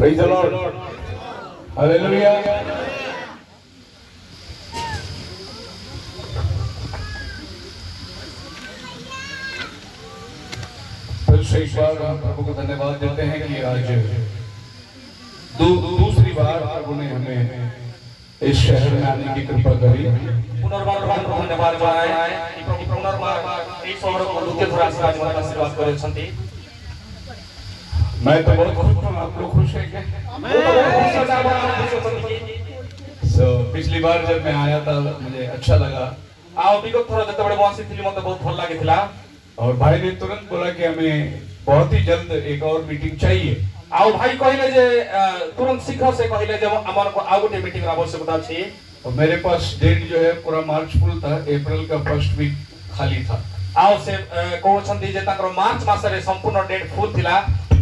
Praise the Lord. Hallelujah. फिर से एक बार हम प्रभु को धन्यवाद देते हैं कि आज दूसरी बार प्रभु ने हमें इस शहर में आने की कृपा करी। पुनर्बार धन्यवाद जनाए पुनर्बार এই শহরକୁ দ্বিতীয় ଥର ଆସିବା ପାଇଁ ଆଶୀର୍ବାଦ କରିଛନ୍ତି। मैं तो बहुत खुश हूँ, आप लोग खुश हैं क्या? पिछली बार जब मैं आया था मुझे अच्छा लगा ଆଉ ବିଗତ ଥର ଯେତେବେଳେ ମୁଁ ଆସିଥିଲି ମୋତେ ବହୁତ ଭଲ ଲାଗିଥିଲା। और भाई ने तुरंत बोला कि हमें बहुत ही जल्द एक और मीटिंग चाहिए। ଆଉ ଭାଇ କହିଲେ ଯେ ତୁରନ୍ତ ଶୀଘ୍ର ସେ କହିଲେ ଯେ ଆମକୁ ଆଉ ଗୋଟେ ମିଟିଂର ଆବଶ୍ୟକତା ଅଛି। और मेरे पास डेट जो है पूरा मार्च फुल था, अप्रैल का फर्स्ट वीक खाली था। ଆଉ ସେ କହୁଛନ୍ତି ଯେ ତାଙ୍କର ମାର୍ଚ୍ଚ ମାସରେ ସମ୍ପୂର୍ଣ୍ଣ ଡେଟ୍ ଫୁଲ୍ ଥିଲା,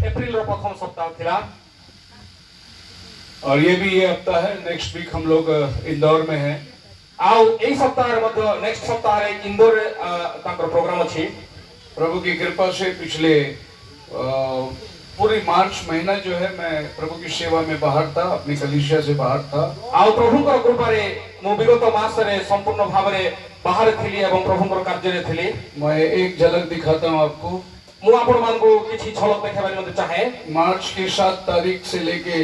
ଏପ୍ରିଲର ପ୍ରଥମ ସପ୍ତାହ ଥିଲା। और ये भी ये हफ्ता है, नेक्स्ट वीक हम लोग इंदौर में हैं। ଆଉ ଏଇ ସପ୍ତାହରେ ମଧ୍ୟ ନେକ୍ସଟ ସପ୍ତାହରେ ଇନ୍ଦୋରରେ ତାଙ୍କର ପ୍ରୋଗ୍ରାମ ଅଛି। प्रभु की कृपा से पिछले पूरी मार्च महीना जो है मैं प्रभु की सेवा में बाहर था, अपनी कलीसिया से बाहर था। ଆଉ ପ୍ରଭୁଙ୍କର କୃପାରେ ମୁଁ ବିଗତ ମାସରେ ସମ୍ପୂର୍ଣ୍ଣ ଭାବରେ ବାହାରେ ଥିଲି ଏବଂ ପ୍ରଭୁଙ୍କର କାର୍ଯ୍ୟରେ ଥିଲି। मैं एक झलक दिखाता हूँ आपको। ମୁଁ ଆପଣମାନଙ୍କୁ କିଛି ଝଲକ ଦେଖାଇବାକୁ ମଧ୍ୟ ଚାହେଁ। मार्च की 7 तारीख से लेके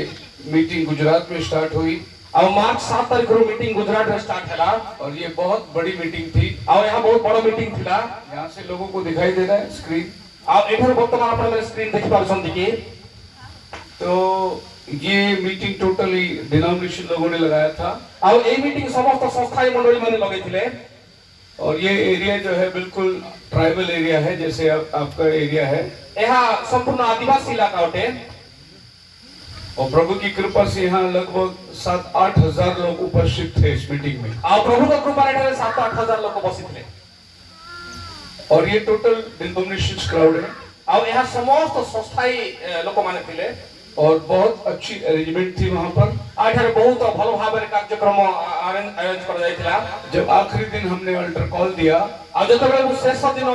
मीटिंग गुजरात में स्टार्ट हुई। ଆଉ ମାର୍ଚ୍ଚ 7 ତାରିଖରୁ ମିଟିଂ ଗୁଜରାଟରେ ଷ୍ଟାର୍ଟ ହେଲା। और ये बहुत बड़ी मीटिंग थी। ଆଉ ଏହା ବହୁତ ବଡ଼ ମିଟିଂ ଥିଲା। यहाँ से लोगों को दिखाई दे रहा है स्क्रीन। ଆଉ ଏଠାରେ ବର୍ତ୍ତମାନ ଆପଣମାନେ ସ୍କ୍ରିନ୍ ଦେଖି ପାରୁଛନ୍ତି କି? तो ये मीटिंग टोटली डिनोमिनेशन लोगों ने लगाया था। ଆଉ ଏଇ ମିଟିଂ ସମସ୍ତ ସଂସ୍ଥାୟୀ ମଣ୍ଡଳୀ ମାନେ ଲଗେଇଥିଲେ। और ये एरिया जो है बिल्कुल ट्राइबल एरिया है, जैसे आपका एरिया है। ଏହା ସମ୍ପୂର୍ଣ୍ଣ ଆଦିବାସୀ ଇଲାକା ଅଟେ। और प्रभु की कृपा से यहाँ लगभग 7-8 हजार लोग उपस्थित थे इस मीटिंग में। ଆଉ ପ୍ରଭୁଙ୍କ କୃପାରେ ଏଠାରେ 7-8 ହଜାର ଲୋକ ବସିଥିଲେ। और ये टोटल डिनोमिनेशन क्राउड है। ଆଉ ଏହା ସମସ୍ତ ସଂସ୍ଥାୟୀ ଲୋକମାନେ ଥିଲେ। और बहुत अच्छी अरेंजमेंट थी वहाँ पर। ଆଉ ଏଠାରେ ବହୁତ ଭଲ ଭାବରେ କାର୍ଯ୍ୟକ୍ରମ ଆରେଞ୍ଜ କରାଯାଇଥିଲା। जब आखिरी दिन हमने अल्टर कॉल दिया, ଆଉ ଯେତେବେଳେ ମୁଁ ଶେଷ ଦିନ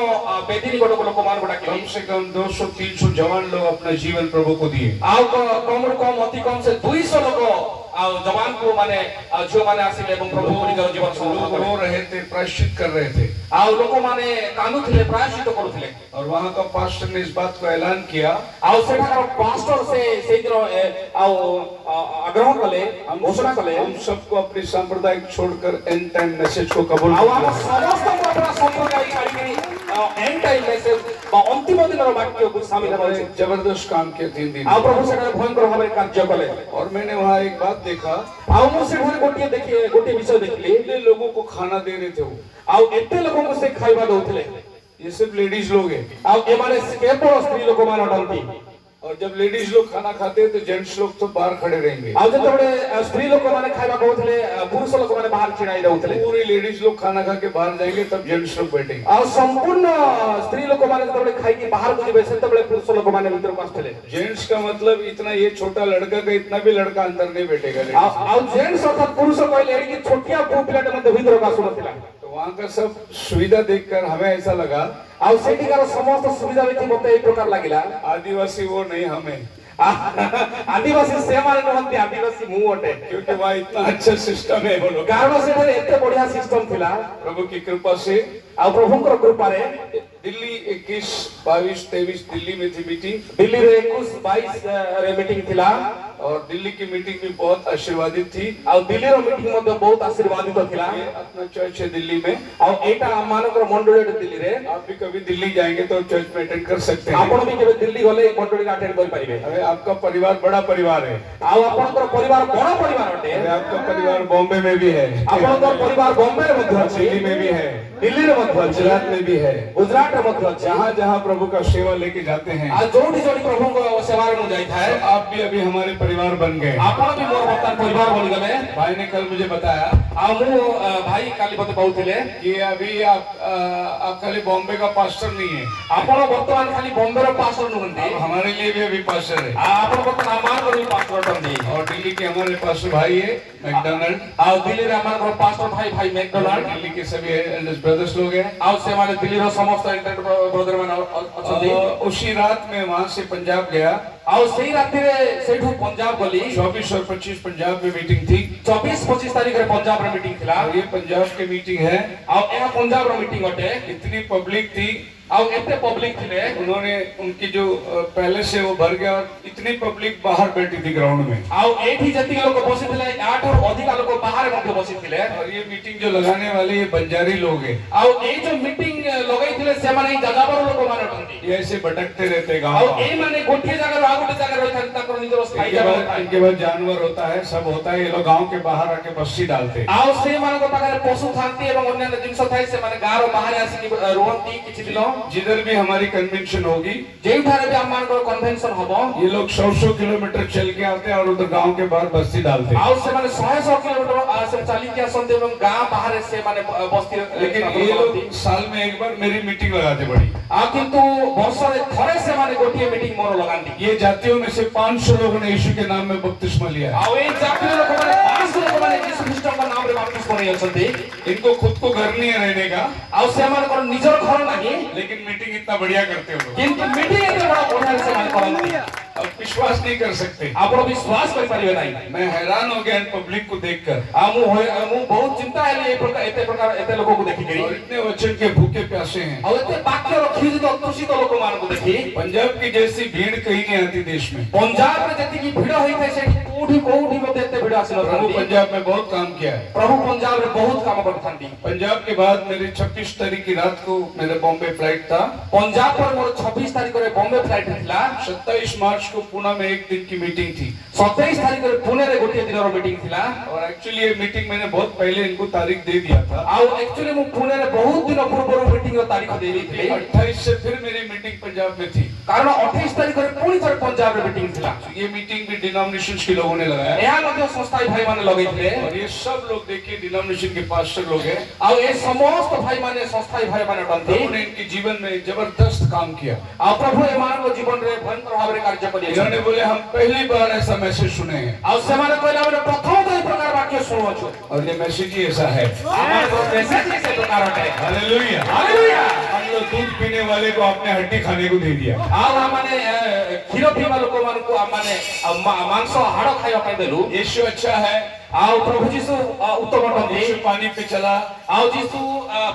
ବେଦିନୀ ଗୋଟକୁ ଲୋକମାନଙ୍କୁ ଡାକିଲି, कम से कम 200-300 जवान लोग अपना जीवन प्रभु को दिए। ଆଉ କମରୁ କମ ଅତି କମ ସେ 200 ଲୋକ ଆଉ ଯବାନକୁ ମାନେ ଝିଅମାନେ ଆସିଲେ ଏବଂ ପ୍ରଭୁଙ୍କୁ ନିଜର ଜୀବନ ସମର୍ପଣ लोग रो କଲେ। रहे थे, प्रायश्चित कर रहे थे। ଆଉ ଲୋକମାନେ କାନ୍ଦୁଥିଲେ, ପ୍ରାୟଶ୍ଚିତ କରୁଥିଲେ। और वहाँ का पास्टर ने इस बात को ऐलान किया, ଆଉ ସେଠାକାର ପାଷ୍ଟର ସେଇଦିନ ଆଉ ଆଗ୍ରହ କଲେ, ଘୋଷଣା କଲେ, हम सबको अपनी सांप्रदायिक छोड़कर एंड टाइम मैसेज को कबूल ଆଉ करना ଆମ है। ସମସ୍ତଙ୍କୁ अपना ସମ୍ପ୍ରଦାୟ ଛାଡ଼ିକି ଏଣ୍ଡ ଟାଇମ୍ ମେସେଜ ବା ଅନ୍ତିମ ଦିନର ବାକ୍ୟକୁ ସାମିଲ ହେବା हमारे ଉଚିତ। जबरदस्त काम किए 3 दिन। ଆଉ ପ୍ରଭୁ ସେଠାରେ ଭୟଙ୍କର ଭାବରେ କାର୍ଯ୍ୟ କଲେ। और मैंने वहाँ एक बात देखा, ଆଉ ମୁଁ ସେଠାରେ ଗୋଟିଏ ବିଷୟ ଦେଖିଲି। इतने लोगों को खाना दे रहे थे वो। ଆଉ ଏତେ ଲୋକଙ୍କୁ ସେ ଖାଇବା ଦଉଥିଲେ। ये सिर्फ लेडीज लोग हैं। ଆଉ ଏମାନେ କେବଳ ସ୍ତ୍ରୀ ଲୋକମାନେ ଅଟନ୍ତି। और जब लेडीज लोग खाना खाते हैं तो जेंट्स लोग तो बाहर खड़े रहेंगे। ଆଉ ଯେତେବେଳେ ସ୍ତ୍ରୀ ଲୋକମାନେ ଖାଇବା କହୁଥିଲେ, ପୁରୁଷ ଲୋକମାନେ ବାହାର ଛିଡ଼ା ହେଇ ରହୁଥିଲେ। पूरी लेडीज लोग खाना खा के बाहर जाएंगे तब जेंट्स लोग बैठेंगे। ଆଉ ସମ୍ପୂର୍ଣ୍ଣ ସ୍ତ୍ରୀ ଲୋକମାନେ ଯେତେବେଳେ ଖାଇକି ବାହାରକୁ ଯିବେ ସେତେବେଳେ ପୁରୁଷ ଲୋକମାନେ ଭିତରକୁ ଆସୁଥିଲେ। जेंट्स का मतलब इतना, ये छोटा लड़का का इतना भी लड़का अंदर नहीं बैठेगा। ଆଉ ଜେଣ୍ଟସ୍ ଅର୍ଥାତ ପୁରୁଷ କହିଲେ ଏଠିକି ଛୋଟିଆ ପୁଅ ପିଲାଟେ ମଧ୍ୟ ଭିତରକୁ ଆସୁନଥିଲା। तो वहाँ का सब सुविधा देखकर हमें ऐसा लगा ଆଉ ସେଠିକାର ସମସ୍ତ ସୁବିଧା ଦେଖି ମୋତେ ଏଇ ପ୍ରକାର ଲାଗିଲା, आदिवासी वो नहीं हमें, ଆଦିବାସୀ ସେମାନେ ନୁହନ୍ତି, ଆଦିବାସୀ ମୁଁ ଅଟେ। क्योंकि वहाँ इतना अच्छा सिस्टम है वो लोग। କାରଣ ସେଠାରେ ଏତେ ବଢିଆ ସିଷ୍ଟମ ଥିଲା। प्रभु की कृपा से ଆଉ ପ୍ରଭୁଙ୍କର କୃପାରେ दिल्ली 21, 22, 23 दिल्ली में थी मीटिंग। ଦିଲ୍ଲୀରେ 21-22 ରେ ମିଟିଂ ଥିଲା। और दिल्ली की मीटिंग भी बहुत आशीर्वादित थी। ଆଉ ଦିଲ୍ଲୀର ମିଟିଂ ମଧ୍ୟ ବହୁତ ଆଶୀର୍ବାଦିତ ଥିଲା। ये अपना चर्च है दिल्ली में। ଆଉ ଏଇଟା ଆମମାନଙ୍କର ମଣ୍ଡଳୀ ଅଟେ ଦିଲ୍ଲୀରେ। आप भी कभी दिल्ली जाएंगे तो चर्च में अटेंड कर सकते हैं। ଆପଣ ବି କେବେ ଦିଲ୍ଲୀ ଗଲେ ଏଇ ମଣ୍ଡଳୀରେ ଆଟେଣ୍ଡ କରିପାରିବେ। अरे आपका परिवार बड़ा परिवार है। ଆଉ ଆପଣଙ୍କର ପରିବାର ବଡ଼ ପରିବାର ଅଟେ। अरे आपका परिवार बॉम्बे में भी है, ଆପଣଙ୍କର ପରିବାର ବମ୍ବେରେ ମଧ୍ୟ ଅଛି, दिल्ली में भी है, ଦିଲ୍ଲୀରେ ମଧ୍ୟ ଅଛି, गुजरात में भी है। ଗୁଜରାଟରେ ମଧ୍ୟ ଅଛି। जहाँ जहाँ प्रभु का सेवा लेके जाते हैं, ଆଉ ଯୋଉଠି ଯୋଉଠି ପ୍ରଭୁଙ୍କ ସେବାରେ ମୁଁ ଯାଇଥାଏ, तो आप भी अभी हमारे परिवार बन गए। ଆପଣ ବି ମୋର ବର୍ତ୍ତମାନ ପରିବାର ବନିଗଲେ। भाई ने कल मुझे बताया ଆଉ ମୁଁ ଭାଇ କାଲି ମୋତେ କହୁଥିଲେ कि अभी आप खाली बॉम्बे का पास्टर नहीं है, ଆପଣ ବର୍ତ୍ତମାନ ଖାଲି ବମ୍ବେର ପାଷ୍ଟର ନୁହନ୍ତି, आप हमारे लिए भी अभी पास्टर है। ଆପଣ ବର୍ତ୍ତମାନ ଆମମାନଙ୍କର ବି ପାଷ୍ଟର ଅଟନ୍ତି। और दिल्ली के हमारे पास्टर भाई है मैकडोनाल्ड। ଆଉ ଦିଲ୍ଲୀରେ ଆମମାନଙ୍କର ପାଷ୍ଟର ଭାଇ ମ୍ୟାକଡୋନାଲ୍ଡ, दिल्ली के सभी एल्डर्स ब्रदर ब्रदर्स लोग हैं। ଆଉ ସେମାନେ ଦିଲ୍ଲୀର ସମସ୍ତ ବ୍ରଦର ମାନେ ଅଛନ୍ତି। उसी रात में वहां से पंजाब गया। ଆଉ ସେଇ ରାତିରେ ସେଇଠୁ ପଞ୍ଜାବ ଗଲି। 24 और 25 पंजाब में मीटिंग थी। 24-25 तारिखରେ ପଞ୍ଜାବରେ ମିଟିଂ ଥିଲା। और ये पंजाब की मीटिंग है। ଆଉ ଏହା ପଞ୍ଜାବର ମିଟିଂ ଅଟେ। इतनी पब्लिक थी, ଆଉ ଏତେ ପବ୍ଲିକ ଥିଲେ, उन्होंने उनकी जो पैलेस है वो भर गया और इतनी पब्लिक बाहर बैठी थी ग्राउंड में। ଆଉ ଏଇଠି ଯେତିକି ଲୋକ ବସିଥିଲେ ୟାଠାରୁ ଅଧିକା ଲୋକ ବାହାରେ ମଧ୍ୟ ବସିଥିଲେ। और ये मीटिंग जो लगाने वाले ये बंजारी लोग हैं। ଆଉ ଏଇ ଯୋଉ ମିଟିଂ ଲଗେଇଥିଲେ ସେମାନେ ଏଇ ଜାଗାର ଲୋକମାନେ ଅଟନ୍ତି। ये ऐसे भटकते रहते गाँव। ଆଉ ଏଇମାନେ ଗୋଟିଏ ଜାଗାରୁ ଆଉ ଗୋଟେ ଜାଗାରେ ରହିଥାନ୍ତି, ତାଙ୍କର ନିଜର ସ୍ଥାୟୀ ଜାଗା ଥାଏ। इनके पास जानवर होता है, सब होता है, ये लोग गांव के बाहर आके बस्ती डालते हैं। ଆଉ ସେଇମାନଙ୍କ ପାଖରେ ପଶୁ ଥାନ୍ତି ଏବଂ ଅନ୍ୟାନ୍ୟ ଜିନିଷ ଥାଏ, ସେମାନେ ଗାଁର ବାହାରେ ଆସିକି ରୁହନ୍ତି କିଛି ଦିନ। जिधर भी हमारी कन्वेंशन होगी ଯେଉଁଠାରେ ବି ଆମମାନଙ୍କର କନଭେନସନ ହବ, ये लोग 100 किलोमीटर चल के आते हैं और उधर गांव के बाहर बस्ती डालते हैं। ଆଉ ସେମାନେ 100 କିଲୋମିଟର ଚାଲିକି ଆସନ୍ତି ଏବଂ ଗାଁ ବାହାରେ ସେମାନେ ବସ୍ତି। लेकिन ये लोग साल में एक बार मेरी मीटिंग लगाते पड़ी। ଆଉ କିନ୍ତୁ ବର୍ଷରେ ଥରେ ସେମାନେ ଗୋଟିଏ ମିଟିଂ ମୋର ଲଗାନ୍ତି। ये जातियों में से 500 लोगों ने यीशु के नाम में बपतिस्मा लिया है। ଆଉ ଏଇ ଜାତିର ଲୋକମାନେ 500 ଲୋକମାନେ ଯୀଶୁ ଖ୍ରୀଷ୍ଟଙ୍କ ନାମରେ ବାପ୍ତିସ୍ମ ନେଇ ଅଛନ୍ତି। इनको खुद को घर नहीं है रहने का, ଆଉ ସେମାନଙ୍କର ନିଜର ଘର ନାହିଁ, लेकिन मीटिंग इतना बढ़िया करते हो लोग। କିନ୍ତୁ ମିଟିଂ ଏତେ ବଡ଼ ବଢିଆରେ ସେମାନେ କରନ୍ତି। अब विश्वास नहीं कर सकते। ଆପଣ ବିଶ୍ୱାସ କରିପାରିବେ ନାହିଁ। मैं हैरान हो गया इन पब्लिक को देखकर। ଆଉ ମୁଁ ବହୁତ ଚିନ୍ତା ହେଲି ଏତେ ଲୋକକୁ ଦେଖିକରି। और इतने वचन के भूखे प्यासे हैं। ଆଉ ଏତେ ବାକ୍ୟର କ୍ଷୁଧିତ ତୃଷିତ ଲୋକମାନଙ୍କୁ ଦେଖି पंजाब की जैसी भीड़ कहीं नहीं आती देश में। ପଞ୍ଜାବରେ ଯେତିକି ଭିଡ଼ ହୋଇଥାଏ ସେଠି କୋଉଠି ମଧ୍ୟ ଏତେ ଭିଡ଼ प्रभु ଆସିନଥାନ୍ତି। पंजाब में बहुत काम किया है। ପ୍ରଭୁ ପଞ୍ଜାବରେ ବହୁତ କାମ କରିଥାନ୍ତି। पंजाब के बाद मेरे 26 तारीख की रात को मेरा बॉम्बे फ्लाइट था। ପଞ୍ଜାବ ପରେ ମୋର 26 ତାରିଖରେ ବମ୍ବେ ଫ୍ଲାଇଟ୍ ଥିଲା। 27 मार्च को पुणे में एक दिन की मीटिंग थी। 27 तारिखରେ ପୁନେରେ ଗୋଟିଏ ଦିନର ମିଟିଂ ଥିଲା। और एक्चुअली ये मीटिंग मैंने बहुत पहले इनको तारीख दे दिया था। ଆଉ ଆକ୍ଚୁଆଲି ମୁଁ ପୁନେରେ ବହୁତ ଦିନ ପୂର୍ବରୁ ମିଟିଂର ତାରିଖ ଦେଇଥିଲି। 28 से फिर मेरी मीटिंग पंजाब में थी। କାରଣ 28 ତାରିଖରେ ପୁଣି ଥରେ ପଞ୍ଜାବରେ ମିଟିଂ ଥିଲା। ये मीटिंग भी डिनोमिनेशंस के लोगों ने लगाया। ଏହା ମଧ୍ୟ ସଂସ୍ଥାୟୀ ଭାଇମାନେ ଲଗେଇଥିଲେ। और ये सब लोग देखिए डिनोमिनेशन के पास्टर लोग हैं। ଆଉ ଏ ସମସ୍ତ ଭାଇମାନେ ସଂସ୍ଥାୟୀ ଭାଇମାନେ ଅଟନ୍ତି। प्रभु ने इनके जीवन में जबरदस्त काम किया। ଆଉ ପ୍ରଭୁ ଏମାନଙ୍କ ଜୀବନରେ ଭୟଙ୍କର ଭାବରେ କାର୍ଯ୍ୟ इन्होंने କରିଛନ୍ତି। बोले हम पहली बार ऐसा मैसेज सुने हैं ଆଉ ସେମାନେ କହିଲେ ଆମେ ପ୍ରଥମତଃ ଏ ପ୍ରକାର ବାକ୍ୟ ଶୁଣୁଅଛୁ। और ये मैसेज ही ऐसा है। ଆମମାନଙ୍କ ମେସେଜ ସେ ପ୍ରକାର ଅଟେ। हालेलुया। ହାଲେଲୁୟା। हम लोग दूध पीने वाले को आपने हड्डी खाने को दे दिया। ଆଉ ଆମମାନେ କ୍ଷୀର ପିଇବା ଲୋକମାନଙ୍କୁ ଆମମାନେ ମାଂସ ହାଡ଼ ଖାଇବା ପାଇଁ ଦେଲୁ। यीशु अच्छा है। ଆଉ ପ୍ରଭୁ ଯୀଶୁ ଉତ୍ତମ ଅଟନ୍ତି। यीशु पानी पे चला। ଆଉ ଯୀଶୁ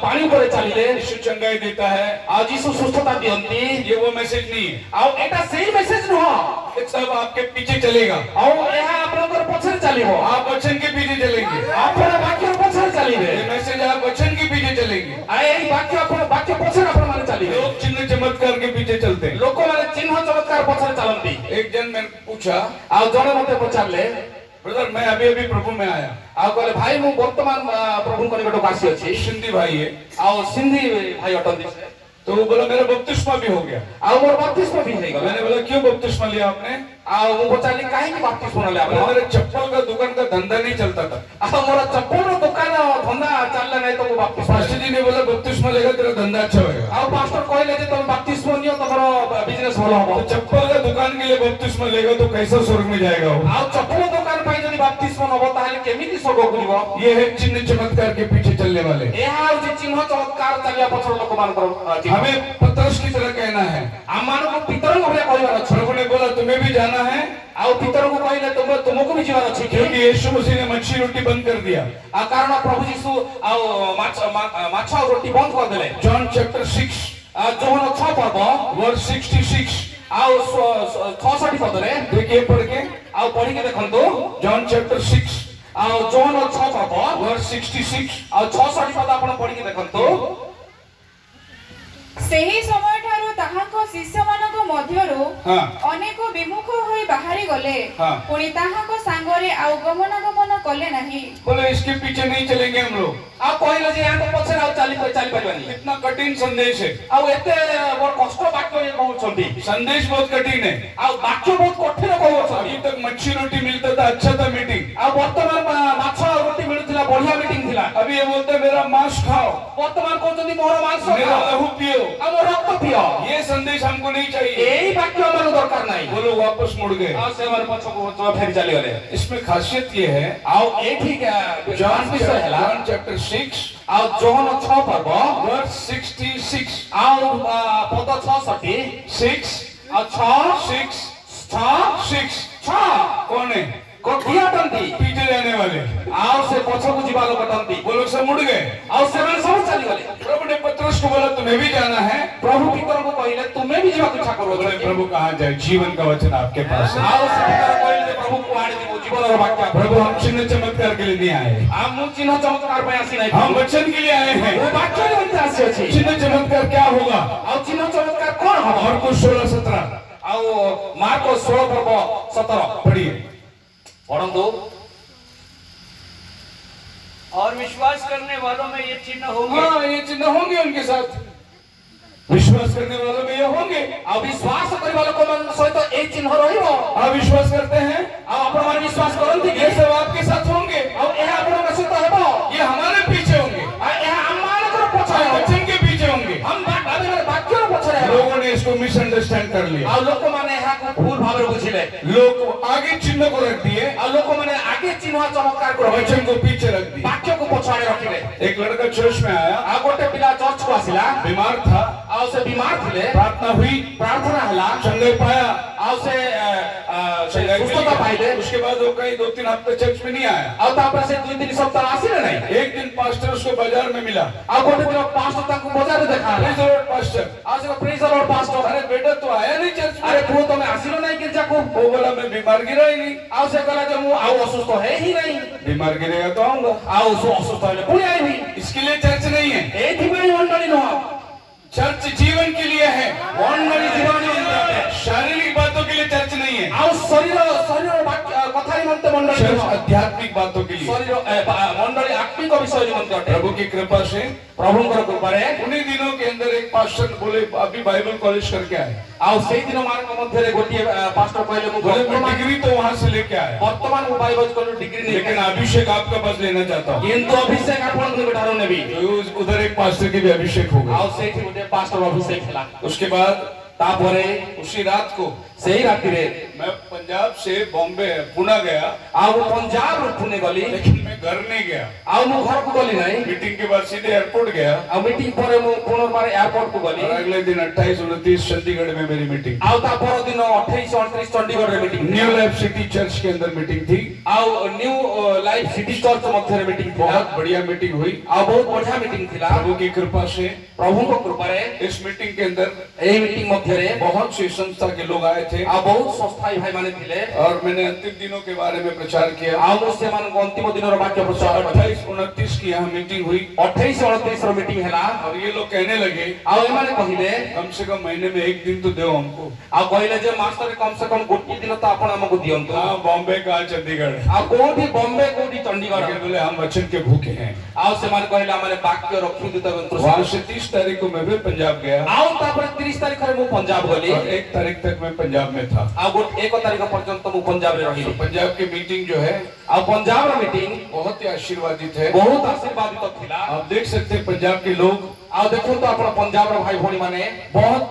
ପାଣି ଉପରେ ଚାଲିଲେ। यीशु चंगाई देता है। ଆଉ ଯୀଶୁ ସୁସ୍ଥତା ଦିଅନ୍ତି। ये वो मैसेज नहीं है। ଆଉ ଏଟା ସେଇ ମେସେଜ ନୁହଁ। ये सब आपके पीछे चलेगा। ଆଉ ଏହା ଆପଣଙ୍କର ପଛରେ ଚାଲିବ। आप वचन के पीछे चलेंगे। ଆପଣ ବାକ୍ୟର ପଛରେ ଚାଲିବେ। ये मैसेज आप वचन के पीछे चलेंगे। ଆଉ ଏଇ ବାକ୍ୟ ବାକ୍ୟ ପଛରେ ଆପଣମାନେ ଚାଲିବେ। लोग चिन्ह चमत्कार के पीछे चलते हैं। ଲୋକମାନେ ଚିହ୍ନ ଚମତ୍କାର ପଛରେ ଚାଲନ୍ତି। एक जन मैंने पूछा, ଆଉ ଜଣେ ମତେ ପଚାରିଲେ, ब्रदर मैं अभी अभी प्रभु में आया। ଆଉ କହିଲେ ଭାଇ ମୁଁ ବର୍ତ୍ତମାନ ପ୍ରଭୁଙ୍କ ନିକଟକୁ ଆସିଅଛି। सिंधी भाई है। ଆଉ ସିନ୍ଧି ଭାଇ ଅଟନ୍ତି ସେ। तो वो बोला मेरा बपतिस्मा भी हो गया। ଆଉ ମୋର ବାପ୍ତିସ୍ମ ବି ହେଇଗଲା। मैंने बोला क्यों बपतिस्मा लिया आपने? ଆଉ ମୁଁ ପଚାରିଲି କାହିଁକି ବାପ୍ତିସ୍ମ ନେଲେ ଆପଣ? बोला मेरे चप्पल का दुकान का धंधा नहीं चलता था। ଆଉ ମୋର ଚପଲର ଦୋକାନ ଧନ୍ଦା ଚାଲିଲା ନାହିଁ ତ ମୁଁ ବାପ୍ତିସ୍ମ पास्टर जी ने बोला बपतिस्मा लेगा तेरा धंधा अच्छा होगा। ଆଉ ପାଷ୍ଟର କହିଲେ ଯେ ତମେ ବାପ୍ତିସ୍ମ ନିଅ ତମର ବିଜନେସ ଭଲ ହବ। तो चप्पल का दुकान के लिए बपतिस्मा लेगा तो कैसा स्वर्ग में जाएगा वो? ଆଉ ଚପଲ ଦୋକାନ ପାଇଁ ଯଦି ବାପ୍ତିସ୍ମ ନବ ତାହେଲେ କେମିତି ସ୍ୱର୍ଗକୁ ଯିବ? ये है चिन्ह चमत्कार के पीछे चलने वाले। ଏହା ହେଉଛି ଚିହ୍ନ ଚମତ୍କାର ଚାଲିବା ପଛର ଲୋକମାନଙ୍କର ଚିହ୍ନ। हमें पतरस की तरह कहना है। ଆମମାନଙ୍କୁ ପିତରଙ୍କ ଭଳିଆ କହିବାର ଅଛି। प्रभु ने बोला तुम्हें भी जाना है। ଆଉ ପିତରଙ୍କୁ କହିଲେ ତୁମକୁ ବି ଯିବାର ଅଛି କି? क्योंकि यीशु मसीह ने मच्छी रोटी बंद कर दिया। ଆଉ କାରଣ ପ୍ରଭୁ ଯୀଶୁ ଆଉ ମାଛ ଆଉ ରୋଟି ବନ୍ଦ କରିଦେଲେ। जॉन चैप्टर 6 ଯୋହନ 6 ପର୍ବ वर्स 66 ଆଉ 66 ପଦରେ देखिए पढ़ के। ଆଉ ପଢିକି ଦେଖନ୍ତୁ। जॉन चैप्टर 6 ଆଉ ଯୋହନ 6 ପର୍ବ वर्स 66 ଆଉ 66 ପଦ ଆପଣ ପଢିକି ଦେଖନ୍ତୁ। ସେହି ସମୟଠାରୁ ତାହାଙ୍କ ଶିଷ୍ୟମାନଙ୍କ ମଧ୍ୟରୁ हाँ ଅନେକ ବିମୁଖ ହୋଇ ବାହାରି ଗଲେ। ହଁ। ପୁଣି ତାହାଙ୍କ ସାଙ୍ଗରେ ଆଉ ଗମନାଗମନ କଲେ ନାହିଁ। बोले इसके पीछे नहीं चलेंगे हम लोग। ଆଉ କହିଲେ ଯେ ୟାଙ୍କ ପଛରେ ଆଉ ଚାଲିପାରିବାନି। इतना कठिन संदेश है। ଆଉ ଏତେ ବଡ଼ କଷ୍ଟ ବାକ୍ୟ ଇଏ କହୁଛନ୍ତି। संदेश बहुत कठिन है। ଆଉ ବାକ୍ୟ ବହୁତ କଠିନ କହୁଛନ୍ତି। अभी तक मच्छी रोटी मिलता था, अच्छा था मीटिंग। ଆଉ ବର୍ତ୍ତମାନ ମାଛ ଆଉ ରୋଟି ମିଳୁଥିଲା, ବଢିଆ ମିଟିଂ ଥିଲା। अभी ये बोलते हैं, मेरा मांस खाओ, ବର୍ତ୍ତମାନ କହୁଛନ୍ତି ମୋର ମାଂସ मेरा ଖାଅ, लहू पियो। ଆଉ ମୋର ରକ୍ତ ପିଅ। ये संदेश हमको नहीं चाहिए। ଏଇ ବାକ୍ୟ ଆମକୁ ଦରକାର ନାହିଁ। वो लोग वापस मुड़ गए। ଆଉ ସେମାନେ ପଛକୁ ଫେରି ଚାଲିଗଲେ। इसमें खासियत ये है, ଆଉ ଏଇଠି ବିଷୟ ହେଲା जॉन चैप्टर 6 ଆଉ ଜୋହନ 6 ପର୍ବ verse 66, ଆଉ ପଦ 66 6, ଆଉ 6 6, 6 6, कौन है? କିଏ ଅଟନ୍ତି पीछे जाने वाले, ଆଉ ସେ ପଛକୁ ଯିବା ଲୋକ ଅଟନ୍ତି वो लोग सब मुड़ गए। ଆଉ ସେମାନେ ସବୁ ଚାଲିଗଲେ। प्रभु ने पतरस को बोला तुम्हें भी जाना है। ପ୍ରଭୁ ପିତରଙ୍କୁ କହିଲେ ତୁମେ ବି ଯିବାକୁ ଇଚ୍ଛା बोले କରୁଅଛ प्रभु कहाँ जाए, जीवन का वचन आपके पास है। ଆଉ ସେ ପିତର କହିଲେ ଯେ ପ୍ରଭୁ କୁଆଡେ ଯିବୁ ଜୀବନର ବାକ୍ୟ प्रभु हम चिन्ह चमत्कार के लिए नहीं आए, ଆଉ ମୁଁ ଚିହ୍ନ ଚମତ୍କାର ପାଇଁ ଆସି ନାହିଁ हम वचन के लिए आए हैं। ମୁଁ ବାକ୍ୟ ନିମନ୍ତେ ଆସିଅଛି चिन्ह चमत्कार क्या होगा? ଆଉ ଚିହ୍ନ ଚମତ୍କାର କଣ ହବ मार्को 16-17 ଆଉ ମାର୍କ 16 ପର୍ବ 17 पढ़िए। ପଢନ୍ତୁ। और विश्वास करने वालों में ये चिन्ह होंगे। हाँ, ये चिन्ह होंगे उनके साथ, विश्वास करने वालों में ये होंगे। ଆଉ ବିଶ୍ୱାସ କରିବା ଲୋକମାନଙ୍କ ସହିତ ଏଇ ଚିହ୍ନ ରହିବ। आप विश्वास करते हैं? ଆଉ ଆପଣମାନେ ବିଶ୍ୱାସ କରନ୍ତି କି ये सब आपके साथ होंगे, ଆଉ ଏହା ଆପଣଙ୍କ ସହିତ ହେବ ये हमारे पीछे होंगे, ଆଉ ଏହା ଆମମାନଙ୍କର ପଛରେ हम ହେବ वचन के पीछे होंगे। ଆମ ବାକ୍ୟର ପଛରେ ହେବ। लोगों ने इसको मिसअंडरस्टैंड कर लिया, ଆଉ ଲୋକମାନେ ଏହାକୁ ଭୁଲ ଭାବରେ ବୁଝିଲେ लोग आगे चिन्ह को रख दिए ଆଉ ଲୋକମାନେ ଆଗେ ଚିହ୍ନ ଚମତ୍କାରକୁ और ରଖିଲେ वचन को पीछे रख दिए। ବାକ୍ୟକୁ ପଛଆଡେ ରଖିଲେ। एक लड़का चर्च में आया, ଆଉ ଗୋଟେ ପିଲା ଚର୍ଚ୍ଚକୁ ଆସିଲା बीमार था, ଆଉ ସେ ବିମାର ଥିଲେ प्रार्थना हुई, ପ୍ରାର୍ଥନା ହେଲା चंगाई पाया, ଆଉ ସେ चंगाई मिल ସୁସ୍ଥତା गया। ପାଇଲେ उसके बाद वो कहीं 2-3 हफ्ते चर्च में नहीं आया। ଆଉ ତାପରେ ସେ 2-3 ସପ୍ତାହ ଆସିଲେ ନାହିଁ। एक दिन पास्टर उसको बाजार में मिला, ଆଉ ଗୋଟେ ଦିନ ପାଷ୍ଟର ତାଙ୍କୁ ବଜାରରେ ଦେଖା ହେଲା। Praise the Lord pastor. ଆଉ ସେ ପ୍ରେଜ ଦ ଲର୍ଡ ପାଷ୍ଟର अरे बेटा तू आया नहीं चर्च में? ଆରେ ପୁଅ ତମେ ଆସିଲ ନାହିଁ ଗିର୍ଜାକୁ? वो बोला मैं बीमार गिरा ही नहीं। ଆଉ ସେ କହିଲା ଯେ ମୁଁ ଆଉ ଅସୁସ୍ଥ ହେଇ ହିଁ ନାହିଁ। बीमार गिरेगा तो आऊंगा, ଆଉ ଅସୁସ୍ଥ ହେଲେ ପୁଣି ଆଇବି। इसके लिए चर्च नहीं है, ଏଇଥିପାଇଁ ମଣ୍ଡଳୀ ନୁହଁ, चर्च जीवन के लिए है। ମଣ୍ଡଳୀ ଜୀବନ ନିମନ୍ତେ ଅଟେ। शारीरिक बातों के लिए चर्च नहीं है, ଆଉ ଶରୀର କଥା ନିମନ୍ତେ ମଣ୍ଡଳୀ चर्च ନୁହଁ। आध्यात्मिक बातों के लिए। ଶରୀର ମଣ୍ଡଳୀ ଆତ୍ମିକ ବିଷୟ ନିମନ୍ତେ ଅଟେ। प्रभु की कृपा से ପ୍ରଭୁଙ୍କର କୃପାରେ उन्हीं दिनों के अंदर एक पास्टर बोले अभी बाइबल कॉलेज करके आए, ଆଉ ସେଇ ଦିନ ମାନଙ୍କ ମଧ୍ୟରେ ଗୋଟିଏ ପାଷ୍ଟର କହିଲେ ମୁଁ बोले मैं डिग्री तो वहां से लेके आया, ବର୍ତ୍ତମାନ ମୁଁ ବାଇବଲ କଲେଜ ଡିଗ୍ରୀ ନେଇ लेकिन अभिषेक आपका पास लेना चाहता हूँ। କିନ୍ତୁ ଅଭିଷେକ ଆପଣଙ୍କ ଠାରୁ ନେବି। उधर एक पास्टर की भी अभिषेक हो गया। ଆଉ ସେଇଠି ଗୋଟେ ପାଷ୍ଟର ଅଭିଷେକ ହେଲା। उसके बाद ତାପରେ उसी रात को ସେଇ ରାତିରେ मैं पंजाब से बॉम्बे पुणे गया, ଆଉ ମୁଁ ପଞ୍ଜାବରୁ ପୁନେ ଗଲି। लेकिन मैं घर नहीं गया। ଆଉ ମୁଁ ଘରକୁ ଗଲି ନାହିଁ। मीटिंग के बाद सीधे एयरपोर्ट गया ଆଉ ମିଟିଂ ପରେ ମୁଁ ପୁନର୍ବାର ଏୟାରପୋର୍ଟକୁ ଗଲି। और अगले दिन 28-29 चंडीगढ़ में मेरी मीटिंग, ଆଉ ତା ପରଦିନ 28-29 ଚଣ୍ଡିଗଡ଼ରେ meeting new life city church के अंदर मीटिंग थी। ଆଉ ନ୍ୟୁ ଲାଇଫ ସିଟି ଚର୍ଚ୍ଚ ମଧ୍ୟରେ ମିଟିଂ ଥିଲା। बहुत बढ़िया मीटिंग हुई ଆଉ ବହୁତ ବଢିଆ ମିଟିଂ ଥିଲା। प्रभु की कृपा से। ପ୍ରଭୁଙ୍କ କୃପାରେ इस मीटिंग के अंदर ଏହି ମିଟିଂ ମଧ୍ୟରେ बहुत सी संस्था के लोग आए थे ଆଉ ବହୁତ ସଂସ୍ଥାୟୀ ଭାଇମାନେ ଥିଲେ। और मैंने अंतिम दिनों के बारे में प्रचार किया। ଆଉ ମୁଁ ସେମାନଙ୍କୁ ଅନ୍ତିମ ଦିନର ବାକ୍ୟ ପ୍ରଚାର କଲି। 28-29 की यहाँ मीटिंग हुई 28-29 ର ମିଟିଂ ହେଲା। और ये लोग कहने लगे ଆଉ ଏମାନେ କହିଲେ कम से कम महीने में एक दिन तो दो हमको। ଆଉ କହିଲେ ଯେ ମାସରେ କମ ସେ କମ ଗୋଟିଏ ଦିନ ତ ଆପଣ ଆମକୁ ଦିଅନ୍ତୁ। हाँ, बॉम्बे कहाँ चंडीगढ़, ଆଉ କୋଉଠି ବମ୍ବେ କୋଉଠି ଚଣ୍ଡିଗଡ଼। लेकिन बोले हम वचन के भूखे हैं। ଆଉ ସେମାନେ କହିଲେ ଆମେ ବାକ୍ୟ ରଖିଛୁ ତେବେ वहां से 30 तारीख को मैं भी पंजाब गया ଆଉ ତାପରେ 30 ତାରିଖରେ ମୁଁ ପଞ୍ଜାବ ଗଲି। और 1 तारीख तक मैं पंजाब में था। ଆଉ 1 ତାରିଖ ପର୍ଯ୍ୟନ୍ତ ମୁଁ ପଞ୍ଜାବରେ ରହିଲି। तो पंजाब की मीटिंग जो है ଆଉ ପଞ୍ଜାବର ମିଟିଂ बहुत ही आशीर्वादित है। ବହୁତ ଆଶୀର୍ବାଦିତ ଥିଲା। आप देख सकते हैं पंजाब के लोग ଆଉ ଦେଖନ୍ତୁ ଆପଣ ପଞ୍ଜାବର ଭାଇ ଭଉଣୀ ମାନେ बहुत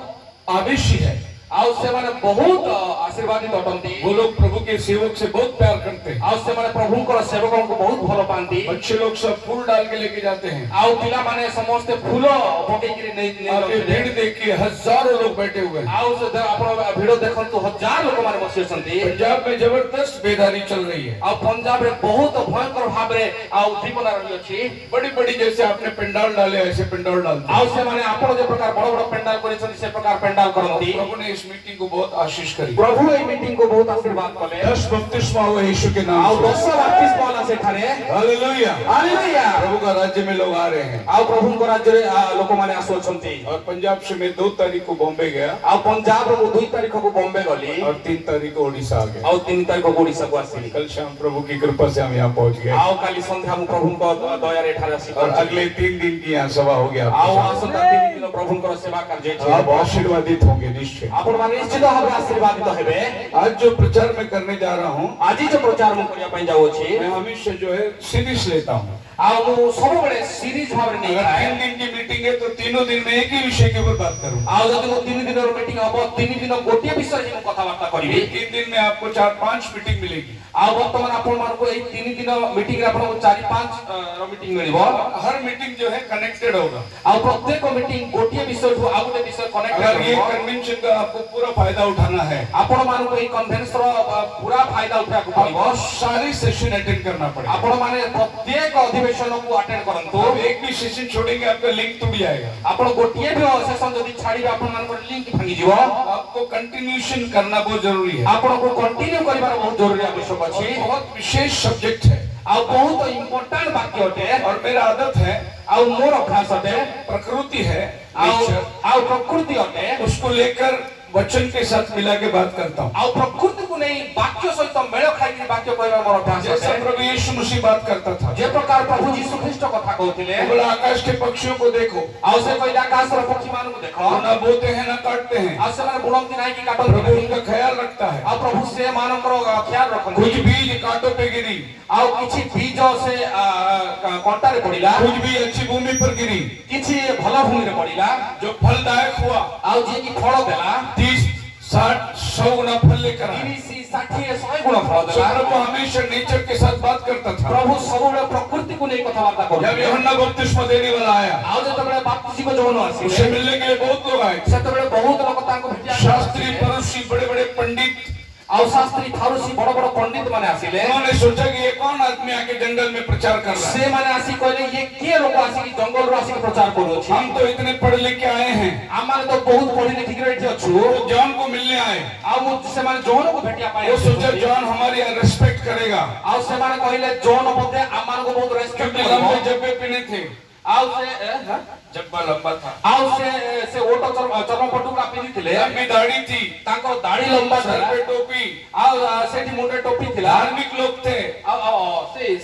आवेशी है, ଆଉ ସେମାନେ ବହୁତ ଆଶୀର୍ବାଦିତ ଅଟନ୍ତି। वो लोग प्रभु के सेवक से बहुत प्यार करते हैं। ଆଉ ସେମାନେ ପ୍ରଭୁଙ୍କର ସେବକଙ୍କୁ ବହୁତ ଭଲ ପାଆନ୍ତି। बच्चे लोग सब फूल डाल के लेके जाते हैं। ଆଉ ପିଲାମାନେ ସମସ୍ତେ ଫୁଲ ପକେଇକିରି ନେଇ आप ये भीड़ देखिए, हजारों लोग बैठे हुए हैं। ଆଉ ଆପଣ ଭିଡ ଦେଖନ୍ତୁ ହଜାର ଲୋକମାନେ ବସି ଅଛନ୍ତି। पंजाब में जबरदस्त बेदारी चल रही है। ଆଉ ପଞ୍ଜାବରେ ବହୁତ ଭୟଙ୍କର ଭାବରେ ଆଉ ଉଦ୍ଦୀପନା ରହିଅଛି। बड़ी बड़ी जैसे आपने पंडाल डाले ऐसे पंडाल डालते ଆଉ हैं। ସେମାନେ ଆପଣ ଯେ ପ୍ରକାର ବଡ ବଡ ପେଣ୍ଡାଲ କରିଛନ୍ତି ସେ ପ୍ରକାର ପେଣ୍ଡାଲ କରନ୍ତି। प्रभु ने इस मीटिंग को बहुत आशीष करी। ପ୍ରଭୁ ଏଇ ମିଟିଂକୁ ବହୁତ ଆଶୀର୍ବାଦ କଲେ। 10 बपतिस्मा हुए यीशु के ଆଉ नाम से। 10 ବାପ୍ତିସ୍ମ ହେଲା ସେଠାରେ। हालेलुया। ହାଲେଲୁୟା। प्रभु का राज्य में लोग आ रहे हैं। ଆଉ ପ୍ରଭୁଙ୍କ ରାଜ୍ୟରେ ଲୋକମାନେ ଆସୁଅଛନ୍ତି। और पंजाब से मैं 2 तारीख को बॉम्बे गया ଆଉ ପଞ୍ଜାବରୁ ମୁଁ 2 ତାରିଖକୁ ବମ୍ବେ ଗଲି। और 3 तारीख को ओडिशा आ गया। ଆଉ 3 ତାରିଖକୁ ଓଡିଶାକୁ ଆସିଲି। कल शाम प्रभु की कृपा से हम यहाँ पहुँच गए ଆଉ କାଲି ସନ୍ଧ୍ୟା ମୁଁ ପ୍ରଭୁଙ୍କ ଦୟାରେ ଏଠାରେ ଆସି और अगले 3 दिन की यहाँ सभा हो गया। ଆଉ ଆସନ୍ତା 3 ଦିନ ପ୍ରଭୁଙ୍କର ସେବା କାର୍ଯ୍ୟ ଅଛି। आप आशीर्वादित होंगे निश्चय। ଆପଣମାନେ ନିଶ୍ଚିତ ଭାବରେ ଆଶୀର୍ବାଦିତ ହେବେ। आज जो प्रचार मैं करने जा रहा हूँ, ଆଜି ଯୋଉ ପ୍ରଚାର ମୁଁ କରିବା ପାଇଁ ଯାଉଅଛି मैं हमेशा जो है सीरीज लेता हूँ। ଆଉ ମୁଁ ସବୁବେଳେ ସିରିଜ ଭାବରେ अगर ନେଇଥାଏ। 3 दिन की मीटिंग मीटिंग है तो तीनों दिन में एक ही विषय के ऊपर बात करूंगा। ଆଉ ଯଦି ମୁଁ 3 ଦିନର ମିଟିଂ ହବ 3 ଦିନ ଗୋଟିଏ ବିଷୟରେ ମୁଁ କଥାବାର୍ତ୍ତା କରିବି। 3 दिन में आपको 4-5 मीटिंग मिलेगी। ଆଉ ବର୍ତ୍ତମାନ ଆପଣ ମାନଙ୍କୁ ଏଇ 3 ଦିନ ମିଟିଂ ରେ ଆପଣଙ୍କୁ 4-5 ର ମିଟିଂ ମିଳିବ। हर मीटिंग जो है कनेक्टेड होगा। ଆଉ ପ୍ରତ୍ୟେକ ମିଟିଂ ଗୋଟିଏ ବିଷୟଠୁ ଆଉ ଗୋଟେ ବିଷୟ କନେକ୍ଟ अगर ये ହେବ। कन्वेंशन का आपको पूरा फायदा उठाना है, ଆପଣ ମାନଙ୍କୁ ଏଇ କନଭେନ୍ସର ପୁରା ଫାଇଦା ଉଠାଇବାକୁ ପଡିବ। और सारी सेशन अटेंड करना पड़ेगा। ଆପଣ ମାନେ ପ୍ରତ୍ୟେକ ଅଧିବେଶନକୁ ଆଟେଣ୍ଡ କରନ୍ତୁ। आप एक भी सेशन छोड़ेंगे आपका लिंक टूट जाएगा। ଆପଣ ଗୋଟିଏ ବି ସେସନ ଯଦି ଛାଡିବେ ଆପଣ ମାନଙ୍କର ଲିଙ୍କ ଭାଙ୍ଗିଯିବ। आपको कंटिन्यूएशन करना बहुत जरूरी है। ଆପଣଙ୍କୁ କଣ୍ଟିନ୍ୟୁ କରିବାର ବହୁତ ଜରୁରୀ ଆବଶ୍ୟକ और ଅଛି। बहुत विशेष सब्जेक्ट है ଆଉ ବହୁତ ଇମ୍ପୋର୍ଟାଣ୍ଟ ବାକ୍ୟ ଅଟେ। और मेरा आदत है, ଆଉ ମୋର ଅଭ୍ୟାସ ଅଟେ। प्रकृति है, ଆଉ नेचर, ଆଉ ପ୍ରକୃତି ଅଟେ। उसको लेकर वचन के साथ मिला के बात करता हूँ। ଆଉ ପ୍ରକୃତିକୁ ନେଇ ବାକ୍ୟ ସହିତ ମେଳ ଖାଇକି ବାକ୍ୟ କହିବା ମୋର ଅଭ୍ୟାସ जैसा ଅଟେ। प्रभु यीशु मसीह बात करता था, ଯେ ପ୍ରକାର ପ୍ରଭୁ ଯୀଶୁ ଖ୍ରୀଷ୍ଟ କଥା କହୁଥିଲେ। वो बोला आकाश के पक्षियों को देखो, ଆଉ ସେ କହିଲେ ଆକାଶର ପକ୍ଷୀ ମାନଙ୍କୁ ଦେଖ। वो ना बोते हैं ना काटते हैं, ଆଉ ସେମାନେ ବୁଣନ୍ତି ନାହିଁ କି କାଟନ୍ତି प्रभु ନାହିଁ। उनका ख्याल रखता है। ଆଉ ପ୍ରଭୁ ସେମାନଙ୍କର ଖ୍ୟାଲ ରଖନ୍ତି। कुछ बीज कांटों पे गिरी, ଆଉ କିଛି ବୀଜ ସେ କଣ୍ଟାରେ ପଡିଲା। कुछ बीज अच्छी भूमि पर गिरी, କିଛି ଭଲ ଭୂମିରେ ପଡିଲା। जो फलदायक हुआ, ଆଉ ଯିଏକି ଫଳ ଦେଲା 30-60-100 गुना फल लेकर आया। 30-60-100 ଗୁଣ ଫଳ तो ଦେଲା। प्रभु हमेशा नेचर के साथ बात करता था। ପ୍ରଭୁ ସବୁବେଳେ ପ୍ରକୃତିକୁ ନେଇ କଥାବାର୍ତ୍ତା जब କରୁଥିଲେ। यूहन्ना बपतिस्मा देने वाला आया, ଆଉ ଯେତେବେଳେ ବାପ୍ତିସ୍ମ ଯୋଉନ उससे ଆସିଲେ मिलने के लिए बहुत लोग आए। ସେତେବେଳେ ବହୁତ ଲୋକ ତାଙ୍କୁ ଭେଟିବାକୁ शास्त्री, ଆସିଲେ। फरीसी, बड़े बड़े पंडित, ଆଉ ଶାସ୍ତ୍ରୀ ଫାରୁସି ବଡ ବଡ ପଣ୍ଡିତ ମାନେ ଆସିଲେ। उन्होंने सोचा कि ये कौन आदमी आके जंगल में प्रचार कर रहा है। ସେମାନେ ଆସି କହିଲେ ଇଏ କିଏ ଲୋକ ଆସିକି ଜଙ୍ଗଲରୁ ଆସିକି ପ୍ରଚାର କରୁଅଛି। हम तो इतने पढ़े लिख के आए हैं। ଆମମାନେ ତ ବହୁତ ପଢି ଲେଖିକିରି ଏଠି ଅଛୁ। वो जॉन को मिलने आए। ଆଉ ସେମାନେ ଜୋନକୁ ଭେଟିବା ପାଇଁ वो सोचा ଆସିଛନ୍ତି। जॉन हमारी रेस्पेक्ट करेगा, ଆଉ ସେମାନେ କହିଲେ ଜୋନ ବୋଧେ ଆମମାନଙ୍କୁ ବହୁତ ରେସ୍ପେକ୍ଟ क्योंकि କରିବ। लंबे जब्बे पहने थे। ଆଉ ସେ जब्बा लंबा था, ଆଉ ସେ ଓଟ ଚର୍ମ ପଟୁକା ପିନ୍ଧିଥିଲେ। लंबी दाढ़ी थी, ତାଙ୍କର ଦାଢି ଲମ୍ବା सर ଥିଲା। पे टोपी, ଆଉ ସେଠି ମୁଣ୍ଡରେ ଟୋପି ଥିଲା। धार्मिक लोग थे। ଆଉ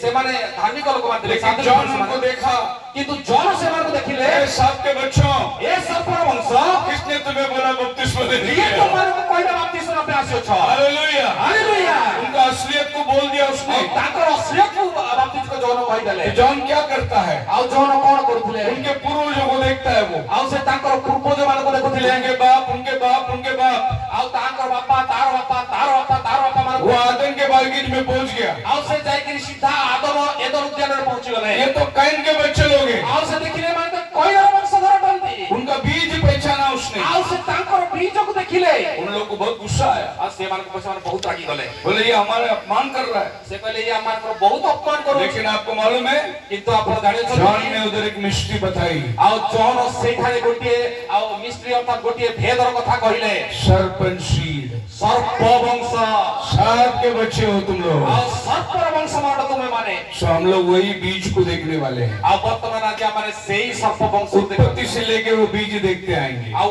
ସେମାନେ ଧାର୍ମିକ ଲୋକମାନେ ଥିଲେ। लेकिन जॉन उनको देखा, କିନ୍ତୁ ଜନ ସେମାନଙ୍କୁ ଦେଖିଲେ। ए सांप के बच्चों, ଏ ସର୍ପର ବଂଶ किसने तुम्हें बोला बपतिस्मा देने କିଏ के लिए? ତମମାନଙ୍କୁ କହିଲା ବାପ୍ତିସ୍ମ ନେବା ପାଇଁ ଆସିଅଛ। हालेलुया। ହାଲେଲୁୟା। उनका असलियत को बोल दिया उसने। ଆଉ ତାଙ୍କର ଅଶ୍ଳୀଳକୁ ବାପ୍ତିସ୍ମ ଜନ କହିଦେଲେ। जॉन क्या करता है? ଆଉ ଜନ କଣ କରୁଥିଲେ? उनके पूर्वजों को देखता है वो, ଆଉ ସେ ତାଙ୍କର ପୂର୍ବଜ ମାନଙ୍କୁ ଦେଖୁଥିଲେ। उनके बाप, उनके बाप, उनके बाप। ଆଉ ତାଙ୍କର ବାପା ତାର ବାପା ତାର ବାପା ତାର ବାପା वो ମାନଙ୍କୁ। आदम के बागीच में पहुंच गया। ଆଉ ସେ ଯାଇକିରି ସିଧା ଆଦମ ଏଦର ଉଦ୍ୟାନରେ ପହଞ୍ଚିଗଲେ। ये तो कैन के बच्चे लोग हैं। ଆଉ ସେ ଦେଖିଲେ ମାନେ ତ କଇର ବଂଶଧର ଅଟନ୍ତି। उनका बीज पहचाना उसने। ଆଉ ସେ ତାଙ୍କର ବୀଜକୁ ଦେଖିଲେ। उन लोग को बहुत गुस्सा आया, ଆଉ ସେମାନଙ୍କୁ ସେମାନେ ବହୁତ ରାଗି ଗଲେ। बोले ये हमारे अपमान कर रहा है। ସେ କହିଲେ ଇଏ ଆମମାନଙ୍କର ବହୁତ ଅପମାନ କରୁଛି। लेकिन आपको मालूम है, କିନ୍ତୁ ଆପଣ ଜାଣିଛନ୍ତି जॉन ने उधर एक मिस्ट्री बताई। ଆଉ ଜନ ସେଇଠାରେ ଗୋଟିଏ ଆଉ ମିସ୍ତ୍ରୀ ଅର୍ଥାତ ଗୋଟିଏ ଭେଦର କଥା କହିଲେ। सर्पन सीड, ସର୍ପ ବଂଶ। सांप के बच्चे हो तुम लोग। ଆଉ ସର୍ପର ବଂଶ ମାନ ତୁମେ ମାନେ। सो हम लोग वही बीज को देखने वाले हैं। ଆଉ ବର୍ତ୍ତମାନ ଆଜି ଆମେ ସେଇ ସର୍ପ ବଂଶ उत्पत्ति से लेके वो बीज देखते आएंगे। ଆଉ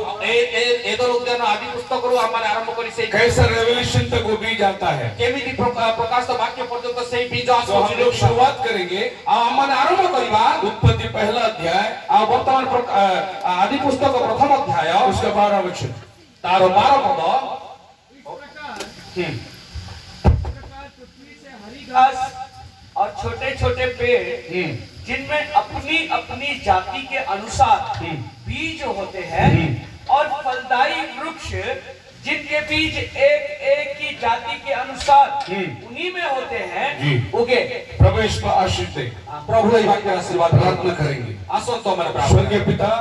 ଏଦର ଉଦ୍ୟାନ ଆଦି ପୁସ୍ତକରୁ ଆମେ ଆରମ୍ଭ କରି ସେଇ कैसा रेवल्यूशन तक वो बीज आता है। କେମିତି ପ୍ରକାଶ ବାକ୍ୟ ପର୍ଯ୍ୟନ୍ତ ସେଇ ବୀଜ तो हम लोग ଆସୁଛି। शुरुआत करेंगे ଆଉ ଆମେ ଆରମ୍ଭ କରିବା। उत्पत्ति पहला अध्याय, ଆଉ ବର୍ତ୍ତମାନ ଆଦି ପୁସ୍ତକ ପ୍ରଥମ ଅଧ୍ୟାୟ उसका 12 वचन। ତାର 12 ପଦ। पृथ्वी से हरी घास और छोटे छोटे पेड़ जिनमें अपनी अपनी जाति के अनुसार बीज होते हैं और फलदायी वृक्ष जिनके बीज एक एक की जाति के अनुसार उन्हीं में होते हैं उगे। प्रभु इस पर आशीष दे। प्रभु এই বাক্যের আশীর্বাদ प्रार्थना करेंगे। আসন্ত আমরা প্রার্থনা। स्वर्गीय पिता,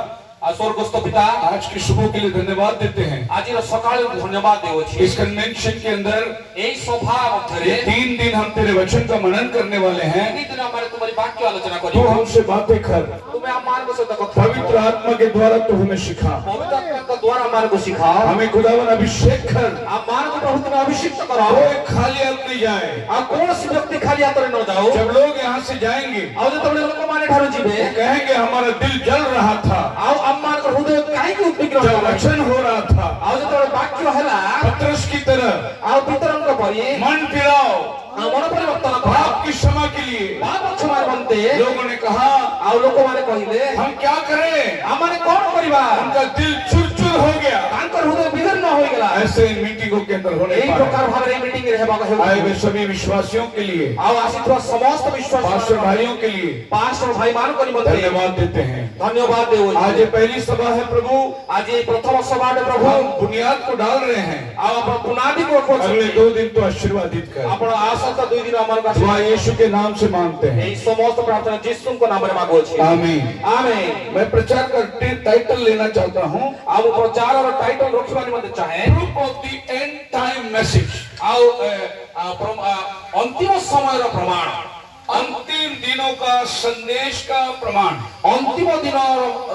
स्वर्गस्थ पिता आज की सुबह के लिए धन्यवाद देते हैं। ଆଜିର ସକାଳେ ଧନ୍ୟବାଦ ଦେଉଅଛି। इस कन्वेंशन के अंदर এই সভা ମଧ୍ୟରେ ये 3 दिन हम तेरे वचन का मनन करने वाले हैं। ତିନି ଦିନ ଆମେ ତୁମରି ବାକ୍ୟ ଆଲୋଚନା तू କରିବୁ। हमसे बातें कर, ତୁମେ ଆମମାନଙ୍କ ସହିତ କଥା पवित्र आत्मा के द्वारा तू हमें सिखा, ପବିତ୍ର ଆତ୍ମାଙ୍କ ଦ୍ୱାରା ଆମମାନଙ୍କୁ ଶିଖାଅ। हमें खुदावन अभिषेक कर। ଆମମାନଙ୍କୁ ପ୍ରଭୁ ତୁମେ ଅଭିଷିକ୍ତ କରାଅ। कोई खाली हाथ नहीं जाए। ଆଉ କୌଣସି ବ୍ୟକ୍ତି ଖାଲି ହାତରେ ନ ଯାଉ। जब लोग यहाँ से जाएंगे ଆଉ ଯେତେବେଳେ ଲୋକମାନେ ଠାରୁ ଯିବେ वो कहेंगे हमारा दिल जल रहा था, ଆଉ ଆମମାନଙ୍କ ହୃଦୟ କାହିଁକି ଉଦ୍ବିଗ୍ନ जब ହେଲା। वचन हो रहा था। ଆଉ ଯେତେବେଳେ ବାକ୍ୟ ହେଲା पत्रस की तरह ଆଉ ପିତରଙ୍କ ପରି मन फिराओ, ଆଉ ମନ ପରିବର୍ତ୍ତନ କର। पाप की क्षमा के लिए। ପାପ କ୍ଷମା ନିମନ୍ତେ लोगों ने कहा ଆଉ ଲୋକମାନେ କହିଲେ हम क्या करें, ଆମମାନେ କଣ କରିବା। उनका दिल चुर चुर हो गया। ତାଙ୍କର ହୃଦୟ ବିଦୀର୍ଣ୍ଣ ହୋଇଗଲା। ऐसे मीटिंग मीटिंगों के अंदर होने एई प्रकार भाबरे मीटिंग रे हेबाक हेउ आए हुए सभी विश्वासियों के लिए, आउ आसीथवा समस्त विश्वास पास्टर भाइयों के लिए पास्टर भाई मान को निमंत्रण धन्यवाद देते हैं। धन्यवाद देओ। आज ये पहली सभा है प्रभु, आज ये प्रथम सभा में प्रभु हम बुनियाद को डाल रहे हैं। आउ अपन बुनियादी को रखो अगले 2 दिन तो आशीर्वादित कर, आपण आशा तो 2 दिन हमर का दुआ यीशु के नाम से मांगते हैं। एई समस्त प्रार्थना यीशु को नाम रे मांगो छी। आमीन। आमीन। मैं प्रचार का टाइटल लेना चाहता हूँ, आउ प्रचार और टाइटल रखवा निमंत्रण चाहे proof of the end time message. आउ अंतिम समय रो प्रमाण, अंतिम दिनों का संदेश का प्रमाण, अंतिम दिन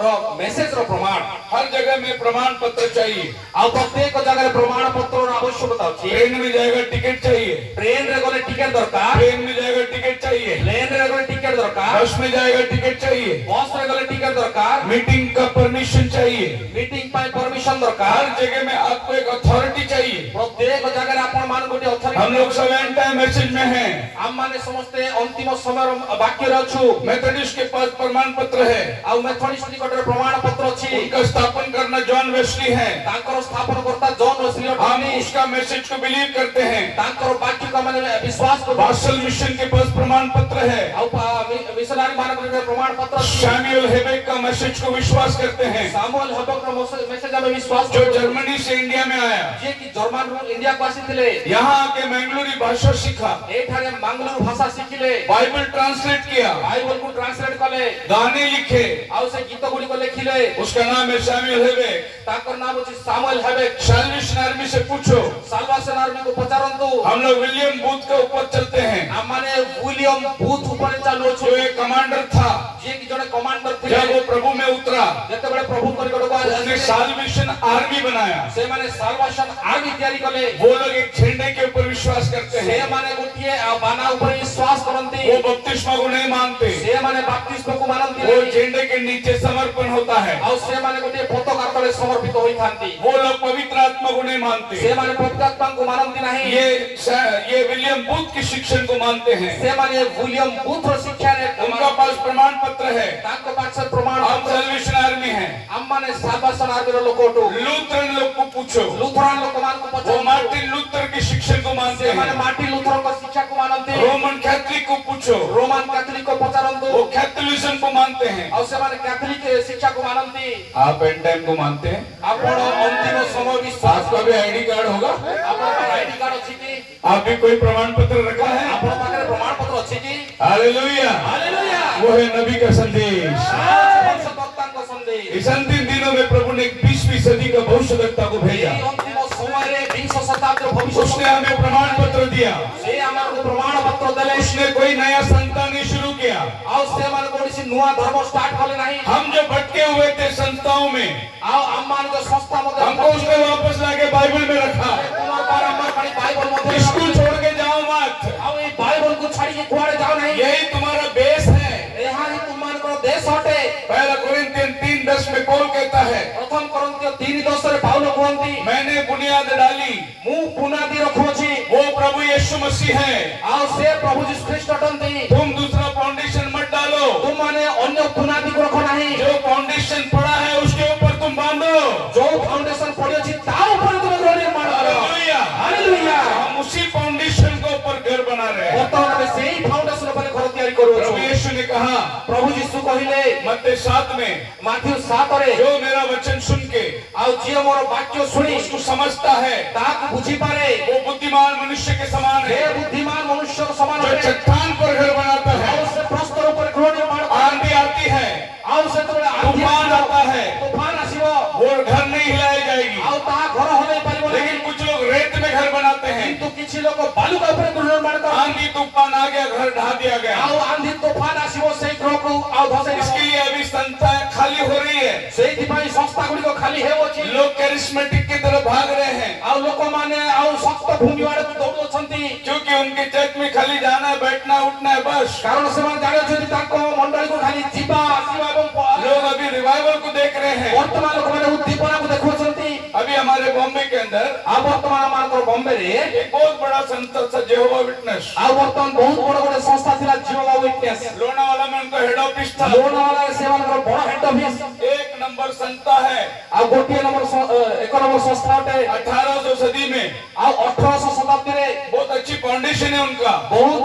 रो मेसेज रो प्रमाण। हर जगह में प्रमाण पत्र चाहिए। आउ प्रत्येक जगह रे प्रमाण पत्र रो आवश्यकता अछि। ट्रेन में जाएगा टिकट चाहिए, ट्रेन रे गले टिकट दरकार, ट्रेन में जाएगा टिकट चाहिए, प्लेन रे गले टिकट दरकार, बस में जाएगा टिकट चाहिए, बस रे गले टिकट दरकार, मीटिंग का परमिशन चाहिए, मीटिंग पाई परमिशन दरकार। हर जगह में आपको एक अथॉरिटी चाहिए। प्रत्येक जगह रे आपण मान गोटे अथॉरिटी। हम लोग सब एंड टाइम मैसेज में हैं। हम माने समस्त अंतिम समय रो वाक्य रे अछु। मेथोडिस्ट के पास प्रमाण पत्र है, आउ मेथोडिस्ट निकट रे प्रमाण पत्र अछि। उनका स्थापन करना जॉन वेस्ली है। तांकर स्थापन करता जॉन वेस्ली हम अटनी। उसका मैसेज को बिलीव करते हैं। तांकर वाक्य का माने विश्वास को। बासल मिशन के पास प्रमाण पत्र है। आउ मिशनरी मानक रे प्रमाण पत्र अछि। सैमुअल हेबेक का मैसेज को विश्वास करते हैं, सामुएल हेबेक रो मैसेज में विश्वास जो जर्मनी से इंडिया में आया, जे कि जर्मन रो इंडिया को आसीथिले। यहाँ आके मैंगलोरी भाषा सीखा, एठारे मंगलूर भाषा सिखिले, बाइबल ट्रांसलेट किया, बाइबल को ट्रांसलेट कले, गाने लिखे। आउ से गीत गुडी को लिखिले। उसका नाम है सैमुअल हेबेक। ताकर नाम अछि सामुएल हेबेक। सैल्वेशन आर्मी से पूछो, साल्वेशन आर्मी को पचारंतु। हम लोग विलियम बूथ के ऊपर चलते हैं, हम माने विलियम बूथ ऊपर चालू जो छु। एक कमांडर था। जे कि जने कमांडर थिले। जब वो प्रभु में उतरा, जते बड़े प्रभु को निकट को उसने साल्वेशन आर्मी बनाया। से माने साल्वेशन आर्मी तैयारी कले। वो लोग एक झंडे के ऊपर विश्वास करते से हैं, माने गोटिए बाना ऊपर विश्वास करंती। वो बपतिस्मा को नहीं मानते, से माने बपतिस्मा को मानंती। वो झंडे के नीचे समर्पण होता है। आउ से माने गोटिए पताका तले समर्पित होई थांती। वो लोग पवित्र आत्मा को नहीं मानते, से माने पवित्र आत्मा को मानंती नहीं। ये विलियम बूथ की शिक्षण को मानते हैं। से माने विलियम बूथ रो शिक्षा ने उनका पास प्रमाण पत्र है। ताको पास प्रमाण हम पत्र। सैल्वेशन आर्मी हैं। हम माने साल्वेशन आर्मी रो लोकोटो। लूथरन लोग को पूछो, लूथरन लोग मान को वो पछो। मार्टिन लूथर की शिक्षण को मानते से माने हैं। मार्टिन लूथर को शिक्षा को मानंती। रोमन कैथोलिक को पूछो, रोमन कैथोलिक को पचारंतु। वो कैथोलिज्म को मानते हैं। और से माने कैथोलिक शिक्षा को मानंती। आप एंड टाइम को मानते हैं? आपण अंतिम समय विश्वास आपका भी आईडी कार्ड होगा? आपण आईडी कार्ड अछि कि? आप भी कोई प्रमाण पत्र रखा है? आपण पाखरे प्रमाण पत्र अछि कि? हालेलुया। हालेलुया। वो है नबी का संदेश। भविष्यवक्ता को संदेश। इस अंतिम दिनों में प्रभु ने 20वीं सदी का भविष्यवक्ता को भेजा। এই अंतिम समय रे 20 शताब्दी भविष्य उसने हमें प्रमाण पत्र दिया। से हमर प्रमाण पत्र देले। उसने कोई नया संस्था नहीं शुरू किया। आउ से मन कोसी नुआ धर्म स्टार्ट होले नहीं। हम जो भटके हुए थे संस्थाओं में, आउ अम्मान जो संस्था मते हमको उसने वापस लाके बाइबल में रखा। पुनर्बारंबार खाली बाइबल मते स्कूल छोड़ के जाओ मत। आउ ई बाइबल को छाड़ी के कुआड़े जाओ नहीं। यही तुम्हारा बेस है। यहाँ ही तुम मान को देश हटे। पहला कोरिन्थियन 3:10 में पौल कहता है, प्रथम कोरिन्थियो 3:10 रे पाउलो कहंती, मैंने बुनियाद डाली, मु बुनियादी रखोछि। वो प्रभु यीशु मसीह है। आउ से प्रभु यीशु ख्रीष्ट अटंती। तुम दूसरा फाउंडेशन मत डालो। तुम माने अन्य बुनियादी को रखो नहीं। जो फाउंडेशन पड़ा है उसके ऊपर तुम बांधो। जो फाउंडेशन पड़ियो छी ता ऊपर तुम घर निर्माण करो। हालेलुया। हालेलुया। हम उसी फाउंडेशन के ऊपर घर बना रहे हैं। वर्तमान में सेही फाउंडेशन पर घर तैयारी करू प्रभु छु। यीशु ने कहा प्रभु यीशु कहिले मत्ती 7 में, माथ्यू 7 रे, जो मेरा वचन सुन के आउ जे मोर वाक्य सुनी उसको समझता है, ताक बुझी पारे, वो बुद्धिमान मनुष्य के समान हे है, बुद्धिमान मनुष्य के समान जो है। चट्टान पर घर बनाता है। आउ से प्रस्तर ऊपर घर निर्माण करे। आंधी आती है, आउ से तोरे तूफान आता है, तूफान आसीबो। वो घर नहीं हिलाई जाएगी। आउ ता घर होले परिबो नहीं। लेकिन कुछ लोग रेत में घर बनाते हैं। किंतु किछि लोग बालू का ऊपर घर निर्माण करे। आंधी तूफान आ गया, घर ढा दिया गया। आउ आंधी तूफान आसीबो से घर को आउ धसे इसके लिए अभी संस्थाएं खाली हो रही है। सेहि पई संस्था गुडी को खाली हेवोछि। लोग कैरिस्मेटिक की तरफ भाग रहे हैं, आउ लोक माने आउ सख्त भूमि वाले दौड़ो छंती। क्योंकि उनके चर्च में खाली जाना है, बैठना, उठना है बस। कारण से मान जाने छथि ताको मंडली को खाली जीवा आसीबा एवं लोग अभी रिवाइवल को देख रहे हैं। वर्तमान लोक माने उद्दीपना को देखो छंती। अभी हमारे बॉम्बे के अंदर आ वर्तमान मान को बॉम्बे रे एक बहुत बड़ा संस्था था, जेहोवा विटनेस। आ वर्तमान बहुत बड़ बड़ संस्था थिला जीवा विटनेस। लोनावाला में उनका हेड ऑफिस था। लोनावाला सेवा को बड़ हेड ऑफिस। 1 नंबर संस्था है। आ गोटिए नंबर 1 नंबर संस्था अटे 1800 सदी में आ 1800 शताब्दी रे बहुत अच्छी फाउंडेशन है उनका। बहुत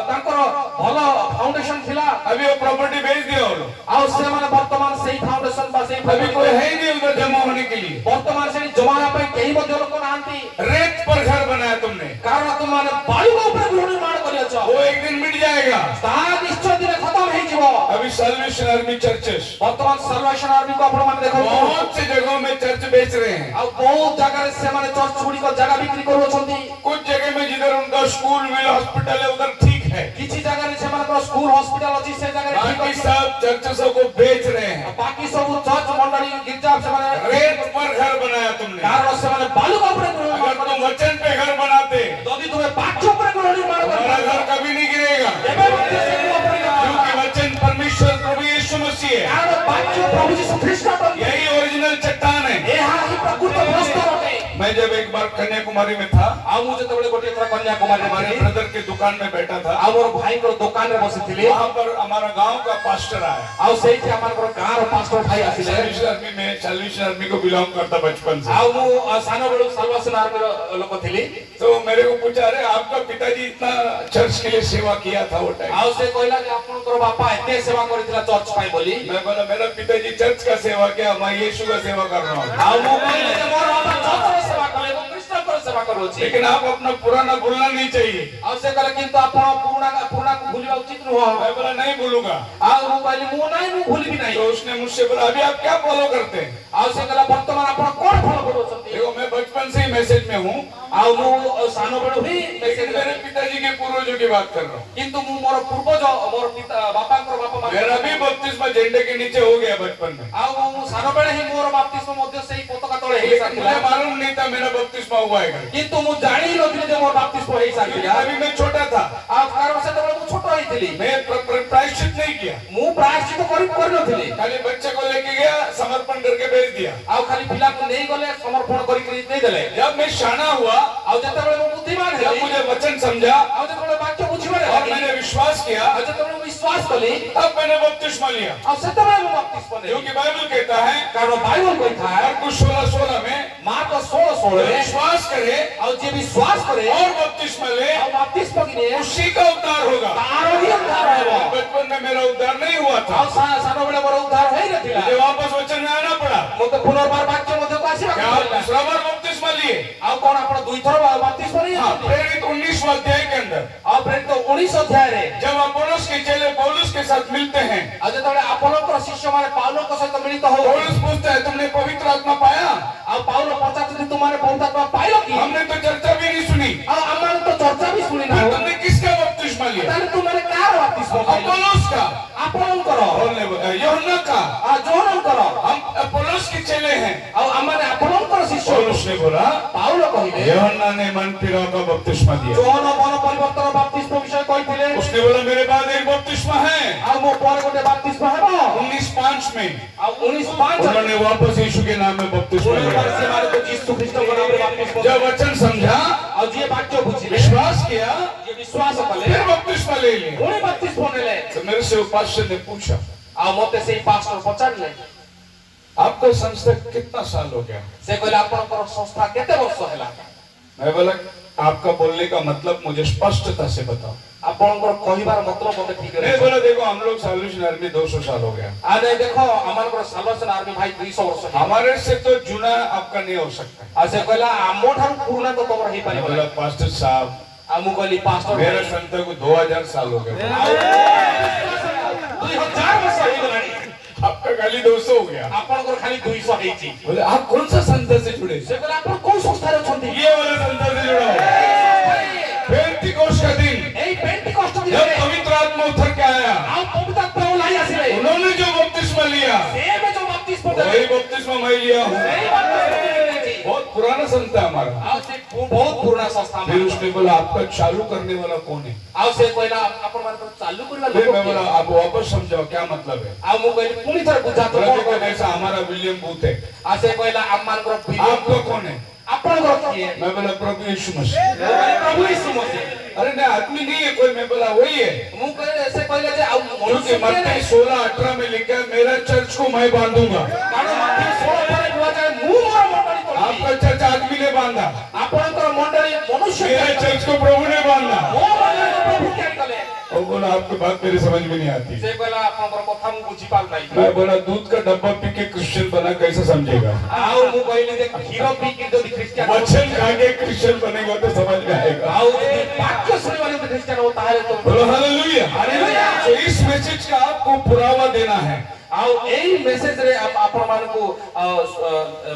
तांकर भलो फाउंडेशन थिला। अभी वो प्रॉपर्टी बेच दिया और आ से माने वर्तमान सेही फाउंडेशन बा सेही अभी कोई है ही नहीं उधर जमा होने के लिए। वर्तमान से जमाना पे कहीं बदल लोक नांती रेत पर घर बनाया तुमने, कारण तुम माने बालू ऊपर गृह निर्माण करियछ वो एक दिन मिट जाएगा। ता निश्चय दिन खत्म हे जीवो। अभी साल्वेशन आर्मी चर्चेस वर्तमान सर्वेशन आर्मी को आपण माने देखो बहुत सी जगहों में चर्च बेच रहे हैं। आ बहुत जगह रे से माने चर्च छुड़ी को जगह बिक्री करू छथि। कुछ जगह में जिधर उनका स्कूल मिल हॉस्पिटल है उधर ठीक है, किछि जगह रे से माने स्कूल हॉस्पिटल अछि से जगह रे ठीक बाकी अछि। सब चर्चों को बेच रहे हैं। बाकी सब चर्च मंडली गिरजा से माने रेत पर घर बनाया तुमने। कारण से माने बालू का ऊपर गृह निर्माण अगर तुम वचन पे घर बनाते यदि तुम्हें बाकी ऊपर गृह निर्माण तुम्हारा करना घर कभी नहीं गिरेगा, एबे मध्य से ऊपर क्योंकि वचन परमेश्वर प्रभु यीशु मसीह है। कारण बाकी प्रभु यीशु ख्रीष्ट का यही ओरिजिनल चट्टान है। एहा ही प्रकृत वस्तु होते। मैं जब एक बार कन्याकुमारी में था, आ मु जतबेले गोटे थरा कन्याकुमारी रे हमारे माने ब्रदर के दुकान में बैठा था। आ मोर भाई को दुकान रे बसिथिले। वहां पर हमारा गांव का पास्टर आया। आ सेही से हमर को गांव रो पास्टर भाई आसिले। साल्वेशन आर्मी को बिलोंग करता बचपन से। आ मु सानो बेलु साल्वेशन आर्मी रो लोक थिली। तो मेरे को पूछा, अरे आपका पिताजी इतना चर्च के लिए सेवा किया था वो टाइम। आ से कहला कि आपन को बापा एते सेवा करितला चर्च पाई बोली। मैं बोला मेरा पिताजी चर्च का सेवा किया, मैं यीशु का सेवा कर रहा हूँ। आ मु कहले जे मोर बापा चर्च रो सेवा करे वो कृष्ण को सेवा करू छी। लेकिन आप अपना पुराना भूलना नहीं चाहिए। आ से कहले किंतु आपन पुराना को भूलिबा उचित न हो। मैं बोला नहीं भूलूंगा। आ मु कहली मु नहीं मु भूली भी नहीं। तो उसने मुझसे बोला, अभी आप क्या फॉलो करते हैं? आ से कहला वर्तमान आपन कोन फॉलो करू छथि? देखो मैं बचपन से ही मैसेज में हूँ, आ मु सानो बेलु ही लेकिन मेरे पिताजी के पूर्वजों की बात कर रहा हूँ। किंतु मु मोर पूर्वज मोर पिता बापा को बापा मेरा भी बपतिस्मा झंडे के नीचे हो गया बचपन में। आ मु सानो बेले ही मोर बाप्तिस्म मध्ये सेही पताका तळे हे लेकिन मुझे साथिला। मालूम नहीं था मेरा बपतिस्मा हुआ है। किंतु मु जानि नथिले जे मोर बाप्तिस्म हे साथिला। अभी मैं छोटा था, आ कारण से तबे मु छोट होइथिली। मैं प्रायश्चित नहीं किया, मु प्रायश्चित कर नथिली। खाली बच्चे को लेके गया, समर्पण करके भेज दिया। आ खाली पिला को नहीं गले समर्पण करी नहीं देले। जब मैं शाना हुआ, आ जतबे मु बुद्धिमान जब हेली, मुझे वचन समझा आ जतबे वाक्य बुझिबे और मैंने विश्वास किया, आ जतबे विश्वास कली, तब मैंने बपतिस्मा लिया। आ सेतबे मु बाप्तिस्म ने। क्योंकि बाइबल कहता है, कारण बाइबल कहता है मार्कुस 16:16 में, मार्को 16:16 जो में विश्वास करे आ जे विश्वास करे और बपतिस्मा ले आ बाप्तिस्म किने उसी का उद्धार होगा। तारो ही उद्धार होबो। बचपन में मेरा उद्धार नहीं हुआ था, आ सानो बेले मोर उद्धार होई नथिला। मुझे वापस वचन में आना पड़ा। मते पुनर्बार वाक्य मध्ये को आसीबा क्या आप दूसरा बार बपतिस्मा लिए? आ कोन आपण दुई थर बाप्तिस्म नहीं हाँ, है। प्रेरित 19वां अध्याय के अंदर आ प्रेरित 19 अध्याय रे जब अपोलोस के चेले पौलुस के साथ मिलते हैं, आ जतबे अपोलो को शिष्य माने पाउलो को सहित मिलित हो। पौलुस पूछता है, तुमने पवित्र आत्मा पाया? आ पाउलो पचाते तुम्हारे बहुत आत्मा पाइलो की? हमने तो चर्चा भी नहीं सुनी। आ अमान तो चर्चा भी सुनी ना। फिर तुमने किसका बपतिस्मा लिया? ताले तुम्हारे कार बाप्तिस्म पाइलो? अपोलोस का। अपोलो करो। बोलने बताया यूहन्ना का। आ जोहन करो। हम अपोलोस के चेले हैं। आ अमाने अपोलो करो शिष्य। पौलुस ने बोला, पाउलो कहिले यूहन्ना ने मन फिराव का बपतिस्मा दिया। जोहन मन परिवर्तन बाप्तिस्म विषय कहिथिले। उसने बोला, मेरे बाद एक बपतिस्मा है। आ मो पर गोटे बाप्तिस्म हेबो 19:5 में आ 19:5 उन्होंने वापस यीशु के नाम में बपतिस्मा लिया। से मारे तो यीशु ख्रीष्ट को नाम रे बाप्तिस्म। जब वचन समझा, आ जे वाक्य बुझिले, विश्वास किया, जे विश्वास कले, फिर बपतिस्मा ले लिया। उनी बाप्तिस्म नेले। तो मेरे से उपास्य ने पूछा, आ मते सेही पास्टर पचारले आपका संस्था कितना साल हो गया? से कहले आपनकर संस्था केते वर्ष हैला? मैं बोला, आपका बोलने का मतलब मुझे स्पष्टता से बताओ। आपनकर कहिबार मतलब मते ठीक नहीं रे। बोला, देखो हम लोग साल्वेशन आर्मी 200 साल हो गया। आ नहीं देखो हमनकर साल्वेशन आर्मी भाई 200 वर्ष है। हमारे से तो जुना आपका नहीं हो सकता। आ से कहला आमो ठारू पुराना तो तोर ही मैं पारिबो। बोला, पास्टर साहब, आमु कहली पास्टर मेरे संस्था को 2000 साल हो गए। 2000 वर्ष हो गलानी। आपका खाली 200 हो गया। आपनकर खाली 200 हेची। बोले, आप कौन सा संस्था से जुड़े? से कहला आपन कोन संस्था रे छथि? ये वाला संस्था से जुड़ा हो। पेंटिकोस्ट का दिन एई पेंटिकोस्ट दिन जब पवित्र आत्मा उतर के आया, आ पवित्र आत्मा लाई आसिले। उन्होंने जो बपतिस्मा लिया, से में जो बाप्तिस्म देले, वही बपतिस्मा मैं लिया हूँ। सेही बाप्तिस्म देले। बहुत पुराना संस्था है हमारा। आ से बहुत पुराना संस्था फिर में। उसने बोला, आपका चालू करने वाला कौन है? आ से कहला आपन माने तो चालू करबा फिर लोग मैं के। बोला, आप वापस समझाओ क्या मतलब है? आ मु कहली पुनी थर बुझा तो बोला, कोन देखो, कहले। जैसा हमारा विलियम बूथ है, आ से कहला आपनकर आपका कौन है? आपन घर किए। मैं बोला, प्रभु यीशु मसीह। प्रभु यीशु मसीह। अरे नहीं, आदमी नहीं है कोई। मैं बोला, वही है। मु कहले ऐसे कहले जे आ क्योंकि मनुष्य मत्ती 16:18 में लिखा है, मेरा चर्च को मैं बांधूंगा। कारण माथि 16 पर बुआ जाए मु मोर मंडली तो आप बांधा, ଆପଣଙ୍କର ମଣ୍ଡଳୀ ମନୁଷ୍ୟ मेरे चर्च को प्रभु ने बांधा। ମୋ ମଣ୍ଡଳୀକୁ ପ୍ରଭୁ ତିଆରି କଲେ। और बोला आपकी बात मेरी समझ में नहीं आती। ସେ କହିଲା ଆପଣଙ୍କର କଥା ମୁଁ ବୁଝିପାରୁ ନାହିଁ। मैं बोला दूध का डब्बा पी के क्रिश्चियन बना कैसे समझेगा? ଆଉ ମୁଁ କହିଲି ଯେ କ୍ଷୀର ପିଇକି ଯଦି ଖ୍ରୀଷ୍ଟିଆନ वचन खा के क्रिश्चियन बनेगा तो समझ में आएगा। ଆଉ ଯଦି ବାକ୍ୟ ଶୁଣିବାରେ ଯଦି ଖ୍ରୀଷ୍ଟିଆନ ହବ ତାହେଲେ ତ बोलो हालेलुया। हालेलुया। तो इस मैसेज का आपको पुरावा देना है। ଆଉ ଏଇ ମେସେଜରେ ଆପଣମାନଙ୍କୁ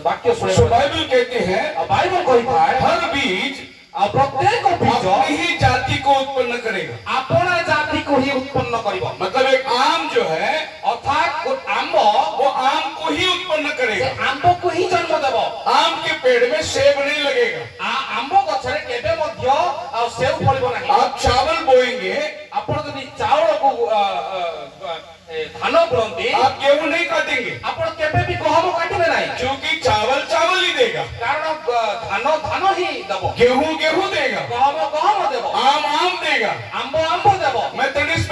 ବାକ୍ୟ सो ଶୁଣିବାକୁ बाइबल कहते हैं ବାଇବଲ କହିଥାଏ हर बीज ଆଉ ପ୍ରତ୍ୟେକ ବୀଜ अपनी ही जाति को उत्पन्न करेगा। ଆପଣା ଜାତିକୁ ହିଁ ଉତ୍ପନ୍ନ କରିବ। मतलब एक आम जो है ଅର୍ଥାତ୍ ଆମ୍ବ वो आम को ही उत्पन्न ସେ करेगा। ଆମ୍ବକୁ ହିଁ ଜନ୍ମ ଦେବ। आम के पेड़ में सेब नहीं लगेगा। ଆମ୍ବ ଗଛରେ କେବେ ମଧ୍ୟ ସେଉ ଫଳିବ ନାହିଁ। आप चावल बोएंगे, ଆପଣ ଯଦି ଚାଉଳକୁ ଧାନ ବୁଣନ୍ତି आप गेहूं नहीं काटेंगे, ଆପଣ କେବେ ବି ଗହମ କାଟିବେ ନାହିଁ। क्योंकि चावल चावल ही देगा, କାରଣ ଧାନ ଧାନ ହିଁ ଦେବ, गेहूं गेहूं देगा, ଗହମ ଗହମ ଦେବ, आम आम देगा, ଆମ୍ବ ଆମ୍ବ ଦେବ, मेथडिस्ट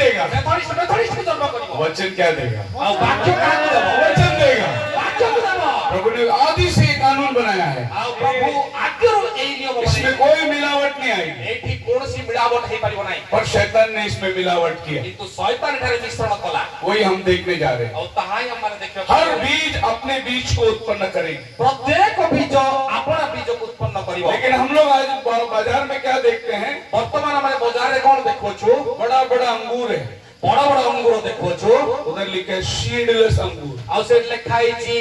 देगा। ମେଥଡ଼ିଷ୍ଟ ମେଥଡ଼ିଷ୍ଟ ଜନ୍ମ କରିବ। वचन क्या देगा? ଆଉ ବାକ୍ୟ କାହାକୁ ଦେବ? वचन देगा। ବାକ୍ୟକୁ ଦେବ। प्रभु ने आदि से ये कानून बनाया है, ଆଉ ପ୍ରଭୁ ଆଦ୍ୟରୁ ଏଇ ନିୟମ इसमें ବନେଇଛନ୍ତି। कोई मिलावट नहीं आएगी। ଏଇଠି କୌଣସି ମିଳାବଟ ହେଇପାରିବ ନାହିଁ। पर शैतान ने इसमें मिलावट किया, କିନ୍ତୁ ଶୈତାନ ଏଠାରେ ମିଶ୍ରଣ କଲା। वही हम देखने जा रहे हैं। ଆଉ ତାହା ହିଁ ଆମମାନେ ଦେଖିବାକୁ हर ପାଇବୁ। बीज अपने बीज को उत्पन्न करेगी। ପ୍ରତ୍ୟେକ ବୀଜ ଆପଣା ବୀଜକୁ ଉତ୍ପନ୍ନ କରିବ। लेकिन हम लोग आज बाजार में क्या देखते हैं? ବର୍ତ୍ତମାନ ଆମେ ବଜାରରେ କଣ ଦେଖୁଛୁ? बड़ा बड़ा अंगूर है, ବଡ ବଡ ଅଙ୍ଗୁର ଦେଖୁଛୁ। उधर लिखा है सीडलेस अंगूर। ଆଉ ସେଠି ଲେଖା ହେଇଛି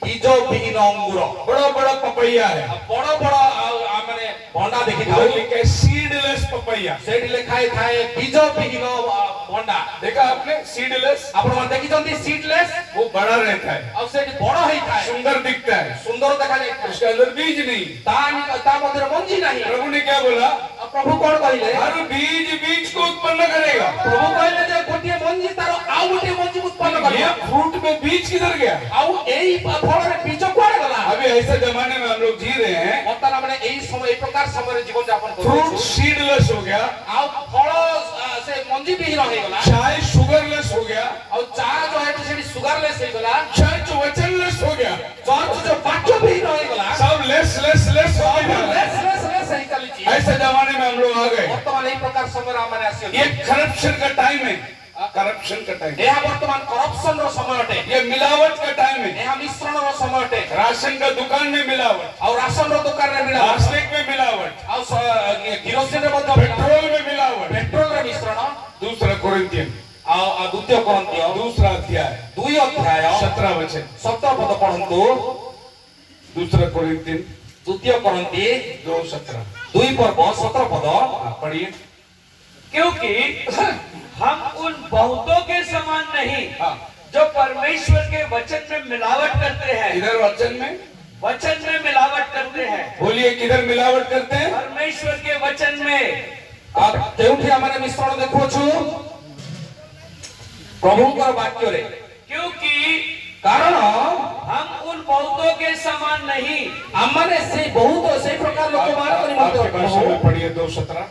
ବୀଜ ବିହୀନ ଅଙ୍ଗୁର। बड़ा बड़ा पपैया है, ଆଉ ବଡ ବଡ ମାନେ ଭଣ୍ଡା ଦେଖିଥାଉ। उधर लिखा है सीडलेस पपैया। ସେଠି ଲେଖା ହେଇଥାଏ ବୀଜ ବିହୀନ ଭଣ୍ଡା। देखा आपने सीडलेस? ଆପଣମାନେ ଦେଖିଛନ୍ତି ସିଡଲେସ୍? वो बड़ा रहता है, ଆଉ ସେଠି ବଡ ହେଇଥାଏ, सुंदर दिखता है, ସୁନ୍ଦର ଦେଖାଯାଇଥାଏ। उसके अंदर बीज नहीं। ତା ମଧ୍ୟରେ ମଞ୍ଜି ନାହିଁ। प्रभु ने क्या बोला? ଆଉ ପ୍ରଭୁ କଣ କହିଲେ? हर बीज बीज को उत्पन्न करेगा। ପ୍ରଭୁ କହିଲେ ଯେ ଗୋଟିଏ ମଞ୍ଜି ତାର ଆଉ ଗୋଟିଏ ମଞ୍ଜି ଉତ୍ପନ୍ନ କରିବ। ये फ्रूट में बीज किधर गया? ଆଉ ଏଇ ଫଳରେ ବୀଜ କୁଆଡେ ଗଲା? अभी ऐसे जमाने में हम लोग जी रहे हैं, ବର୍ତ୍ତମାନ ଆମେ ଏଇ ସମୟ ଏଇ ପ୍ରକାର ସମୟରେ ଜୀବନ ଯାପନ फ्रूट କରୁଛୁ। सीडलेस हो गया, ଆଉ ଫଳ ସେ ମଞ୍ଜି ବିହୀନ ହେଇଗଲା। चाय शुगरलेस हो गया, ଆଉ ଚା ଯୋଉ ହେଇଛି ସେଠି ସୁଗାରଲେସ୍ ହେଇଗଲା। चर्च वचनलेस हो गया, ଚର୍ଚ୍ଚ ଯୋଉ ବାକ୍ୟ ବିହୀନ ହେଇଗଲା। सब लेस लेस लेस हो गया। ଲେସ୍ ଲେସ୍ ଲେସ୍ ହେଇ ଚାଲିଛି। ऐसे जमाने में हम लोग आ गए। ବର୍ତ୍ତମାନ ଏଇ ପ୍ରକାର ସମୟରେ ଆମମାନେ ଆସିଅଛୁ। ये करप्शन का टाइम है, करप्शन का टाइम, ଏହା ବର୍ତ୍ତମାନ କରପ୍ସନ ର ସମୟ ଅଟେ। ये मिलावट का टाइम है। ଏହା ମିଶ୍ରଣର ସମୟ ଅଟେ। राशन का दुकान में मिलावट, ଆଉ ରାସନ ର ଦୋକାନରେ ମିଳାବଟ, प्लास्टिक में मिलावट, ଆଉ କିରୋସିନରେ ମଧ୍ୟ ମିଳାବଟ, पेट्रोल में मिलावट। ପେଟ୍ରୋଲର ମିଶ୍ରଣ। दूसरा कोरिन्थियन ଆଉ ଦ୍ୱିତୀୟ କରନ୍ତୀୟ दूसरा अध्याय 2 ଅଧ୍ୟାୟ 17 वचन। 17 ପଦ ପଢନ୍ତୁ। दूसरा कोरिन्थियन ଦ୍ୱିତୀୟ କରନ୍ତି 2:17। 2 पर्व 17 पद। पढ़िए। क्योंकि हम उन बहुतों के समान नहीं हाँ। जो परमेश्वर के वचन में मिलावट करते हैं। इधर वचन में मिलावट करते हैं। बोलिए, किधर मिलावट करते हैं? परमेश्वर के वचन में। କେଉଁଠି ଆମେ ମିଶ୍ରଣ ଦେଖୁଛୁ? ପ୍ରଭୁଙ୍କର ବାକ୍ୟରେ। क्योंकि କାରଣ हम उन बहुतों के समान नहीं। ଆମମାନେ ସେଇ ବହୁତ ସେଇ ପ୍ରକାର ଲୋକମାନଙ୍କ ନିମନ୍ତେ आपके भाषा में पढ़िए 2:17।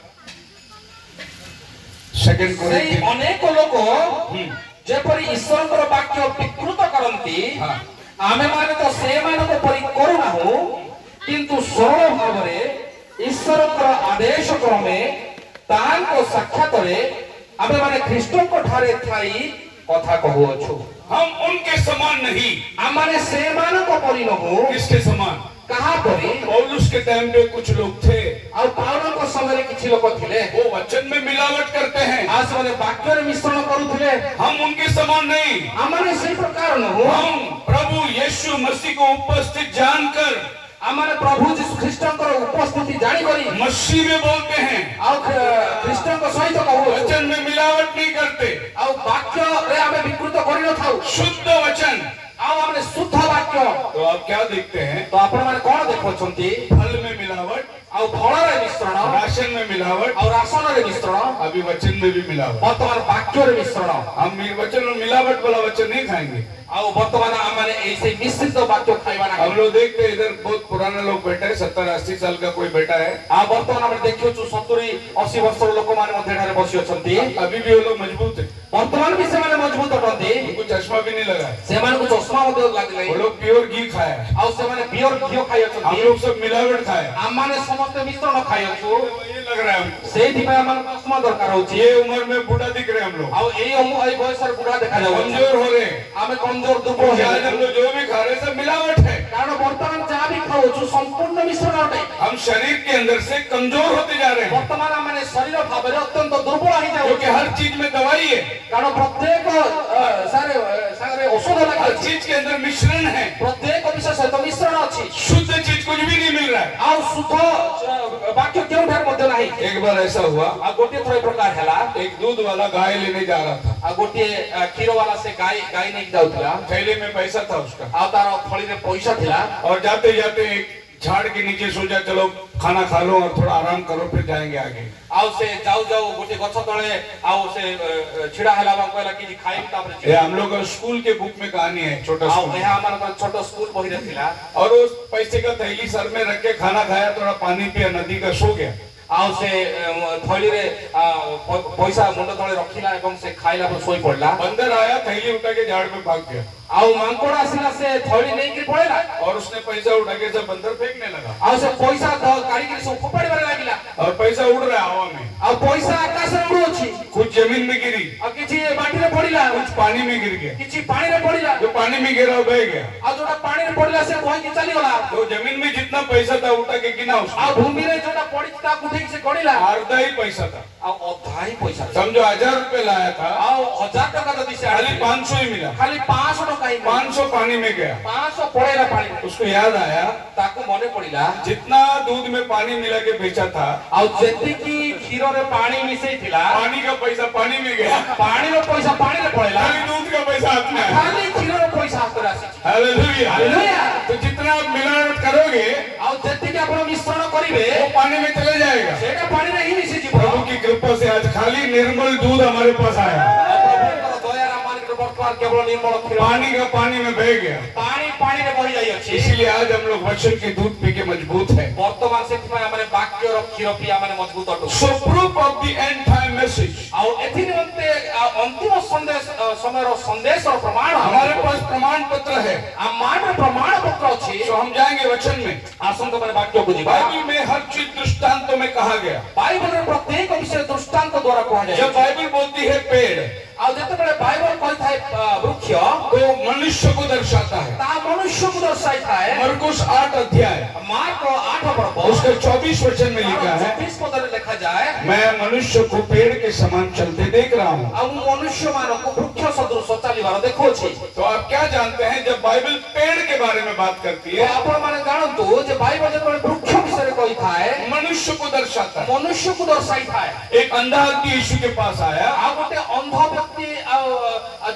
सेकंड ସେଇ कोरिन्थियन ଅନେକ ଲୋକ ଯେପରି ଈଶ୍ୱରଙ୍କର ବାକ୍ୟ ବିକୃତ କରନ୍ତି, ହଁ। ଆମେମାନେ ତ ସେମାନଙ୍କ ପରି କରୁନାହୁଁ, କିନ୍ତୁ ସରଳ ଭାବରେ ଈଶ୍ୱରଙ୍କର ଆଦେଶ କ୍ରମେ ତାହାଙ୍କ ସାକ୍ଷାତରେ ଆମେମାନେ ଖ୍ରୀଷ୍ଟଙ୍କ ଠାରେ ଥାଇ କଥା କହୁଅଛୁ। हम उनके समान नहीं। ଆମମାନେ ସେମାନଙ୍କ ପରି ନୁହଁ। किसके समान? କାହା ପରି? पौलुस के टाइम पे कुछ लोग थे, ଆଉ ପାଉଲଙ୍କ ସମୟରେ କିଛି ଲୋକ ଥିଲେ, वो वचन में मिलावट करते हैं। ଆଉ ସେମାନେ ବାକ୍ୟରେ ମିଶ୍ରଣ କରୁଥିଲେ। हम उनके समान नहीं। ଆମମାନେ ସେଇ ପ୍ରକାର ନୁହଁ। हम प्रभु यीशु मसीह को उपस्थित जानकर ଆମମାନେ ପ୍ରଭୁ ଯୀଶୁ ଖ୍ରୀଷ୍ଟଙ୍କର ଉପସ୍ଥିତି ଜାଣିକରି मसीह में बोलते हैं, ଆଉ ଖ୍ରୀଷ୍ଟଙ୍କ ସହିତ କହୁଅଛୁ। वचन में मिलावट नहीं करते। ଆଉ ବାକ୍ୟରେ ଆମେ ବିକୃତ କରିନଥାଉ। शुद्ध वचन। ଆଉ ଆମେ ଶୁଦ୍ଧ ବାକ୍ୟ। तो आप क्या देखते हैं? ତ ଆପଣମାନେ କଣ ଦେଖୁଛନ୍ତି? फल में मिलावट, ଆଉ ଫଳରେ ମିଶ୍ରଣ, राशन में मिलावट, ଆଉ ରାସନରେ ମିଶ୍ରଣ, अभी वचन में भी मिलावट। ବର୍ତ୍ତମାନ ବାକ୍ୟରେ ମିଶ୍ରଣ। हम ये वचन और मिलावट वाला वचन नहीं खाएंगे। ଆଉ ବର୍ତ୍ତମାନ ଆମମାନେ ଏଇ ସେଇ ମିଶ୍ରିତ ବାକ୍ୟ ଖାଇବା ନାହିଁ। हम लोग देखते हैं इधर बहुत पुराने लोग बैठे हैं, 70-80 साल का कोई बैठा है, ଆଉ ବର୍ତ୍ତମାନ ଆମେ ଦେଖୁଛୁ 70-80 ବର୍ଷର ଲୋକମାନେ ମଧ୍ୟ ଏଠାରେ ବସି ଅଛନ୍ତି। अभी भी वो लोग मजबूत है। ବର୍ତ୍ତମାନ ବି ସେମାନେ ମଜବୁତ ଅଟନ୍ତି उनको चश्मा भी नहीं लगा है। ସେମାନଙ୍କୁ ଚଷମା ମଧ୍ୟ ଲାଗିଲେ वो लोग प्योर घी खाए, ଆଉ ସେମାନେ ପିଓର ଘିଅ हम ଖାଇଅଛନ୍ତି लोग सब मिलावट खाए। ଆମମାନେ ସମସ୍ତେ ମିଶ୍ରଣ ଖାଇଅଛୁ ये लग रहा है हमको। ସେଇଥିପାଇଁ ଆମମାନଙ୍କୁ ଚଷମା ଦରକାର ହଉଛି ये उम्र में बूढ़ा दिख रहे हैं हम लोग, ଆଉ ଏଇ ବୟସରେ ବୁଢା ଦେଖାଯାଉଛି कमजोर हो रहे हैं। ଆମେ କମଜୋର ଦୁର୍ବଳ क्योंकि आज हम ହେଇଯାଉଛୁ लोग जो भी खा रहे हैं सब मिलावट है। କାରଣ ବର୍ତ୍ତମାନ ଯାହା ବି ଖାଉଛୁ ସମ୍ପୂର୍ଣ୍ଣ ମିଶ୍ରଣ ଅଟେ हम शरीर के अंदर से कमजोर होते जा रहे हैं, ବର୍ତ୍ତମାନ ଆମେ ଶରୀର ଭାବରେ ଅତ୍ୟନ୍ତ ଦୁର୍ବଳ ହେଇଯାଉଛୁ क्योंकि हर चीज में दवाई है, କାରଣ ପ୍ରତ୍ୟେକ ସାଙ୍ଗରେ ଔଷଧ हर ଲାଗିଛି चीज के अंदर मिश्रण है। ପ୍ରତ୍ୟେକ ବିଷୟ ସହିତ ମିଶ୍ରଣ ଅଛି शुद्ध चीज कुछ भी नहीं मिल रहा है। ଆଉ ଶୁଦ୍ଧ ବାକ୍ୟ କେଉଁଠାରେ ମଧ୍ୟ ନାହିଁ एक बार ऐसा हुआ, ଆଉ ଗୋଟିଏ ଥର ଏ ପ୍ରକାର ହେଲା एक दूध वाला गाय लेने जा रहा था, ଆଉ ଗୋଟିଏ କ୍ଷୀର ବାଲା ସେ ଗାଈ ନେଇକି ଯାଉଥିଲା थैले में पैसा था उसका, ଆଉ ତାର ଥଳିରେ ପଇସା ଥିଲା और जाते जाते एक झाड़ के नीचे सोचा चलो खाना खा लो और थोड़ा आराम करो फिर जाएंगे आगे। ଆଉ ସେ ଯାଉ ଯାଉ ଗୋଟେ ଗଛ ତଳେ ଆଉ ସେ ଛିଡା ହେଲା ଏବଂ କହିଲା କିଛି ଖାଇବି ତାପରେ ये हम लोग का स्कूल के बुक में कहानी है, छोटा ଆଉ स्कूल। ଏହା ଆମମାନଙ୍କର ଛୋଟ ସ୍କୁଲ ବହିରେ ଥିଲା और उस पैसे का थैली सर में रख के खाना खाया, थोड़ा पानी पिया, नदी का, सो गया। ଆଉ ସେ ଥଳିରେ ପଇସା ମୁଣ୍ଡ ତଳେ ରଖିଲା ଏବଂ ସେ ଖାଇଲା ପରେ ଶୋଇ ପଡିଲା बंदर आया, थैली उठा के झाड़ पे भाग गया ଆଉ ମାଙ୍କଡ ଆସିଲା ସେ ଥଳି ନେଇକି ପଳେଇଲା और उसने पैसा उठा के सब बंदर फेंकने लगा ଆଉ ସେ ପଇସା କାଢିକି ସବୁ ଫୋପାଡ଼ିବାରେ ଲାଗିଲା और पैसा उड़ रहा है हवा में, ଆଉ ପଇସା ଆକାଶରେ ଉଡୁଅଛି कुछ जमीन में गिरी, ଆଉ କିଛି ମାଟିରେ ପଡିଲା कुछ पानी में गिर गया। କିଛି ପାଣିରେ ପଡିଲା जो पानी में गिरा वो बह गया। ଆଉ ଯୋଉଟା ପାଣିରେ ପଡିଲା ସେ ବହିକି ଚାଲିଗଲା तो जमीन में जितना पैसा था उठा के गिना उसने, ଆଉ ଭୂମିରେ ଯୋଉଟା ପଡିଛି ତାକୁ ଉଠେଇକି ସେ ଗଣିଲା आधा ही पैसा था। ଆଉ ଅଧା ହିଁ ପଇସା समझो 1000 रुपए लाया था, ଆଉ 1000 ଟଙ୍କା ଯଦି ସେ खाली ଆଣିଲା 500 ही मिला, ଖାଲି 500 ଟଙ୍କା ହିଁ 500 पानी में गया। 500 ପଳେଇଲା ପାଣିରେ उसको याद आया ତାକୁ ମନେ ପଡିଲା जितना दूध में पानी मिला के बेचा था, ଆଉ ଯେତିକି କ୍ଷୀରରେ ପାଣି ମିଶେଇଥିଲା पानी का पैसा पानी में गया, ପାଣିର ପଇସା ପାଣିରେ ପଳେଇଲା खाली दूध का पैसा हाथ में आया। ଖାଲି କ୍ଷୀରର ପଇସା ହାତରେ ଆସିଛି हालेलुया। हालेलुया। तो जितना आप मिलावट करोगे ଆଉ ଯେତିକି ଆପଣ ମିଶ୍ରଣ କରିବେ वो पानी में चले जाएगा। ସେଇଟା ପାଣିରେ ହିଁ ମିଶିଯିବ प्रभु की कृपा से आज खाली निर्मल दूध हमारे पास आया, ପ୍ରଭୁଙ୍କର ଦୟାରେ ଆମମାନଙ୍କର ବର୍ତ୍ତମାନ କେବଳ ନିର୍ମଳ କ୍ଷୀର पानी का पानी में बह गया। ପାଣିରେ ବହି ଯାଇଅଛି इसीलिए आज हम लोग वचन के दूध पी के मजबूत है। ବର୍ତ୍ତମାନ ସେଥିପାଇଁ ଆମେ ବାକ୍ୟର କ୍ଷୀର ପିଇ ଆମେ ମଜବୁତ ଅଟୁ So proof of the end time message, ଆଉ ଏଥି ନିମନ୍ତେ ଅନ୍ତିମ ସମୟର ସନ୍ଦେଶର ପ୍ରମାଣ हमारे पास प्रमाण पत्र है। ଆମର ପ୍ରମାଣ ପତ୍ର ଅଛି तो हम जाएंगे वचन में। ଆସନ୍ତୁ ମାନେ ବାକ୍ୟକୁ ଯିବା बाइबल में हर चीज दृष्टांतों में कहा गया। ବାଇବଲର ପ୍ରତ୍ୟେକ ବିଷୟ ଦୃଷ୍ଟାନ୍ତ ଦ୍ୱାରା କୁହାଯାଏ जब बाइबल बोलती है पेड़, ଆଉ ଯେତେବେଳେ ବାଇବଲ କହିଥାଏ ବୃକ୍ଷ तो मनुष्य को दर्शाता है। ତାହା ମନୁଷ୍ୟକୁ ଦର୍ଶାଇଥାଏ मरकुस 8 अध्याय ମାର୍କ 8 ପର୍ବ उसके 24 वचन में लिखा है, 24 ପଦରେ ଲେଖାଯାଏ मैं मनुष्य को पेड़ के समान चलते देख रहा हूँ। ଆଉ ମୁଁ ମନୁଷ୍ୟମାନଙ୍କୁ ବୃକ୍ଷ ସଦୃଶ ଚାଲିବାର ଦେଖୁଅଛି तो आप क्या जानते हैं, जब बाइबल पेड़ के बारे में बात करती ତ है, ଆପଣମାନେ ଜାଣନ୍ତୁ ଯେ ବାଇବଲ ଯେତେବେଳେ ବୃକ୍ଷ ବିଷୟରେ କହିଥାଏ मनुष्य को दर्शाता है। ମନୁଷ୍ୟକୁ ଦର୍ଶାଇଥାଏ एक अंधा आदमी यीशु के पास आया, ଆଉ ଗୋଟେ ଅନ୍ଧ ବ୍ୟକ୍ତି ଆଉ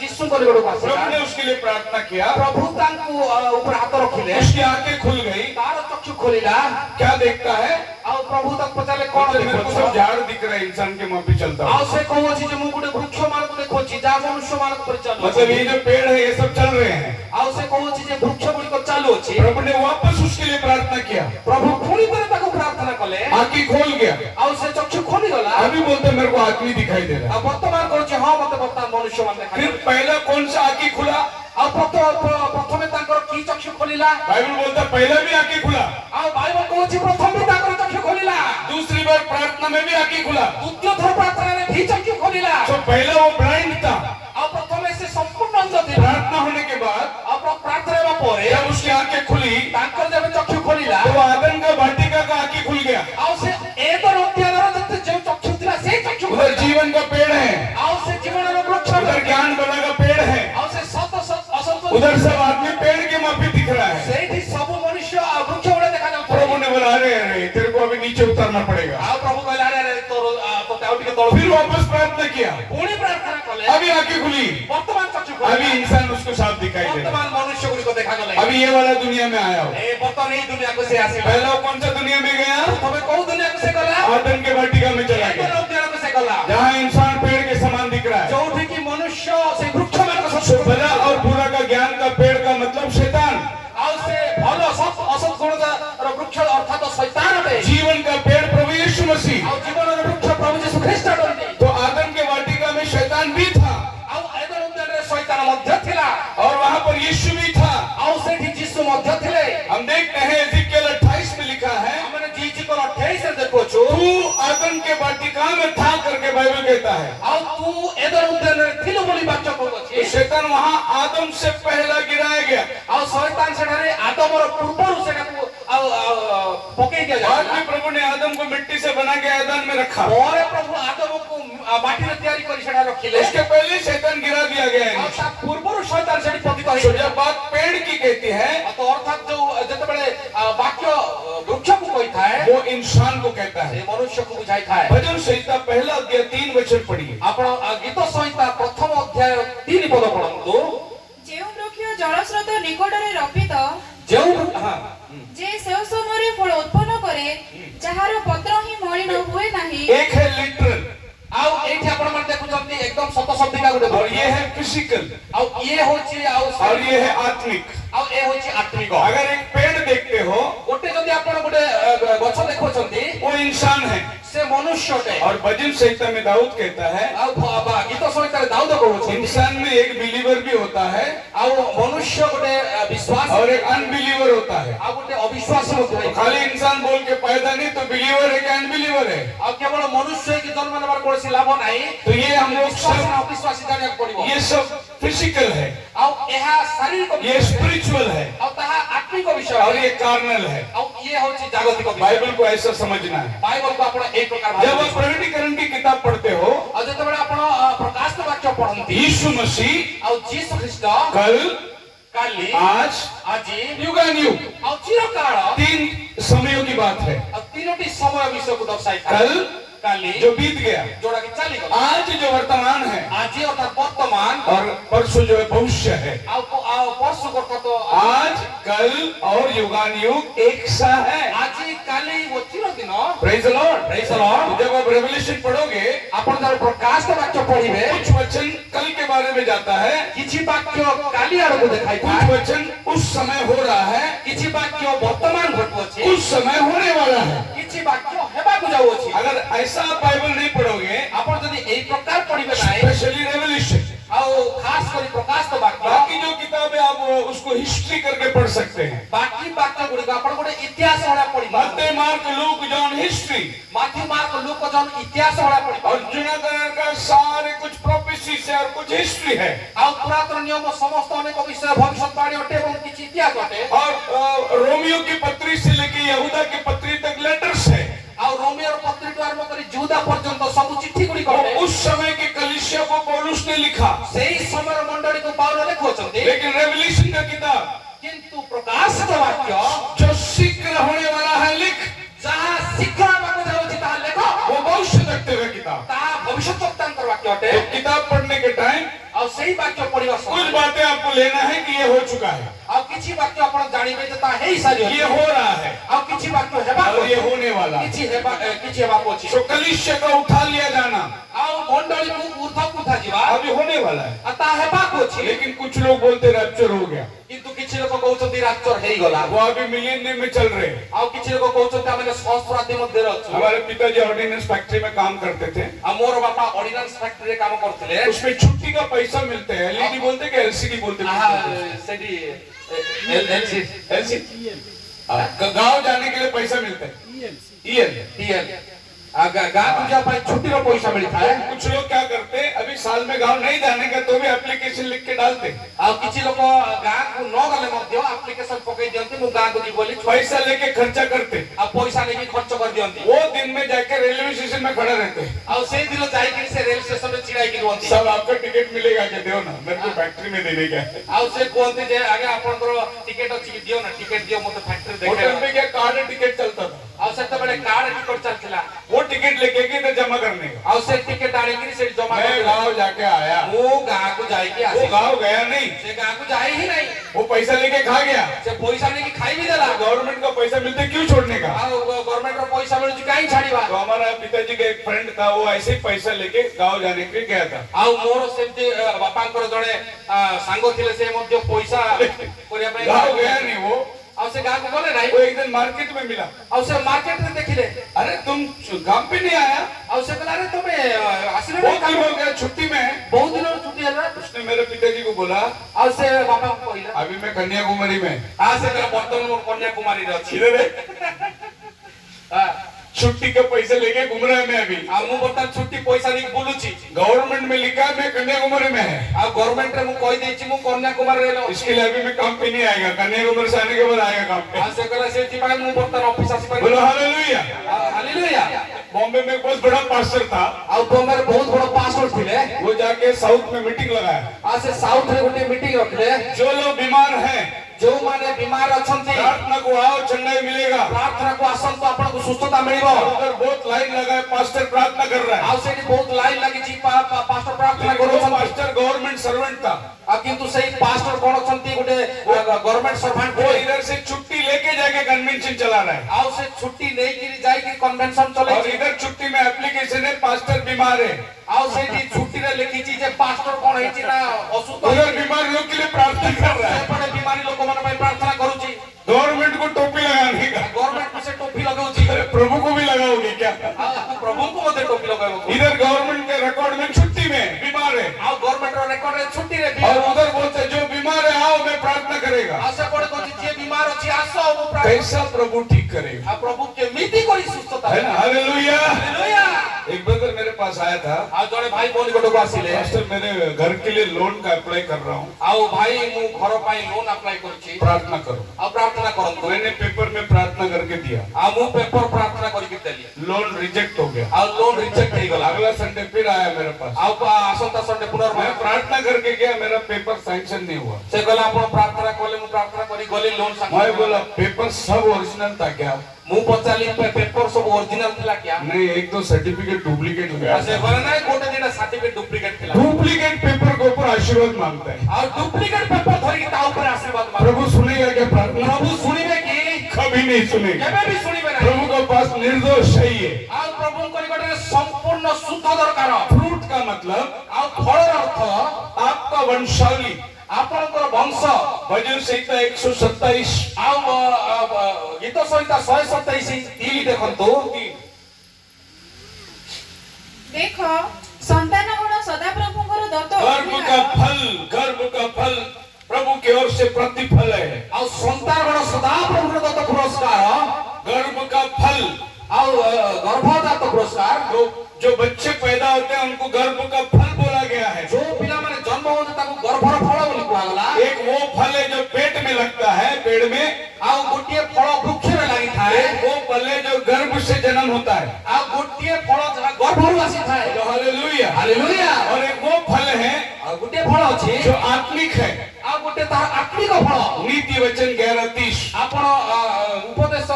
ଯୀଶୁଙ୍କ ନିକଟକୁ ଆସିଲା प्रभु ने उसके लिए प्रार्थना किया, ପ୍ରଭୁ ତାଙ୍କୁ ଉପରେ ହାତ ରଖିଲେ उसकी आंखें खुल गई। ତାର ଚକ୍ଷୁ ଖୋଲିଲା क्या देखता है? ଆଉ ପ୍ରଭୁ ତାକୁ ପଚାରିଲେ କଣ बोलते, मेरे को ଦେଖୁଛ सब झाड़ दिख रहा है, इंसान के मुंह पे चलता ଆଉ हूँ। ସେ କହୁଛି ଯେ ମୁଁ ଗୋଟେ ବୃକ୍ଷ ମାନଙ୍କୁ ଦେଖୁଛି ଯାହା ମନୁଷ୍ୟ ମାନଙ୍କ ଉପରେ मतलब ଚାଲୁଅଛି ये जो पेड़ है ये सब चल रहे हैं। ଆଉ ସେ କହୁଛି ଯେ ବୃକ୍ଷ ଗୁଡିକ ଚାଲୁଅଛି प्रभु ने वापस उसके लिए प्रार्थना किया, ପ୍ରଭୁ ପୁଣି ଥରେ ତାକୁ ପ୍ରାର୍ଥନା କଲେ आंखें खोल गया। ଆଉ ସେ ଚକ୍ଷୁ ଖୋଲିଗଲା अभी बोलते मेरे को आदमी दिखाई दे रहा है। ଆଉ ବର୍ତ୍ତମାନ କହୁଛି ହଁ ମତେ ବର୍ତ୍ତମାନ ମନୁଷ୍ୟ ମାନେ फिर ଦେଖାଯାଉଛି पहला कौन सा आंखें खुला? ଆଉ ପ୍ରଥମେ ତାଙ୍କର କି ଚକ୍ଷୁ ଖୋଲିଲା बाइबल बोलता पहला भी आंखें खुला, ଆଉ ବାଇବଲ କହୁଛି ପ୍ରଥମେ ବି ତାଙ୍କର ଚକ୍ଷୁ ଖୋଲିଲା दूसरी बार प्रार्थना में भी आंखें खुला। ଦ୍ୱିତୀୟ ଥର ପ୍ରାର୍ଥନାରେ ବି ଚକ୍ଷୁ ଖୋଲିଲା तो पहला वो ब्लाइंड था, ଆଉ ପ୍ରଥମେ ସେ ସମ୍ପୂର୍ଣ୍ଣ ଅନ୍ଧ ଥିଲା प्रार्थना होने के बाद ଆଉ ପ୍ରାର୍ଥନା ହେବା ପରେ जब उसकी आंखें खुली ତାଙ୍କର ଯେବେ ଚକ୍ଷୁ ଖୋଲିଲା तो आदम का वाटिका का आंखें खुल गया। ଆଉ ସେ ଏଦର ଉଦ୍ୟାନର ଯେତେ ଯେଉଁ ଚକ୍ଷୁ ଥିଲା ସେଇ ଚକ୍ଷୁ उधर ଖୋଲିଲା जीवन का पेड़ है, ଆଉ ସେ ଜୀବନର ବୃକ୍ଷ उधर ज्ञान बला का पेड़ है, ଆଉ ସେ ସତ ଅସତ उधर सब आदमी पेड़ के माफी दिख रहा है। ସେଇଠି ସବୁ ମନୁଷ୍ୟ ଆଉ ବୃକ୍ଷ ଗୁଡା ଦେଖାଯାଉଛି प्रभु ने बोला अरे अरे तेरे को अभी नीचे उतरना पड़ेगा। ଆଉ ପ୍ରଭୁ କହିଲେ ଆରେ ଆରେ ତୋତେ ଆଉ ଟିକେ ତଳ फिर वापस प्रार्थना किया, ପୁଣି ପ୍ରାର୍ଥନା କଲେ अभी आंखें खुली, ବର୍ତ୍ତମାନ ଚକ୍ଷୁ अभी ଖୋଲିଲା इंसान उसको साफ दिखाई दे रहा ବର୍ତ୍ତମାନ ମନୁଷ୍ୟ ଗୁଡିକ ଦେଖାଗଲେ है। अभी ये वाला दुनिया में आया हो। ଏ ବର୍ତ୍ତମାନ ଏଇ ଦୁନିଆକୁ ସେ ଆସିଲା पहला वो कौन सा दुनिया में गया? ପ୍ରଥମେ କୋଉ ଦୁନିଆକୁ ସେ ଗଲା आदम के वाटिका में चला ଏଦର गया, ଉଦ୍ୟାନକୁ ସେ ଗଲା जहाँ इंसान पेड़ के समान दिख रहा है। ଯୋଉଠି କି ମନୁଷ୍ୟ ସେଇ ବୃକ୍ଷ ମାନଙ୍କ तो ସଦୃଶ भला और बुरा का ज्ञान का पेड़ का मतलब शैतान, ଆଉ ସେ ଭଲ ସତ୍ ଅସତ୍ ଗୁଣର ବୃକ୍ଷ ଅର୍ଥାତ ଶୈତାନ ଅଟେ जीवन का पेड़ प्रभु यीशु मसीह। ଆଉ ଜୀବନର ବୃକ୍ଷ ପ୍ରଭୁ ଯୀଶୁ ଖ୍ରୀଷ୍ଟ ଅଟନ୍ତି तो आदम के वाटिका में शैतान भी था, शैतान वहां आदम से पहला गिराया गया। ଆଉ ଶୈତାନ ସେଠାରେ ଆଦମର ପୂର୍ବରୁ ସେଟାକୁ ପକେଇ बाद ଦିଆଯାଏ। में प्रभु ने आदम को मिट्टी से बना के आदम में रखा। ପରେ ପ୍ରଭୁ ଆଦମକୁ ମାଟିରେ ତିଆରି କରି ସେଟା ରଖିଲେ। उसके पहले शैतान गिरा दिया गया ଆଉ है। ତା ପୂର୍ବରୁ ଶୈତାନ ସେଠି ପତିତ तो ହେଇଥିଲା। जब बात पेड़ की कहती है ତ ଅର୍ଥାତ୍ ଯୋଉ ଯେତେବେଳେ ବାକ୍ୟ ବୃକ୍ଷକୁ କହିଥାଏ वो इंसान को कहता ସେ है। ମନୁଷ୍ୟକୁ ବୁଝାଇଥାଏ। भजन संहिता पहला अध्याय 3 वचन पढ़िए। ଆପଣ ଗୀତ ସଂହିତା ପ୍ରଥମ ଅଧ୍ୟାୟ 3 ପଦ ପଢନ୍ତୁ। ଯେଉଁ ବୃକ୍ଷ ଜଳସ୍ରୋତ ନିକଟରେ ରପିତ ଯେଉଁ ଯେ ସେଉ ସମୟରେ ଫଳ ଉତ୍ପନ୍ନ କରେ ଯାହାର ପତ୍ର ହିଁ ମଳିନ ହୁଏ ନାହିଁ। एक है लिटरल ଆଉ ଏଇଠି ଆପଣ ମାନେ ଦେଖୁଛନ୍ତି एकदम ସତ ଶବ୍ଦିକା ଗୋଟେ और ये है फिजिकल ଆଉ ଇଏ ହଉଛି ଆଉ और ये है आत्मिक। ଆଉ ଏ ହଉଛି ଆତ୍ମିକ। अगर एक पेड़ देखते हो ଗୋଟେ ଯଦି ଆପଣ ଗୋଟେ ଗଛ ଦେଖୁଛନ୍ତି वो इंसान है। ସେ ମନୁଷ୍ୟଟେ। और भजन संहिता में दाऊद कहता है ଆଉ ଗୀତ ସଂହିତାରେ ଦାଉଦ କହୁଛନ୍ତି इंसान में एक बिलीवर भी होता है ଆଉ ମନୁଷ୍ୟ ଗୋଟେ ବିଶ୍ୱାସ और एक अनबिलीवर होता है। ଆଉ ଗୋଟେ ଅବିଶ୍ୱାସୀ ମଧ୍ୟ तो ହେଇଥାଏ। खाली इंसान बोल के फायदा नहीं, तो बिलीवर है कि अनबिलीवर है। ଆଉ କେବଳ ମନୁଷ୍ୟ ହେଇକି ଜନ୍ମ ନେବାର କୌଣସି ଲାଭ ନାହିଁ। तो ये हम लोग ବିଶ୍ୱାସ सब ନା ଅବିଶ୍ୱାସୀ ଜାଣିବାକୁ ପଡିବ। ये सब फिजिकल है, ଆଉ ଏହା ଶାରୀରିକ ये ବିଷୟ स्पिरिचुअल है ଆଉ ତାହା ଆତ୍ମିକ ବିଷୟ और ये कार्नल है। ଆଉ ଇଏ ହଉଛି ଜାଗତିକ ବିଷୟ। बाइबल को ऐसा समझना है। ବାଇବଲକୁ ଆପଣ ଏଇ ପ୍ରକାର जब ଭାବିବେ। आप प्रकटीकरण की किताब पढ़ते हो ଆଉ ଯେତେବେଳେ ଆପଣ ପ୍ରକାଶିତ ବାକ୍ୟ ପଢନ୍ତି यीशु मसीह ଆଉ ଯୀଶୁ ଖ୍ରୀଷ୍ଟ कल କାଲି आज ଆଜି युगानुयुग ଆଉ ଚିରକାଳ 3 समयों की बात है। ଆଉ ତିନୋଟି ସମୟ ବିଷୟକୁ ଦର୍ଶାଇଥାଏ। कल କାଲି जो बीत गया, ଯୋଉଟା କି ଚାଲିଗଲା, आज जो वर्तमान है ଆଜି ଅର୍ଥାତ୍ ବର୍ତ୍ତମାନ और परसों जो है भविष्य है। ଆଉ ପରଶୁ ଅର୍ଥାତ୍ आज कल और युगानुयुग एक सा है। ଆଜି କାଲି ଓ ଚିରଦିନ। Praise the Lord. Praise the Lord। जब आप रेवलेशन पढ़ोगे ଆପଣ ଯେତେବେଳେ ପ୍ରକାଶିତ ବାକ୍ୟ ପଢିବେ कुछ वचन कल के बारे में जाता है, କିଛି ବାକ୍ୟ କାଲି ଆଡକୁ कुछ ଦେଖାଇଥାଏ, वचन उस समय हो रहा है, କିଛି ବାକ୍ୟ ବର୍ତ୍ତମାନ ଘଟୁଅଛି, कुछ समय होने वाला है। କିଛି ବାକ୍ୟ ହେବାକୁ ଯାଉଅଛି। अगर ऐसा आप बाइबल नहीं पढ़ोगे, ଆପଣ ଯଦି ଏଇ ପ୍ରକାର ପଢିବେ ନାହିଁ स्पेशली रेवलेशन, ଆଉ ଖାସ କରି ପ୍ରକାଶିତ ବାକ୍ୟ बाकी जो किताबें आप उसको हिस्ट्री करके पढ़ सकते हैं। ବାକି ବାକ୍ୟ ଗୁଡିକ ଆପଣ ଗୋଟେ ଇତିହାସ ଭଳିଆ ପଢିବେ। मत्ती, Mark, Luke, John history Matthew Mark Luke John ଇତିହାସ ଭଳିଆ ପଢିବେ। और जुनागढ़ का सारे कुछ प्रोफेसीज है और कुछ हिस्ट्री है। ଆଉ ପୁରାତନ ନିୟମ ସମସ୍ତ ଅନେକ ବିଷୟ ଭବିଷ୍ୟତବାଣୀ ଅଟେ ଏବଂ କିଛି ଇତିହାସ ଅଟେ। और रोमियो की पत्री से लेकर यहूदा की पत्री तक लेटर्स है। ଆଉ ରୋମିଓର ପତ୍ରିଠୁ ଆରମ୍ଭ କରି ଯୁଦା पର୍ଯ୍ୟନ୍ତ ସବୁ ଚିଠି ଗୁଡିକ और ଅଟେ। उस समय की कलीसिया को पौलुस ने लिखा। ସେଇ ସମୟର ମଣ୍ଡଳୀକୁ ପାଉଲ ଲେଖୁଅଛନ୍ତି। लेकिन रेवलेशन का किताब କିନ୍ତୁ ପ୍ରକାଶିତ ବାକ୍ୟ जो शीघ्र होने वाला है लिख, ଯାହା ଶୀଘ୍ର ହେବାକୁ ଯାଉଛି ତାହା ଲେଖ, वो भविष्य देखते हुए किताब। ତାହା ଭବିଷ୍ୟତ ବକ୍ତାଙ୍କର ବାକ୍ୟ ଅଟେ। तो किताब पढ़ने के टाइम ଆଉ ସେଇ ବାକ୍ୟ ପଢିବା कुछ ସମୟରେ बातें आपको लेना है कि ये हो चुका है, ଆଉ କିଛି ବାକ୍ୟ ଆପଣ ଜାଣିବେ ଯେ ତାହା ହେଇସାରିଅଛି, ये हो रहा है ଆଉ କିଛି ବାକ୍ୟ ହେବାକୁ और ये ଅଛି, होने वाला है। କିଛି ହେବାକୁ ଅଛି। तो कलीसिया का उठा लिया जाना ଆଉ ମଣ୍ଡଳୀକୁ ଊର୍ଦ୍ଧ୍ୱକୁ ଉଠାଯିବା अभी होने वाला है। ଆଉ ତାହା ହେବାକୁ ଅଛି। लेकिन कुछ लोग बोलते रैप्चर हो गया, କିନ୍ତୁ କିଛି ଲୋକ କହୁଛନ୍ତି ରାପ୍ଚର ହେଇଗଲା, वो अभी मिलियनियम में चल रहे हैं। ଆଉ କିଛି ଲୋକ କହୁଛନ୍ତି ଆମେ ସହସ୍ରାବ୍ଦୀ ମଧ୍ୟରେ ଅଛୁ। हमारे पिताजी ऑर्डिनेंस फैक्ट्री में काम करते थे, ଆଉ ମୋର ବାପା ଅର୍ଡିନାନ୍ସ ଫ୍ୟାକ୍ଟ୍ରିରେ କାମ କରୁଥିଲେ। उसमें छुट्टी का पैसा मिलता है। एलईडी बोलते कि एलसीडी बोलते? ସେଠି एलसीडी। गांव जाने के लिए पैसा मिलता है, ईएल। ଗାଁକୁ ଯିବା ପାଇଁ ଛୁଟିର ପଇସା ମିଳିଥାଏ। कुछ लोग क्या करते हैं, अभी साल में गांव नहीं जाने का तो भी एप्लीकेशन लिख के डालते हैं। ଆଉ କିଛି ଲୋକ ଗାଁକୁ ନ ଗଲେ ମଧ୍ୟ ଆପ୍ଲିକେସନ ପକେଇ ଦିଅନ୍ତି ମୁଁ ଗାଁକୁ ଯିବି ବୋଲି, पैसा लेके खर्चा करते, ଆଉ ପଇସା ନେଇକି ଖର୍ଚ୍ଚ କରିଦିଅନ୍ତି। वो दिन में जाके रेलवे स्टेशन में खड़े रहते हैं। ଆଉ ସେଇ ଦିନ ଯାଇକି ସେ ରେଳ ଷ୍ଟେସନରେ ଛିଡା ହେଇକି ରୁହନ୍ତି। सब आपका टिकट मिलेगा कि दो ना, मेरे को फैक्ट्री में देने का है। ଆଉ ସେ କୁହନ୍ତି ଯେ ଆଜ୍ଞା ଆପଣଙ୍କର ଟିକେଟ ଅଛି କି, ଦିଅ ନା ଟିକେଟ ଦିଅ ମତେ ଫ୍ୟାକ୍ଟ୍ରି होटल ଦେଖେଇବା। में क्या कार्ड टिकट चलता था, ଆଉ ସେତେବେଳେ କାର୍ଡ ଟିକଟ ଚାଲିଥିଲା। वो टिकट लेके गए थे जमा करने का। ଆଉ ସେ ଟିକେଟ ଆଣିକିରି ସେଠି ଜମା मैं କରିଦେଲେ। गांव जाके आया, ମୁଁ ଗାଁକୁ ଯାଇକି वो ଆସିଲି। गांव गया नहीं, ସେ ଗାଁକୁ ଯାଇ ହିଁ ନାହିଁ, वो पैसा लेके खा गया। ସେ ପଇସା ନେଇକି ଖାଇ ବି ଦେଲା। गवर्नमेंट का पैसा मिलते क्यों छोड़ने का? ଆଉ ଗଭର୍ଣ୍ଣମେଣ୍ଟର ପଇସା ମିଳୁଛି କାହିଁ ଛାଡିବା। तो हमारा पिताजी का एक फ्रेंड था, वो ऐसे ही पैसा लेके गांव जाने के लिए गया था। ଆଉ ମୋର ସେମିତି ବାପାଙ୍କର ଜଣେ ସାଙ୍ଗ ଥିଲେ, ସେ ମଧ୍ୟ ପଇସା କରିବା ପାଇଁ गांव गया नहीं वो ଆଉ ସେ ଗାଁକୁ ଗଲେ ନାହିଁ। एक दिन मार्केट में मिला। ଆଉ ସେ ମାର୍କେଟରେ ଦେଖିଲେ, अरे तुम काम पे नहीं आया? ଆଉ ସେ କହିଲା ଆରେ ତମେ ଆସିଲେ बहुत ନାହିଁ, दिन हो गया, छुट्टी में है। ବହୁତ ଦିନର ଛୁଟି ହେଲା। उसने मेरे पिताजी को बोला, ଆଉ ସେ ବାପାଙ୍କୁ କହିଲା, अभी मैं कन्याकुमारी में। ସେ କହିଲା ବର୍ତ୍ତମାନ ମୁଁ କନ୍ୟାକୁମାରୀରେ ଅଛି। इधर है। छुट्टी के पैसे लेके घूम रहा है मैं अभी। आ मु बर्तमान छुट्टी पैसा नहीं बुलुची गवर्नमेंट में लिखा है मैं कन्याकुमारी में है। आ गवर्नमेंट रे मु कहि देछि मु कन्याकुमारी रे लो इसके लिए अभी मैं काम पे नहीं आएगा, कन्याकुमारी से आने के बाद आएगा काम पे। आ से कला से तिबाई मु बर्तमान ऑफिस आसी पारि बोलो हालेलुया। हालेलुया। बॉम्बे में एक बहुत बड़ा पास्टर था, आ बॉम्बे रे बहुत बड़ा पास्टर थिले वो जाके साउथ में मीटिंग लगाया। आ से साउथ रे गोटे मीटिंग रखले जो लोग बीमार हैं जो माने बीमार अछंती प्रार्थना को आओ, चंगाई मिलेगा। प्रार्थना को आसन तो आपन को सुस्थता मिलिबो। उधर बहुत लाइन लगा है, पास्टर प्रार्थना कर रहा है। आ से बहुत लाइन लागि छी पास्टर प्रार्थना लेकिन करो वो पास्टर गवर्नमेंट सर्वेंट था, आ किंतु सही पास्टर कोन अछंती गोटे गवर्नमेंट सर्वेंट वो इधर से छुट्टी लेके जाके कन्वेंशन चला रहा है आउ से छुट्टी नहीं की जाई कि कन्वेंशन चले और इधर छुट्टी में एप्लीकेशन है पास्टर बीमार है। आउ से जी छुट्टी रे लिखी छी जे पास्टर कोन है छी ना असुस्थ उधर बीमार लोग के लिए प्रार्थना कर रहा है। पड़े बीमारी लोक मन में प्रार्थना करू छी गवर्नमेंट को टोपी लगाने का। गवर्नमेंट को से टोपी लगाऊ छी अरे प्रभु को भी लगाओगे क्या? प्रभु को मते टोपी लगाऊ इधर गवर्नमेंट के रिकॉर्ड में छुट्टी में बीमार है आउ गवर्नमेंट रो रिकॉर्ड रे छुट्टी रे और उधर बोलते हैं, जो बीमार है आओ मैं प्रार्थना करेगा। आसे पड़े को जे बीमार अछि आसो वो प्रार्थना कैसा प्रभु ठीक करेगा, आ प्रभु के मिति करी सुस्थता है ना? हालेलुया। हालेलुया। एक ब्रदर मेरे पास आया था, आ जड़े भाई बोल गोटो को आसीले पास्टर मेरे घर के लिए लोन का अप्लाई कर रहा हूँ, आउ भाई मु घर पाई लोन अप्लाई करछि प्रार्थना करो। आ प्रार्थना करंतु मैंने पेपर में प्रार्थना करके दिया, आ मु पेपर प्रार्थना करि के देली लोन रिजेक्ट हो गया। आ लोन रिजेक्ट हो गला अगला संडे फिर आया मेरे पास, आउ आसंता संडे मैं पुनर्मय प्रार्थना करके गया, मेरा पेपर सैंक्शन नहीं हुआ। से गला आपण प्रार्थना कोले मु प्रार्थना करी गली लोन मैं बोला पेपर सब ओरिजिनल था क्या? मु पचाली पेपर सब ओरिजिनल थिला क्या नहीं, एक तो सर्टिफिकेट डुप्लीकेट हो गया। से गला नाही कोटे दिना सर्टिफिकेट डुप्लीकेट थिला डुप्लीकेट पेपर के ऊपर आशीर्वाद मांगता है। आ डुप्लीकेट पेपर धरि ता ऊपर आशीर्वाद मांग प्रभु सुनेगा क्या प्रार्थना? प्रभु सुनिबे की कभी नहीं सुनेगा। केबे भी सुनिबे नाही प्रभु के पास निर्दोष चाहिए। आ प्रभु को निकट संपूर्ण शुद्ध दरकार फ्रूट का मतलब आ फल अर्थ आपका वंशावली, आपनकर वंश भजन संहिता 127 आउ गीत संहिता 127 तीन देखंतु देख संतान गुण सदा प्रभुଙ୍କର दत्त गर्भ का फल प्रभु की ओर से प्रतिफल है। आउ संतान गुण सदा प्रभुଙ୍କର दत्त पुरस्कार गर्भ का फल, आउ गर्भजात पुरस्कार जो बच्चे पैदा होते हैं उनको गर्भ का फल बोला गया है। जो पिला माने जन्म होते ताको गर्भर फल बोली कुआगला एक वो फल है जो पेट में लगता है, पेड़ में, आउ गोटिए फल वृक्ष में लागि थाए एक वो फल है जो गर्भ से जन्म होता है। आउ गोटिए फल जहा गर्भरु आसी थाए तो हालेलुया। हालेलुया। और एक वो फल है आ गोटिए फल अछि जो आत्मिक है, आ गोटे तार आत्मिक फल नीति वचन 11:30। आपण उपदेश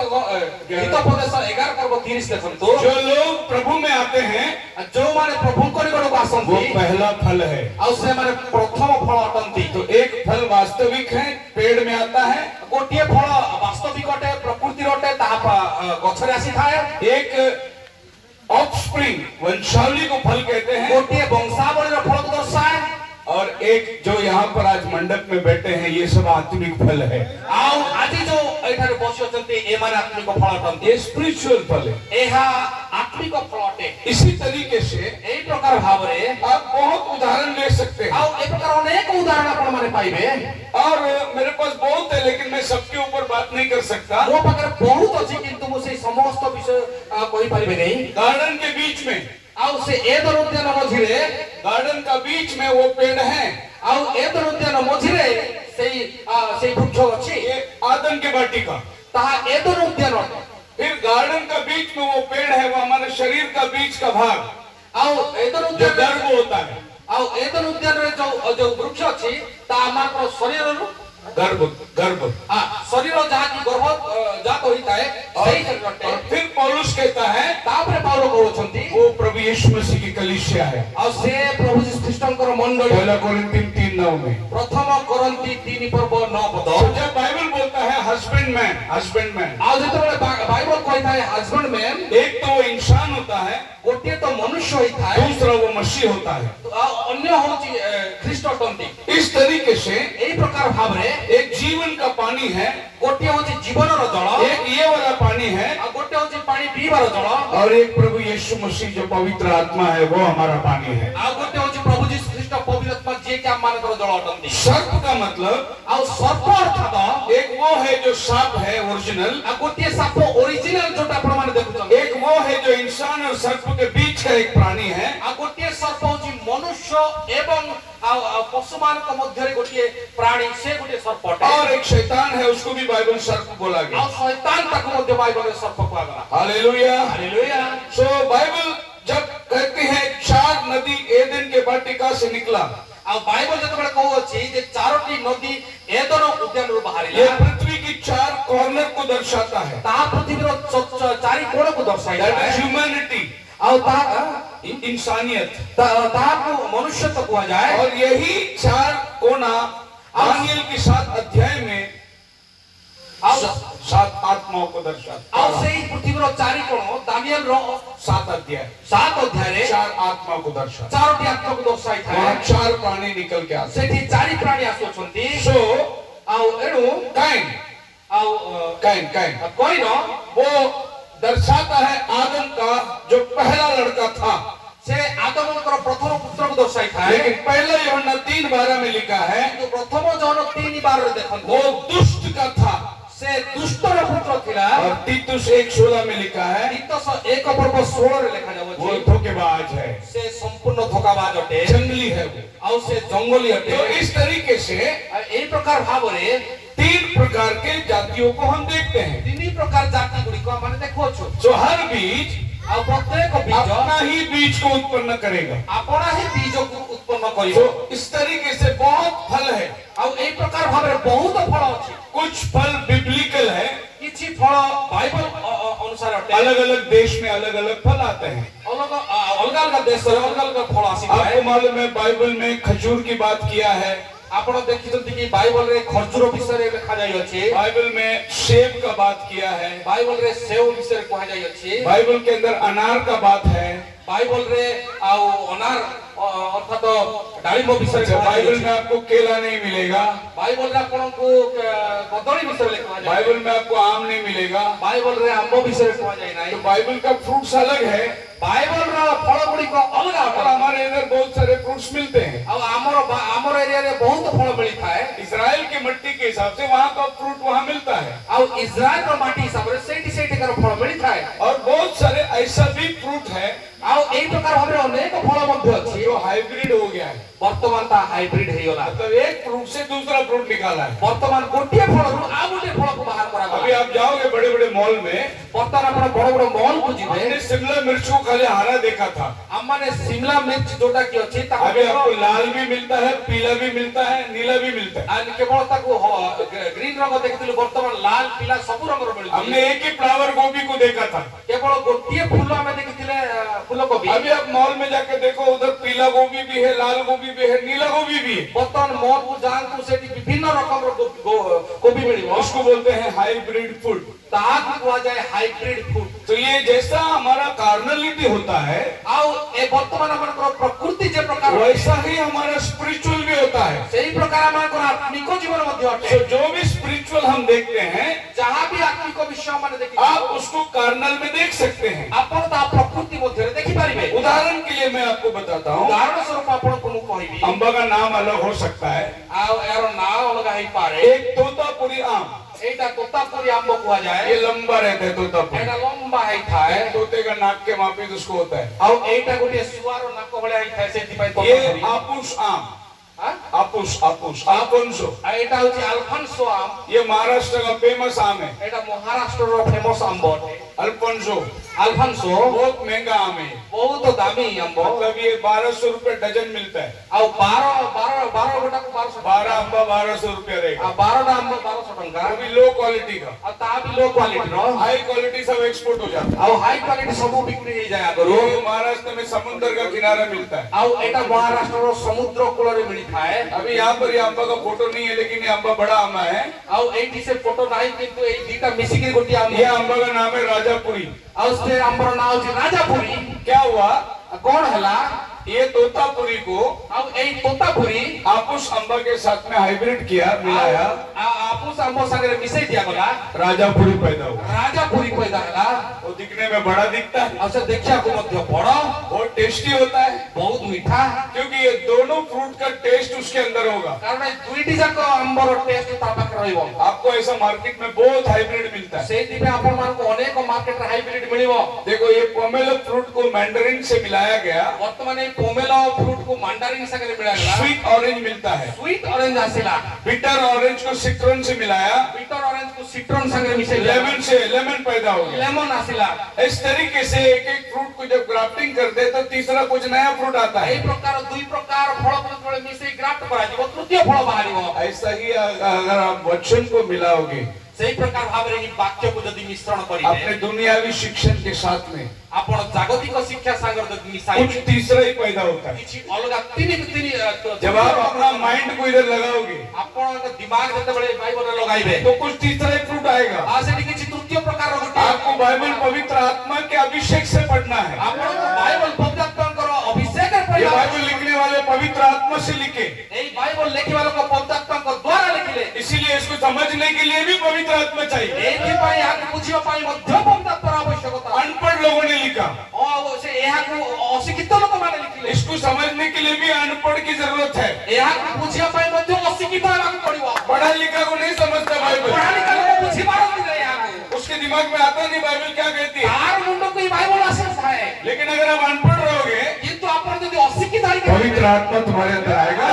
गीत उपदेश 11 पर्व 30 देखंतु जो लोग प्रभु में आते हैं जो माने प्रभु को निकट वो आसंती पहला फल है। आउ से माने प्रथम फल अटंती तो एक फल वास्तविक है, पेड़ में आता है। गोटिए फल वास्तविक अटे प्रकृति अटे ताहा गछरे आसी थाए एक ऑफस्प्रिंग वंशावली को फल कहते हैं, गोटिए वंशावली रो फल को दर्शाए और एक जो यहाँ पर आज मंडप में बैठे हैं ये सब आत्मिक फल है। आउ आदि जो एठारे बसी अछंती ए माने आत्मिक फल अटंती ये स्पिरिचुअल फल है। एहा आत्मिक फल अटे इसी तरीके से एई प्रकार भावरे आप बहुत उदाहरण ले सकते हैं आउ ए प्रकार अनेक उदाहरण आपण माने पाइबे और मेरे पास बहुत है लेकिन मैं सबके ऊपर बात नहीं कर सकता। मो पाकर बहुत अछि किंतु मो से समस्त विषय कहि परिबे नै गार्डन के बीच में, आउ से एदर उद्यान मझिरे गार्डन का बीच में वो पेड़ है, आउ एदर उद्यान मझिरे सेई वृक्ष अछि ये आदम के वाटिका। ताहा एदर उद्यान अटे फिर गार्डन का बीच में वो पेड़ है, वो हमारे शरीर का बीच का भाग आउ एदर जो उद्यान गर्भ होता है। आउ एदर उद्यान रे जो वृक्ष अछि ता हमार शरीर रो गर्भ शरीर जहाँ की गर्भ जात होता है सही शरीर अटे और फिर पौलुस कहता है तापरे पाउलो कहउछंती वो प्रभु यीशु मसीह की कलीसिया है। आ से प्रभु यीशु ख्रीष्टंकर मंडली पहला कोरिन्थियन 3:9 में प्रथम करंती 3 पर्व 9 पद तो जब बाइबल बोलता है हस्बैंड मैन आ जेतबेले बाइबल कहता है हस्बैंड मैन एक तो वो इंसान होता है, गोटे तो मनुष्य होता है दूसरा वो मसीह होता है। अन्य होची ख्रीष्ट अटंती। इस तरीके से एई प्रकार भावरे एक जीवन का पानी है, गोटे होची जीवनर जल एक ये वाला पानी है आ गोटे होची पानी पीबार जल और एक प्रभु यीशु मसीह जो पवित्र आत्मा है वो हमारा पानी है। आ गोटे होची प्रभु जी ख्रीष्ट पवित्र आत्मा जे के मानकर जल अटंती। सर्प का मतलब आ सर्प अर्थात एक वो है जो सांप है ओरिजिनल, आ गोटे साप ओरिजिनल जोटा आपण माने देखुछन एक वो और सर्प के बीच का एक प्राणी है। आ गोटे सर्प होची मनुष्य एवं पशुमान के मध्य रे गोटे प्राणी से गोटे सर्पटे और एक शैतान है, उसको भी बाइबल सर्प बोला आ गया। शैतान तक मध्य बाइबल रे सर्प कुआ गला। हालेलुया। हालेलुया। सो बाइबल जब कहती है 4 नदी एदेन के वाटिका से निकला, आ बाइबल जतबेले कहू अछि जे चारोटी नदी एदन उद्यान रो ये बाहरिला पृथ्वी की 4 कॉर्नर को दर्शाता है। ता पृथ्वी रो चारि कोण को दर्शाइला दैट इज है। ह्यूमैनिटी, आ ता इंसानियत। ता को मनुष्य तो कुआ जाए। और यही 4 कोना दानियल के 7 अध्याय में आ 7 आत्माओं को दर्शाता आ है। सेही पृथ्वी रो चारि कोण दानियल रो 7 अध्याय 7 अध्याय रे 4 आत्मा को दर्शाता चारोटी आत्मा को दर्शाइ है। वहाँ थाए। 4 प्राणी निकल के आते सेठी चारि प्राणी आसुछंती। सो आउ एणु कैन आउ कैन कैन कोइन वो दर्शाता है आदम का जो पहला लड़का था। से आदमकर प्रथम पुत्र को दर्शाइ थाए। लेकिन पहले यूहन्ना 3:12 में लिखा है तो प्रथम जन 3 रे देखन वो दुष्ट का था। से दुष्टर पुत्र थिला। और तीतुस 1:16 में लिखा है तीतस 1:16 रे लिखा वो जावछि धोखेबाज है, से संपूर्ण धोखाबाज अटे। जंगली है वो। आउ से जंगली तो अटे। इस तरीके से एई प्रकार भावरे 3 प्रकार के जातियों को हम देखते हैं। तीन प्रकार जाति गुडी को माने देखोछु। जो हर बीज आउ प्रत्येक बीज अपना ही बीज को उत्पन्न करेगा। आपना ही बीज को उत्पन्न तो करिवो। इस तरीके से बहुत फल है। आउ एई प्रकार भावरे बहुत फल अछि। कुछ फल बिब्लिकल है, किछि फल बाइबल अनुसार अटे। अलग अलग देश में अलग अलग फल आते हैं। अलग अलग देश रे अलग अलग फल आसी आपको थाए। मालूम है बाइबल में खजूर की बात किया है, आपण देखिछंती कि बाइबल रे खजूर विषय रे लिखा जाय अछि। बाइबल में सेब का बात किया है, बाइबल रे सेव विषय रे कहा जाय अछि। बाइबल के अंदर अनार का बात है। बाइबल रे आउ अनार अर्थात डालिम विषय रे अच्छा, कहा जाय बाइबल में अछि। आपको केला नहीं मिलेगा, बाइबल रे आपनको कदली विषय रे कहा जाय। बाइबल में आपको आम नहीं मिलेगा। बाइबल रे आंबो विषय रे कहा जाय तो नाही। बाइबल का फ्रूट्स अलग है बाइबल रो फल गुडी को अलग और अटे। हमारे इधर बहुत सारे फ्रूट्स मिलते हैं। आउ हमर एरिया रे बहुत फल मिली थाए। इजराइल की मिट्टी के हिसाब से वहाँ का फ्रूट वहाँ मिलता है। आउ इजराइल रो माटी हिसाब रे सेठी कर फल मिली थाए। और बहुत सारे ऐसा भी फ्रूट है आउ एई प्रकार भाबरे अनेक फल मध्य अछि। जो हाइब्रिड हो गया है। वर्तमान ता हाइब्रिड हेगला। मतलब एक फ्रूट से दूसरा फ्रूट निकाला है। वर्तमान गोटिए फल रु आ गोटिए फल को बाहर करा अभी गला। आप जाओगे बड़े बड़े मॉल में, वर्तमान आपण बड़ बड़ मॉल को जिबे हमने शिमला मिर्च को खाली हरा देखा था। हम माने शिमला मिर्च जोटा की अछि ता अभी आपको लाल भी मिलता है, पीला भी मिलता है, नीला भी मिलता है। आ केवल ताको ग्रीन रंग देखिथिलु। वर्तमान लाल पीला सब रंग रो मिलु। हमने एक ही फ्लावर गोभी को देखा था। केवल गोटिए फूल में देखिथिले फूल को भी। अभी आप मॉल में जाके देखो, उधर पीला गोभी भी है, लाल गोभी भी है, नीला गोभी भी है। वर्तमान मॉल को जानतु सेठी विभिन्न रकम रो कोबी मिलिबो। उसको बोलते हैं हाइब्रिड फूड। ताक कुआ जाय हाइब्रिड फूड। तो ये जैसा हमारा कार्नलिटी होता है, आउ ए वर्तमान हमर प्रकृति जे प्रकार वैसा ही हमारा स्पिरिचुअल भी होता है। सेही प्रकार हमर आत्मिक जीवन मध्य तो अटे। जो भी स्पिरिचुअल हम देखते हैं, जहां भी आत्मिक विषय माने देखि आप उसको कार्नल में देख सकते हैं। आपण ता प्रकृति मध्य रे देखि पारिबे। उदाहरण के लिए मैं आपको बताता हूँ, उदाहरण स्वरूप आपण को कहिबी। अम्बा का नाम अलग हो सकता है। आउ एरो नाम अलग है पारे। एक तोतापुरी आम, एटा तोतापुरी आंबो कुआ जाय। ये लंबा रहता है तोतापुरी। एटा लंबा है थाए। तोते का नाक के मापित उसको होता है। आउ एटा गोटे सुवारो नाक भले है थाए सेति पय ये तोतापुरी। आपुस आम, हां आपुस आपुस आपुंसो, एटा होची अल्फांसो आम। ये महाराष्ट्र का फेमस आम है। एटा महाराष्ट्र रो फेमस आंबो अटे। अल्फोंसो अल्फांसो बहुत महंगा आम है। बहुत दामी आंबो। मतलब ये 1200 रुपए डजन मिलता है। आउ 12 गोटा को 1200 12 अम्बा 1200 रुपया रहेगा। 12 टा आंबो 1200 टंका। वो भी लो क्वालिटी का। आ ता भी लो क्वालिटी रो। हाई क्वालिटी सब एक्सपोर्ट हो जाता है। आउ हाई क्वालिटी सब बिक्री हे जाय आगरो। ये महाराष्ट्र में समुद्र का किनारा मिलता है। आउ एटा महाराष्ट्र रो समुद्र कूल रे मिली थाए। अभी यहाँ पर ये अम्बा का फोटो नहीं है, लेकिन ये अम्बा बड़ा अम्बा है। आउ एठी से फोटो नाही किंतु ए दीटा मिसिकी गोटी आम। ये अम्बा का नाम है राजापुरी। आउ से आंबर नाउ जे राजापुरी। क्या हुआ, कोन हला ये तोतापुरी को आउ ए तोतापुरी आपुस अम्बा के साथ में हाइब्रिड किया, मिलाया, आपुस आंबो संगे मिसै दिया गला। राजापुरी पैदा हुआ। राजापुरी पैदा हला। वो दिखने में बड़ा दिखता है, आउ से देखिया को मध्य बड़ बहुत टेस्टी होता है, बहुत मीठा। क्योंकि ये दोनों फ्रूट का टेस्ट उसके अंदर होगा। କାରଣ ଏ ଦୁଇଟି ଯାକ ଆମ୍ବର ଟେଷ୍ଟ ତା ପାଖରେ ରହିବ। आपको ऐसा मार्केट में बहुत हाइब्रिड मिलता है। ସେଇଥିପାଇଁ ଆପଣମାନଙ୍କୁ ଅନେକ ମାର୍କେଟରେ ହାଇବ୍ରିଡ୍ ମିଳିବ। देखो ये पोमेलो फ्रूट को मैंडरिन से मिलाया गया, ବର୍ତ୍ତମାନ ଏଇ ପୋମେଲ ଫ୍ରୁଟ୍ କୁ ମାଣ୍ଡାରିନ୍ ସାଙ୍ଗରେ ମିଳାଗଲା। स्वीट ऑरेंज मिलता है। ସ୍ୱିଟ୍ ଅରେଞ୍ଜ ଆସିଲା। बिटर ऑरेंज को सिट्रन से मिलाया, ବିଟର ଅରେଞ୍ଜ କୁ ସିଟ୍ରନ୍ ସାଙ୍ଗରେ ମିଶେଇ लेमन पैदा हो गया। ଲେମନ ଆସିଲା। इस तरीके से एक एक फ्रूट को जब ग्राफ्टिंग करते हैं तो तीसरा कुछ नया फ्रूट आता এই है। ପ୍ରକାର ଦୁଇ ପ୍ରକାର ଫଳ ଯେତେବେଳେ ମିଶେଇ ଗ୍ରାଫ୍ଟ କରାଯିବ ତୃତୀୟ ଫଳ ବାହାରିବ। ऐसा ही अगर आप वचन को मिलाओगे ସେଇ ପ୍ରକାର ଭାବରେ ଏହି ବାକ୍ୟକୁ ଯଦି ମିଶ୍ରଣ अपने କରିବେ दुनियावी शिक्षण के साथ में, ଆପଣ ଜାଗତିକ ଶିକ୍ଷା ସାଙ୍ଗରେ ଯଦି कुछ ମିଶାଇବେ तीसरा ही पैदा होता है। କିଛି ଅଲଗା ତିନି जब आप अपना माइंड को इधर लगाओगे ଆପଣଙ୍କ ଦିମାଗ ଯେତେବେଳେ ବାଇବଲରେ ଲଗାଇବେ तो कुछ तीसरा ही फ्रूट आएगा। ଆଉ ସେଠି କିଛି ତୃତୀୟ ପ୍ରକାରର ଗୋଟେ आपको बाइबल पवित्र आत्मा के अभिषेक से पढ़ना है। ଆପଣଙ୍କୁ ବାଇବଲ ପବିତ୍ରାତ୍ମାଙ୍କର ଅଭିଷେକରେ ये ପଢିବା। बाइबल लिखने वाले पवित्र आत्मा से लिखे, ଏଇ ବାଇବଲ ଲେଖିବା ଲୋକ ପବିତ୍ରାତ୍ମାଙ୍କ ଦ୍ୱାରା ଲେଖିଲେ। इसीलिए इसको समझने के लिए भी पवित्र आत्मा चाहिए। ଏଇଥିପାଇଁ ଏହାକୁ ବୁଝିବା ପାଇଁ ମଧ୍ୟ ପବିତ୍ରାତ୍ମାର ଆବଶ୍ୟକତା। अनपढ़ लोगों ने लिखा, ଆଉ ସେ ଏହାକୁ ଅଶିକ୍ଷିତ ଲୋକମାନେ ଲେଖିଲେ। इसको समझने के लिए भी अनपढ़ की जरूरत है। ଏହାକୁ ବୁଝିବା ପାଇଁ ମଧ୍ୟ ଅଶିକ୍ଷିତ ହେବାକୁ ପଡିବ। पढ़ा लिखा को नहीं समझता बाइबल, ପଢାଲିଖା ଲୋକ ବୁଝିପାରନ୍ତି ନାହିଁ ଏହାକୁ। उसके दिमाग में आता नहीं बाइबल क्या कहती है। ତାର ମୁଣ୍ଡକୁ ଏଇ ବାଇବଲ ଆସିଥାଏ। लेकिन अगर आप अनपढ़ रहोगे, କିନ୍ତୁ ଆପଣ ଯଦି ଅଶିକ୍ଷିତ ହେଇକି पवित्र आत्मा तुम्हारे अंदर आएगा,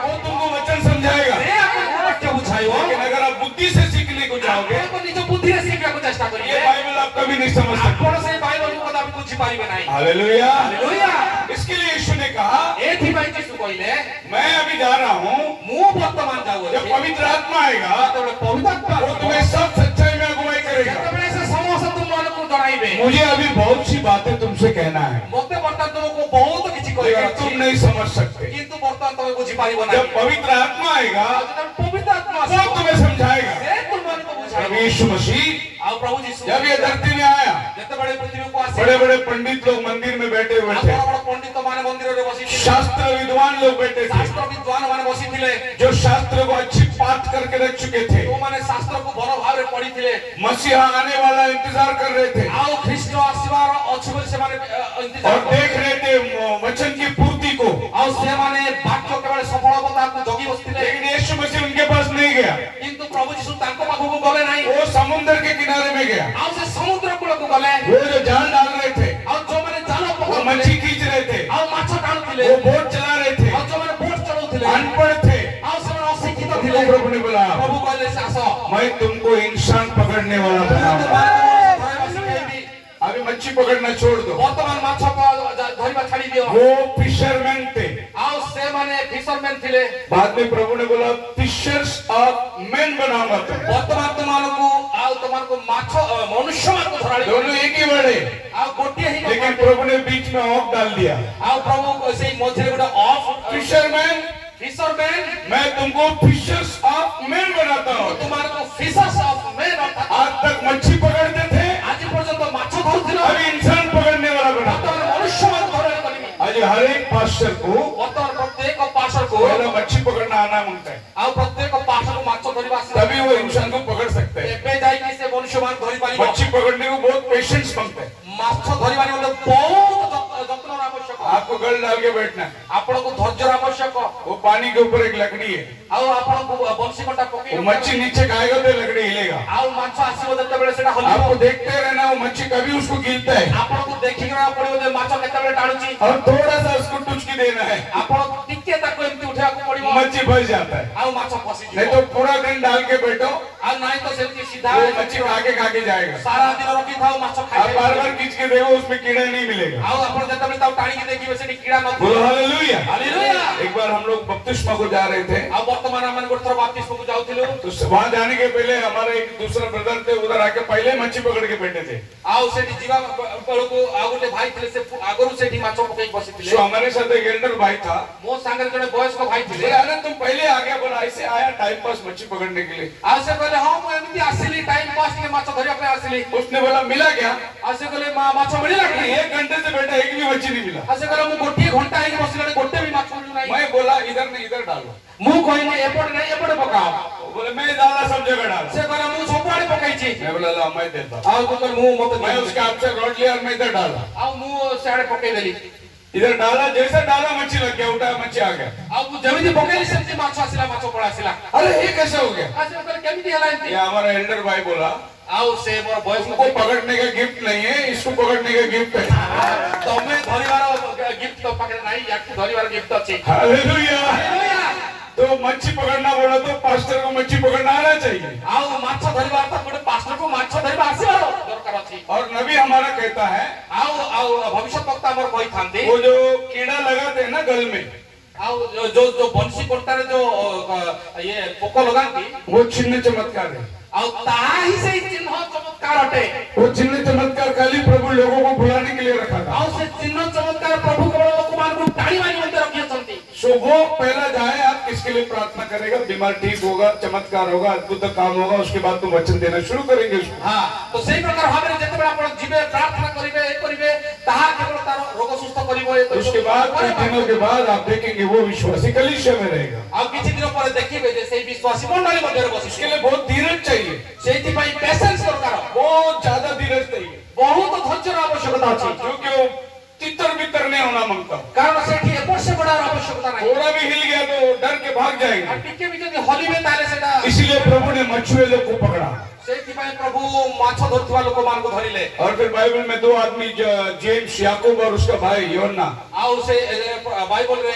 वो तुमको वचन समझाएगा। ସେ ଆପଣଙ୍କୁ ବାକ୍ୟ ବୁଝାଇବ। लेकिन अगर आप बुद्धि से सीखने को जाओगे, ଆପଣ ନିଜ ବୁଦ୍ଧିରେ ଶିଖିବାକୁ ଚେଷ୍ଟା ये କରିବେ। बाइबल आप कभी नहीं समझ सकते। ଆପଣ ସେଇ ବାଇବଲକୁ କଦାପି ବୁଝିପାରିବେ ନାହିଁ। हालेलुया। ହାଲେଲୁୟା। इसके लिए यीशु ने कहा, ଏଥିପାଇଁ ଯୀଶୁ କହିଲେ मैं अभी जा रहा हूँ, ମୁଁ ବର୍ତ୍ତମାନ जब ଯାଉଅଛି। पवित्र आत्मा आएगा ଯେତେବେଳେ ପବିତ୍ର ଆତ୍ମା वो तुम्हें सब सच्चाई में अगुवाई करेगा। ଯେତେବେଳେ ସେ ସମସ୍ତ ତୁମମାନଙ୍କୁ ଜଣାଇବେ। मुझे अभी बहुत सी बातें तुमसे कहना है, ମୋତେ ବର୍ତ୍ତମାନ ତୁମକୁ ବହୁତ କିଛି କହିବାର लेकिन तुम ଅଛି। नहीं समझ सकते। କିନ୍ତୁ ବର୍ତ୍ତମାନ ତମେ ବୁଝିପାରିବ जब ନାହିଁ। पवित्र आत्मा आएगा ଆଉ ଯେତେବେଳେ ପବିତ୍ର ଆତ୍ମା वो ଆସିବ तुम्हें समझाएगा। ସେ ତୁମମାନଙ୍କୁ प्रभु ବୁଝାଇବ। यीशु मसीह ଆଉ ପ୍ରଭୁ ଯୀଶୁ जब ये धरती में आया, ଯେତେବେଳେ ପୃଥିବୀକୁ ଆସିଲେ बड़े बड़े पंडित लोग मंदिर में बैठे हुए ଆଉ थे, ବଡ଼ ବଡ଼ ପଣ୍ଡିତ ମାନେ ମନ୍ଦିରରେ ବସିଥିଲେ। शास्त्र विद्वान लोग बैठे थे, ଶାସ୍ତ୍ର ବିଦ୍ୱାନ ମାନେ ବସିଥିଲେ। जो शास्त्र को अच्छी पाठ करके रख चुके थे, ଯୋଉମାନେ ଶାସ୍ତ୍ରକୁ ଭଲ ଭାବରେ ପଢିଥିଲେ। मसीहा आने वाला इंतजार कर रहे थे ଆଉ ଖ୍ରୀଷ୍ଟ ଆସିବାର ଅଛି ବୋଲି ସେମାନେ ଇନ୍ତଜାର और କରୁଥିଲେ। देख रहे थे वचन की पूर्ति को। ଆଉ ସେମାନେ ବାକ୍ୟ କେବଳ ସଫଳ ହେବ ତାକୁ ଜଗି ବସିଥିଲେ। लेकिन यीशु मसीह उनके पास नहीं गया, କିନ୍ତୁ ପ୍ରଭୁ ଯୀଶୁ ତାଙ୍କ ପାଖକୁ ଗଲେ ନାହିଁ। वो समुद्र के किनारे में गया। ଆଉ ସେ ସମୁଦ୍ର କୂଳକୁ ଗଲେ। वो जो जाल डाल रहे थे, ଆଉ ଯୋଉମାନେ ଜାଲ वो ପକାଉଥିଲେ मच्छी खींच रहे थे, ଆଉ ମାଛ ଟାଣୁଥିଲେ वो बोट चला रहे थे, ଆଉ ଯୋଉମାନେ ବୋଟ ଚଲାଉଥିଲେ अनपढ़ थे। ଆଉ ସେମାନେ ଅଶିକ୍ଷିତ उनको ଥିଲେ। प्रभु ने बोला, ପ୍ରଭୁ କହିଲେ ସେ ଆସ मैं तुमको इंसान पकड़ने वाला ମୁଁ बनाऊंगा। ତୁମମାନଙ୍କୁ ଧରିବା ଶିଖେଇବି। अभी मच्छी पकड़ना छोड़ दो। ବର୍ତ୍ତମାନ ମାଛ ଧରିବା ଛାଡି ଦିଅ। वो फिशरमैन थे। ଆଉ ସେମାନେ ଫିସରମ୍ୟାନ ଥିଲେ। बाद में प्रभु ने बोला फिशर्स ऑफ मेन बनाऊंगा तुम। ବର୍ତ୍ତମାନ ତୁମମାନଙ୍କୁ ମାଛ ମନୁଷ୍ୟମାନଙ୍କୁ ଧରାଳି दोनों एक ही वर्ड है, ଆଉ ଗୋଟିଏ ହିଁ लेकिन କଥା। प्रभु ने बीच में ऑफ डाल दिया। ଆଉ ପ୍ରଭୁ ସେଇ ମଝିରେ ଗୋଟେ ଅଫ୍ फिशरमैन, ଫିସରମ୍ୟାନ मैं तुमको फिशर्स ऑफ मेन बनाता हूँ। ତୁମମାନଙ୍କୁ ଫିସର୍ସ ଅଫ ମେନ୍ ଅର୍ଥାତ୍ आज तक मच्छी पकड़ते थे, ଆଜି ପର୍ଯ୍ୟନ୍ତ ମାଛ ଧରୁଥିଲ अभी इंसान पकड़ने वाला बना। ବର୍ତ୍ତମାନ ମନୁଷ୍ୟମାନଙ୍କୁ ଧରାଳି କରିବି। आज हर एक पास्टर को ବର୍ତ୍ତମାନ ପ୍ରତ୍ୟେକ ପାଶରକୁ पहला मच्छी पकड़ना आना मांगता है, ଆଉ ପ୍ରତ୍ୟେକ ପାଶରକୁ ମାଛ ଧରିବା ଆସିଲା। तभी वो इंसान को पकड़ सकता है। ଏବେ ଯାଇକି ସେ ମନୁଷ୍ୟମାନଙ୍କୁ ଧରିପାରିବ। मच्छी पकड़ने को बहुत पेशेंस मांगता है। ମାଛ ଧରିବା ନିମନ୍ତେ ବହୁତ ଯତ୍ନର ଆବଶ୍ୟକ। आपको गल डाल के बैठना है। ଆପଣଙ୍କୁ ଧୈର୍ଯ୍ୟର ଆବଶ୍ୟକ। वो पानी के ऊपर एक लकड़ी है, ଆଉ ଆପଣଙ୍କୁ ବଂଶୀ କଣ୍ଟା वो ପକେଇ मच्छी नीचे खाएगा तो लकड़ी हिलेगा। ଆଉ ମାଛ ଆସିବ ଯେତେବେଳେ ସେଟା ହଲିବ। आपको देखते रहना, वो मच्छी कभी उसको गिरता है ଆପଣଙ୍କୁ ଦେଖିକି ରହିବାକୁ ପଡିବ ଯେ ମାଛ କେତେବେଳେ ଟାଣୁଛି। और थोड़ा सा उसको टुचकी देना है, ଆପଣ ଟିକେ ତାକୁ ଏମିତି ଉଠେଇବାକୁ ପଡିବ। मच्छी फंस जाता है। ଆଉ ମାଛ ଫସିଯିବ। नहीं तो पूरा दिन डाल के बैठो, ଆଉ ନାଇଁ ତ ସେମିତି ସିଧା वो मच्छी खा के जाएगा। ସାରା ଦିନ ରଖିଥାଉ ମାଛ आप ଖାଇବେ। बार बार खींच के देखो, उसमें कीड़ा नहीं मिलेगा। ଆଉ ଆପଣ ଯେତେବେଳେ ତାକୁ ଟାଣିକି ଦେଖିବେ ସେଠି କିଡା ନଥିବ। बोलो हालेलुया। ହାଲେଲୁୟା। एक बार हम लोग बपतिस्मा को जा रहे थे, ଆଉ ବର୍ତ୍ତମାନ ଆମେ ଗୋଟେ ଥର ବାପ୍ତିସ୍ମକୁ ଯାଉଥିଲୁ। तो वहां जाने के पहले हमारे एक दूसरा ब्रदर थे, उधर आके पहले मच्छी पकड़ के बैठे थे। ଆଉ ସେଠି ଯିବା ବେଳକୁ ଆଉ ଗୋଟେ ଭାଇ ଥିଲେ, ସେ ଆଗରୁ ସେଠି ମାଛ ପକେଇକି ବସିଥିଲେ। जो हमारे साथ एक एल्डर भाई था, ମୋ साଙ୍ଗରେ ଜଣେ ବୟସ୍କ ଭାଇ ଥିଲେ। बोला अरे तुम पहले आ गया। बोला ऐसे आया टाइम पास मच्छी पकड़ने के लिए। ଆଉ ସେ କହିଲେ ହଁ ମୁଁ ଏମିତି ଆସିଲି ଟାଇମ ପାସ୍ ଟିକେ ମାଛ ଧରିବା ପାଇଁ ଆସିଲି। उसने बोला मिला क्या? ଆଉ ସେ କହିଲେ ମାଛ ମିଳିଲା କି? 1 घंटे से बैठा, एक भी मच्छी नहीं मिला। ଆଉ ସେ କହିଲେ ମୁଁ ଗୋଟିଏ ଘଣ୍ଟା ହେଇକି ବସିଲାଣି ଗୋଟେ ବି ମାଛ ମିଳୁନାହିଁ। मैं बोला इधर नहीं इधर डालो। ମୁଁ କହିଲି ଏପଟେ ନାହିଁ ଏପଟେ ପକାଅ। वो बोले मैं डाला सब जगह डाला। ସେ କହିଲା ମୁଁ ସବୁଆଡେ ପକେଇଛି। मैं बोला ला मैं देता हूं। ଆଉ ତୁ କହିଲି ମୁଁ ମତେ मैं उसके आपसे रॉड लिया और मैं इधर डाला। ଆଉ ମୁଁ ସିଆଡେ ପକେଇଦେଲି। इधर डाला, जैसे डाला मच्छी लग गया, उठा मच्छी आ गया। ଆଉ ଯେମିତି ପକେଇଲି ସେମିତି ମାଛ ଆସିଲା, ମାଛ ପଳା ଆସିଲା। अरे ये कैसे हो गया? ଆଜି କହିଲେ କେମିତି ହେଲା ଏମିତି? ये हमारा एल्डर भाई बोला, ଆଉ ସେ ମୋର ବୟସ୍କ इसको पकड़ने का गिफ्ट नहीं है, इसको पकड़ने का गिफ्ट है। ତମେ ଧରିବାର ଗିଫ୍ଟ ତ ପାଖରେ ନାହିଁ, ୟାକୁ ଧରିବାର ଗିଫ୍ଟ ଅଛି। हालेलुया। ହାଲେଲୁୟା। तो मच्छी पकड़ना बोला तो पास्टर को मच्छी पकड़ना आना चाहिए। ଆଉ ମାଛ ଧରିବାର ତ ଗୋଟେ ପାଷ୍ଟରକୁ ମାଛ ଧରିବା ଆସିବାର ଦରକାର ଅଛି। और नबी हमारा कहता है, ଆଉ ଆଉ ଭବିଷ୍ୟତ ବକ୍ତା ଆମର କହିଥାନ୍ତି, वो जो कीड़ा लगाते हैं ना गल में, ଆଉ ଯୋଉ ବଂଶୀ କଣ୍ଟାରେ ଯୋଉ ଇଏ ପୋକ ଲଗାନ୍ତି, वो चिन्ह चमत्कार है। ଆଉ ତାହା ହିଁ ସେଇ ଚିହ୍ନ ଚମତ୍କାର ଅଟେ। वो चिन्ह चमत्कार खाली प्रभु लोगों को बुलाने के लिए रखा था। ଆଉ ସେ ଚିହ୍ନ ଚମତ୍କାର ପ୍ରଭୁ କେବଳ ଲୋକମାନଙ୍କୁ ଟାଣିବା ନିମନ୍ତେ ରଖିଛନ୍ତି। सो वो पहला जाए, आप किसके लिए प्रार्थना करेगा, बीमार ठीक होगा, चमत्कार होगा, अद्भुत काम होगा, उसके बाद तुम वचन देना शुरू करेंगे उसको। ହଁ, ତ ସେଇ ପ୍ରକାର ଭାବରେ ଯେତେବେଳେ ଆପଣ ଯିବେ, ପ୍ରାର୍ଥନା କରିବେ, ଏ କରିବେ, ତାହା କେବଳ ତାର ରୋଗ ସୁସ୍ଥ କରିବ। उसके बाद कुछ दिनों के बाद आप देखेंगे वो विश्वासी कलीसिया में रहेगा। ଆଉ କିଛି ଦିନ ପରେ ଦେଖିବେ ଯେ ସେଇ ବିଶ୍ୱାସୀ ମଣ୍ଡଳୀ ମଧ୍ୟରେ इसके ବସିବେ। लिए बहुत धीरज चाहिए, ସେଇଥିପାଇଁ ପେସେନ୍ସ ଦରକାର, बहुत ज्यादा धीरज चाहिए, ବହୁତ ଧୈର୍ଯ୍ୟର ଆବଶ୍ୟକତା ଅଛି। क्योंकि वो तितर बितर नहीं होना मांगता। କାରଣ ସେଠି ଏପଟ ସେପଟର ଆବଶ୍ୟକତା ନାହିଁ। थोड़ा भी हिल गया तो डर के भाग ଆଉ जाएंगे। ଟିକେ ବି ଯଦି ହଲିବେ ତାହେଲେ ସେଟା, इसीलिए प्रभु ने मछुए लोग को पकड़ा। ସେଇଥିପାଇଁ ପ୍ରଭୁ ମାଛ ଧରୁଥିବା ଲୋକମାନଙ୍କୁ ଧରିଲେ। और फिर बाइबल में दो आदमी, जेम्स याकूब और उसका भाई योना, ଆଉ ସେ ବାଇବଲରେ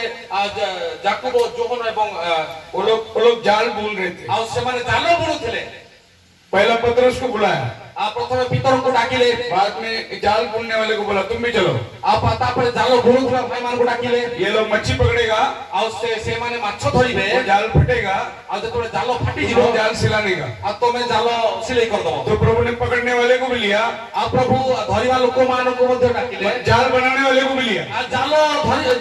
ଜାକୁବ, ଯୋହନ ଏବଂ वो लोग जाल बुन रहे थे। ଆଉ ସେମାନେ ଜାଲ ବୁଣୁଥିଲେ। पहला पतरस को बुलाया, ଆଉ ପ୍ରଥମେ ପିତରଙ୍କୁ ଡାକିଲେ, बाद में जाल बुनने वाले को बोला तुम भी चलो। ଆଉ ତାପରେ ଜାଲ ବୁଣୁଥିବା ଭାଇମାନଙ୍କୁ ଡାକିଲେ। ये लोग मच्छी पकड़ेगा, ଆଉ ସେମାନେ ମାଛ ଧରିବେ। वो जाल फटेगा, ଆଉ ଯେତେବେଳେ ଜାଲ ଫାଟିଯିବ, वो जाल सिलाने का। ଆଉ ତମେ ଜାଲ ସିଲେଇ କରିଦବ। तो प्रभु ने पकड़ने वाले को भी लिया, ଆଉ ପ୍ରଭୁ ଧରିବା ଲୋକମାନଙ୍କୁ ମଧ୍ୟ ଡାକିଲେ। जाल बनाने वाले को भी लिया। ଆଉ ଜାଲ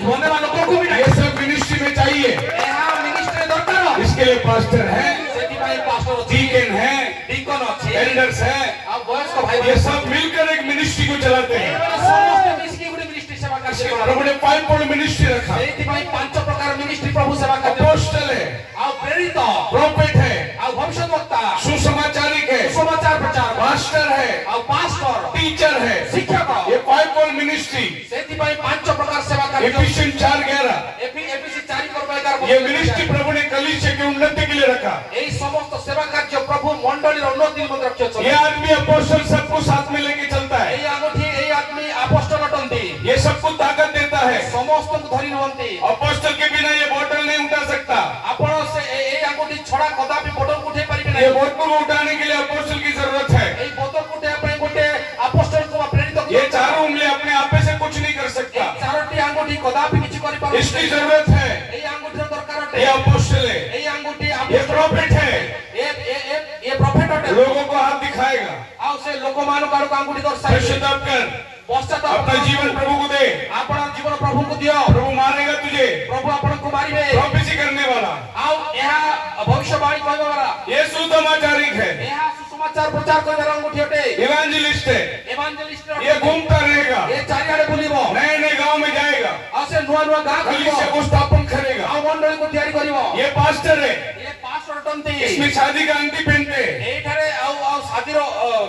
ବନେଇବା ଲୋକଙ୍କୁ ବି ये ଡାକିଲେ। सब मिनिस्ट्री में चाहिए। ଏହା ମିନିଷ୍ଟ୍ରି ଦରକାର। इसके लिए पास्टर है, ସେଥିପାଇଁ ପାଷ୍ଟର ଅଛି, डीकन है, ଡିକନ ଅଛି, एल्डर्स है, ଆଉ ବୟସ୍କ ଭାଇ ये सब मिलकर एक मिनिस्ट्री को चलाते हैं। ଏମାନେ ସମସ୍ତେ ମିଶିକି ଗୋଟେ ମିନିଷ୍ଟ୍ରି ସେବା କାର୍ଯ୍ୟ इसके କରନ୍ତି। प्रभु ने 5 फोल्ड मिनिस्ट्री रखा। ସେଇଥିପାଇଁ 5 ପ୍ରକାର ମିନିଷ୍ଟ୍ରି ପ୍ରଭୁ ସେବା କାର୍ଯ୍ୟ। अपोस्टल है, ଆଉ ପ୍ରେରିତ, प्रोफेट है, ଆଉ ଭବିଷ୍ୟତବକ୍ତା, सुसमाचारिक है, ସୁସମାଚାର ପ୍ରଚାର, मास्टर है, ଆଉ ପାଷ୍ଟର, टीचर है। ଶିକ୍ଷକ। ये 5 फोल्ड मिनिस्ट्री, ସେଥିପାଇଁ 5 ପ୍ରକାର ସେବା କାର୍ଯ୍ୟ। एफिशिएंट 4:11, ଏଫିସି 4:11 ये मिनिस्ट्री प्रभु ने कलीसिया की उन्नति के लिए रखा। এই সমস্ত সেবা କାର୍ଯ୍ୟ ପ୍ରଭୁ ମଣ୍ଡଳୀର ଉନ୍ନତି ନିମନ୍ତେ ରଖିଛନ୍ତି। ये आदमी अपोस्टल सबको साथ में लेके चलता है, এই ଆଙ୍ଗୁଠି, এই ଆଦମୀ ଆପୋଷ୍ଟଲ ଅଟନ୍ତି, ये सबको ताकत देता है। ସମସ୍ତଙ୍କୁ ଧରି ନିଅନ୍ତି। अपोस्टल के बिना ये बोतल नहीं उठा सकता। ଆପଣ এই ଆଙ୍ଗୁଠି ଛଡା କଦାପି ବୋତଲକୁ उठେଇ ପାରିବେ ये ନାହିଁ। बोतल को उठाने के लिए अपोस्टल की जरूरत है। এই ବୋତଲକୁ ଉଠେଇବା ପାଇଁ ଗୋଟେ ଆପୋଷ୍ଟଲକୁ ବା ପ୍ରେରିତ ये चारों उंगली अपने आप से कुछ नहीं कर सकता, ଚାରୋଟି ଆଙ୍ଗୁଠି କଦାପି କିଛି କରିପାରିବେ इसकी ନାହିଁ। जरूरत है। এই ଆଙ୍ଗୁଠିର ଦରକାର ଅଟେ। ये अपोस्टल है, এই ଆଙ୍ଗୁଠି ये प्रॉफिट है, ଏ ପ୍ରଫେଟ ଅଟେ। लोगों को हाथ दिखाएगा। ଆଉ ସେ ଲୋକମାନଙ୍କ ଆଡକୁ ଆଙ୍ଗୁଠି ଦର୍ଶାଇବେ। पश्चाताप कर, ପଶ୍ଚାତାପ अपना जीवन प्रभु को दे, ଆପଣ ଜୀବନ ପ୍ରଭୁଙ୍କୁ ଦିଅ। प्रभु मारेगा तुझे। ପ୍ରଭୁ ଆପଣଙ୍କୁ ମାରିବେ। प्रोफेसी करने वाला ଆଉ ଏହା ଭବିଷ୍ୟବାଣୀ କହିବା ବାଲା, ये सुसमाचारिक है, ଏହା ସୁସମାଚାର ପ୍ରଚାର କରିବାର ଆଙ୍ଗୁଠି ଅଟେ। इवेंजलिस्ट है, ଏଭାଞ୍ଜେଲିଷ୍ଟ ये घूमता रहेगा, ଏ ଚାରିଆଡେ ବୁଲିବ। नए नए गांव में जाएगा, ଆଉ ସେ ନୂଆ ନୂଆ ଗାଁ कलीसिया ବୁଲିବ। को स्थापन करेगा। ଆଉ ମଣ୍ଡଳୀକୁ ତିଆରି କରିବ। ये पास्टर है, ଏ ପାଷ୍ଟର ଅଟନ୍ତି। इसमें शादी का अंगठी पहनते हैं, ଏଇଠାରେ ଆଉ ଆଉ ଶାଦୀର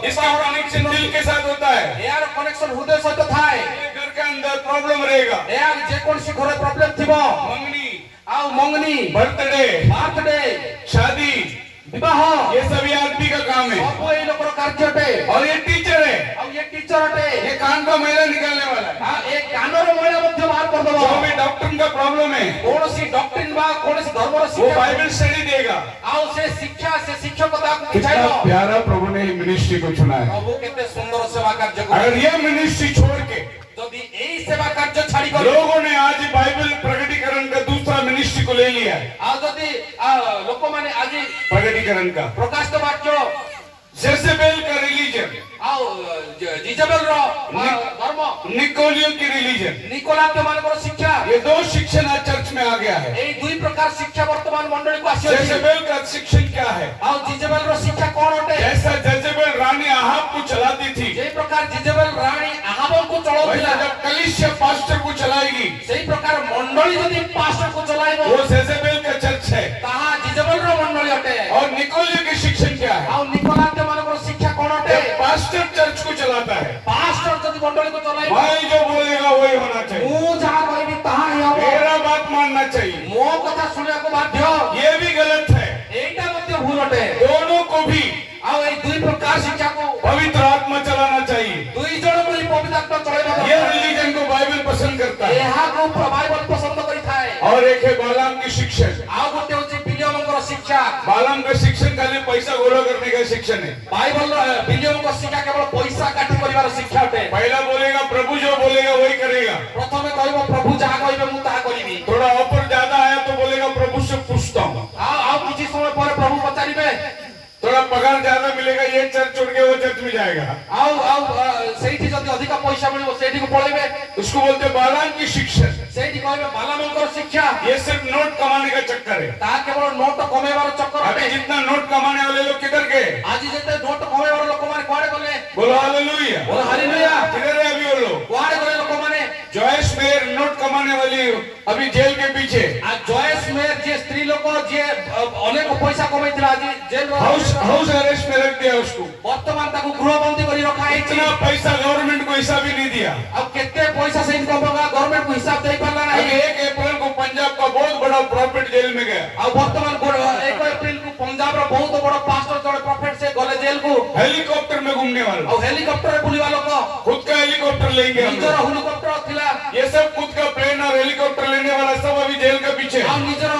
इसका कनेक्शन दिल के साथ होता है। ଏହାର କନେକ୍ସନ ହୃଦୟ ସହିତ ଥାଏ। ये घर के अंदर प्रॉब्लम रहेगा, ଏହା ଯେକୌଣସି ଘରେ ପ୍ରୋବ୍ଲେମ ଥିବ, मंगनी, ଆଉ ମଙ୍ଗନୀ, बर्थडे, ବାର୍ଥଡେ, शादी, ବିବାହ, ये सभी आदमी का काम है। ସବୁ ଏଇ ଲୋକର କାର୍ଯ୍ୟ ଅଟେ। और ये टीचर है, ଆଉ ଏ ଟିଚର ଅଟେ। ये कान का मैला निकालने वाला है। ଏ କାନର ମଇଳା ମଧ୍ୟ ବାହାର କରିଦବ। जो भी डॉक्टर का प्रॉब्लम है କୌଣସି ଡକ୍ଟ୍ରିନ ବା କୌଣସି ଧର୍ମର वो ଶିକ୍ଷା, बाइबल स्टडी देगा। ଆଉ ସେ ଶିକ୍ଷା, ସେ ଶିକ୍ଷକତାକୁ कितना ବୁଝାଇବ। प्यारा प्रभु ने मिनिस्ट्री को चुना है। ପ୍ରଭୁ କେତେ ସୁନ୍ଦର ସେବା କାର୍ଯ୍ୟ अगर କରୁଛନ୍ତି। ये मिनिस्ट्री छोड़ के ଯଦି ଏଇ ସେବା କାର୍ଯ୍ୟ ଛାଡି କରି लोगों ने आज बाइबल प्रकटीकरण का दूसरा मिनिस्ट्री को ले लिया है, ଆଉ ଯଦି ଲୋକମାନେ ଆଜି प्रकटीकरण का ପ୍ରକାଶିତ ବାକ୍ୟ जेजेबेल का रिलीजन, ଆଉ ଜିଜେବେଲର ଧର୍ମ, निकोलियो की रिलीजन, ନିକୋଲାତ୍ୟ ମାନଙ୍କର ଶିକ୍ଷା, ये दो शिक्षण आज चर्च में आ गया है। ଏଇ ଦୁଇ ପ୍ରକାର ଶିକ୍ଷା ବର୍ତ୍ତମାନ ମଣ୍ଡଳୀକୁ ଆସିଅଛି। जेजेबेल का शिक्षण क्या है? ଆଉ ଜିଜେବେଲର ଶିକ୍ଷା କଣ ଅଟେ? जैसा जेजेबेल रानी आहाब को चलाती थी, जे प्रकार जिजेबेल राणी आहाबଙ୍କୁ ଚଳଉଥିଲା, वैसा जब कलीसिया पास्टर को चलाएगी, ସେଇ ପ୍ରକାର ମଣ୍ଡଳୀ ଯଦି ପାଷ୍ଟରକୁ ଚଲାଇବ, वो जेजेबेल का चर्च है। ତାହା ଜିଜେବେଲର ମଣ୍ଡଳୀ ଅଟେ। और निकोलियो की शिक्षण क्या है? ଆଉ ନିକୋଲାତ୍ୟ ମାନଙ୍କର ଶିକ୍ଷା କଣ ଅଟେ? जब पास्टर चर्च को चलाता है, पास्टर जदि मंडली को चलाइबो भाई जो बोलेगा वही होना चाहिए, मु जहा कहबी ताहा ही हबो मेरा बात मानना चाहिए, मो कथा सुनिया को बाध्य ये भी गलत है। एटा मध्ये भूल अटे दोनों को भी आ ए दुई प्रकार शिक्षा को पवित्र आत्मा चलाना चाहिए। दुई जण को पवित्र आत्मा चलाइबो ये रिलीजन को बाइबल पसंद करता है। एहा को बाइबल पसंद करि थाए और एक है बालाम की शिक्षण। आ गोटे होची बिलियमकर शिक्षा बालाम का शिक्षण खाली पैसा गोला करने का शिक्षण है। बाइबल बिलियमकर शिक्षा केवल पैसा काटी परिवार शिक्षा अटे पहला बोलेगा प्रभु जो बोलेगा वही करेगा, प्रथमे कहबो प्रभु जहा कहबे मु ताहा करिबी थोड़ा ऑफर ज्यादा आया तो बोलेगा प्रभु से पूछता हूँ, आ किछि समय पर प्रभु पचारिबे थोड़ा पगार ज्यादा मिलेगा ये चर्च छोड़ के वो चर्च में जाएगा, सेठी जदि अधिक पैसा मिलिबो सेठी को पळेबे उसको बोलते बालाम की शिक्षण। सेठी कहबे बालामकर शिक्षा ये सिर्फ नोट कमाने का चक्कर है। ता केवल नोट कमेबार चक्कर अभी अटे जितना नोट कमाने वाले लोग किधर गए? आज जेते नोट कमेबार लोक माने कुआडे गले बोलो हालेलुया, बोल हालेलुया किधर है अभी वो लोग? कुआडे गले लोक माने जॉयस मेयर नोट कमाने वाली अभी जेल के पीछे, आ जॉयस मेयर जे स्त्री लोक जे अनेक पैसा कमाइतिला आज जेल हाउस अरेस्ट में रख दिया उसको। वर्तमान ताकू गृहबंदी करी रखा है इतना पैसा गवर्नमेंट को हिसाब ही नहीं दिया। अब केते पैसा से इनकम होगा गवर्नमेंट को हिसाब दे पाला अभी नहीं 1 अप्रैल को पंजाब का बहुत बड़ा प्रॉफिट जेल में गया। अब वर्तमान 1 अप्रैल को पंजाब रो बहुत बड़ा पास्टर जड़े प्रॉफिट से गले जेल को हेलीकॉप्टर में घूमने वाला, और हेलीकॉप्टर बुलीवा लोक खुद का हेलीकॉप्टर लेंगे हम निजर लोग। हेलीकॉप्टर थिला ये सब खुद का प्लेन और हेलीकॉप्टर लेने वाला सब अभी जेल के पीछे। हम निजर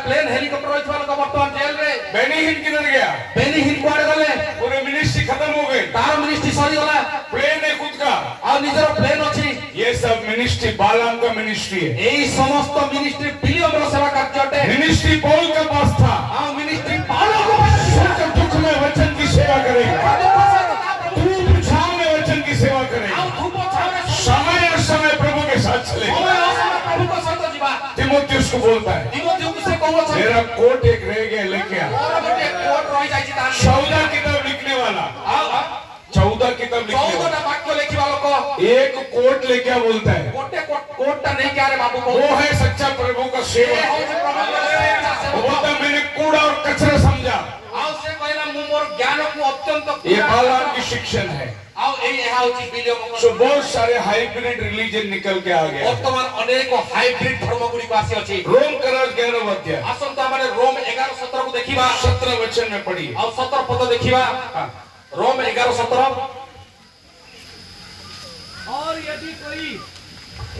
प्लेन हेलीकॉप्टर होइछवा लोक वर्तमान जेल रे बेनी हिन किधर गया? बेनी हिन कुआडे गले पूरे मिनिस्ट्री खत्म हो गई, तार मिनिस्ट्री सरी गला प्लेन है खुद का। और निजर प्लेन अछि ये सब मिनिस्ट्री बालाम का मिनिस्ट्री है। एई समस्त मिनिस्ट्री बिलियम रो सेवा कार्य अटे मिनिस्ट्री पौल के पास था, आ मिनिस्ट्री पालो को सुख दुख में वचन की सेवा करेगा, धूप छांव में वचन की सेवा करेगा, समय और समय प्रभु के साथ चलेगा। प्रभु को सहित जीवा तिमोथियुस को बोलता है तिमोथियुस से कहू छ मेरा कोट एक रह गया लेके आ। और गोटे कोट रहि जाई छी तान 14 किताब लिखने वाला, 14 किताब लिखने 14 वाला टा वाक्य लेखिबा लोक एक कोट लेके आ बोलता है गोटे कोट टा नहीं क्या रे बाबू को वो है सच्चा प्रभु का ये सेवक। हो जे प्रभु का सेवक वो बोलता है, मैंने कूड़ा और कचरा समझा। आउ से कहला मु मोर ज्ञान को अत्यंत ये बालाम की शिक्षण है। आउ एई एहा होची बिलियम तो बहुत सारे हाइब्रिड रिलीजन निकल के आ गए। वर्तमान अनेक हाइब्रिड धर्म गुडी को आसी अछि रोम करार 11 अध्याय आसन तो हमरे रोम 11:17 को देखिबा 17 वचन में पढ़िए। और 17 पद देखिबा रोम 11:17 और यदि कोई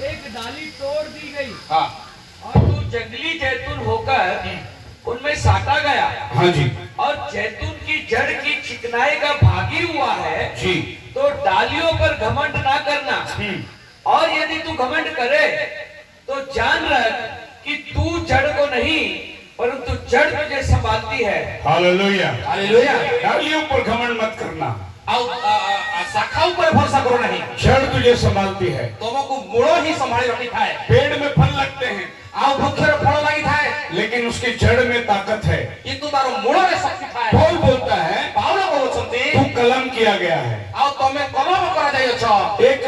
एक डाली तोड़ दी गई हाँ और तू जंगली जैतून होकर उनमें साटा गया हाँ जी और जैतून की जड़ की चिकनाई का भागी हुआ है जी तो डालियों पर घमंड ना करना। और यदि तू घमंड करे तो जान रख कि तू जड़ को नहीं परंतु जड़ तुझे संभालती है। हालेलुया हालेलुया डालियों पर घमंड मत करना, आउ शाखा ऊपर भरोसा करो नहीं जड़ तुझे संभालती है। तुमको मूलो ही संभाली रखी थाए पेड़ में फल लगते हैं आउ वृक्ष रे फल लागि थाए लेकिन उसकी जड़ में ताकत है। किंतु तारो मूल रे शक्ति थाए। पौल बोलता है पाउलो कहउछंती तू कलम किया गया है। आउ तमे कलम करा जाय छ एक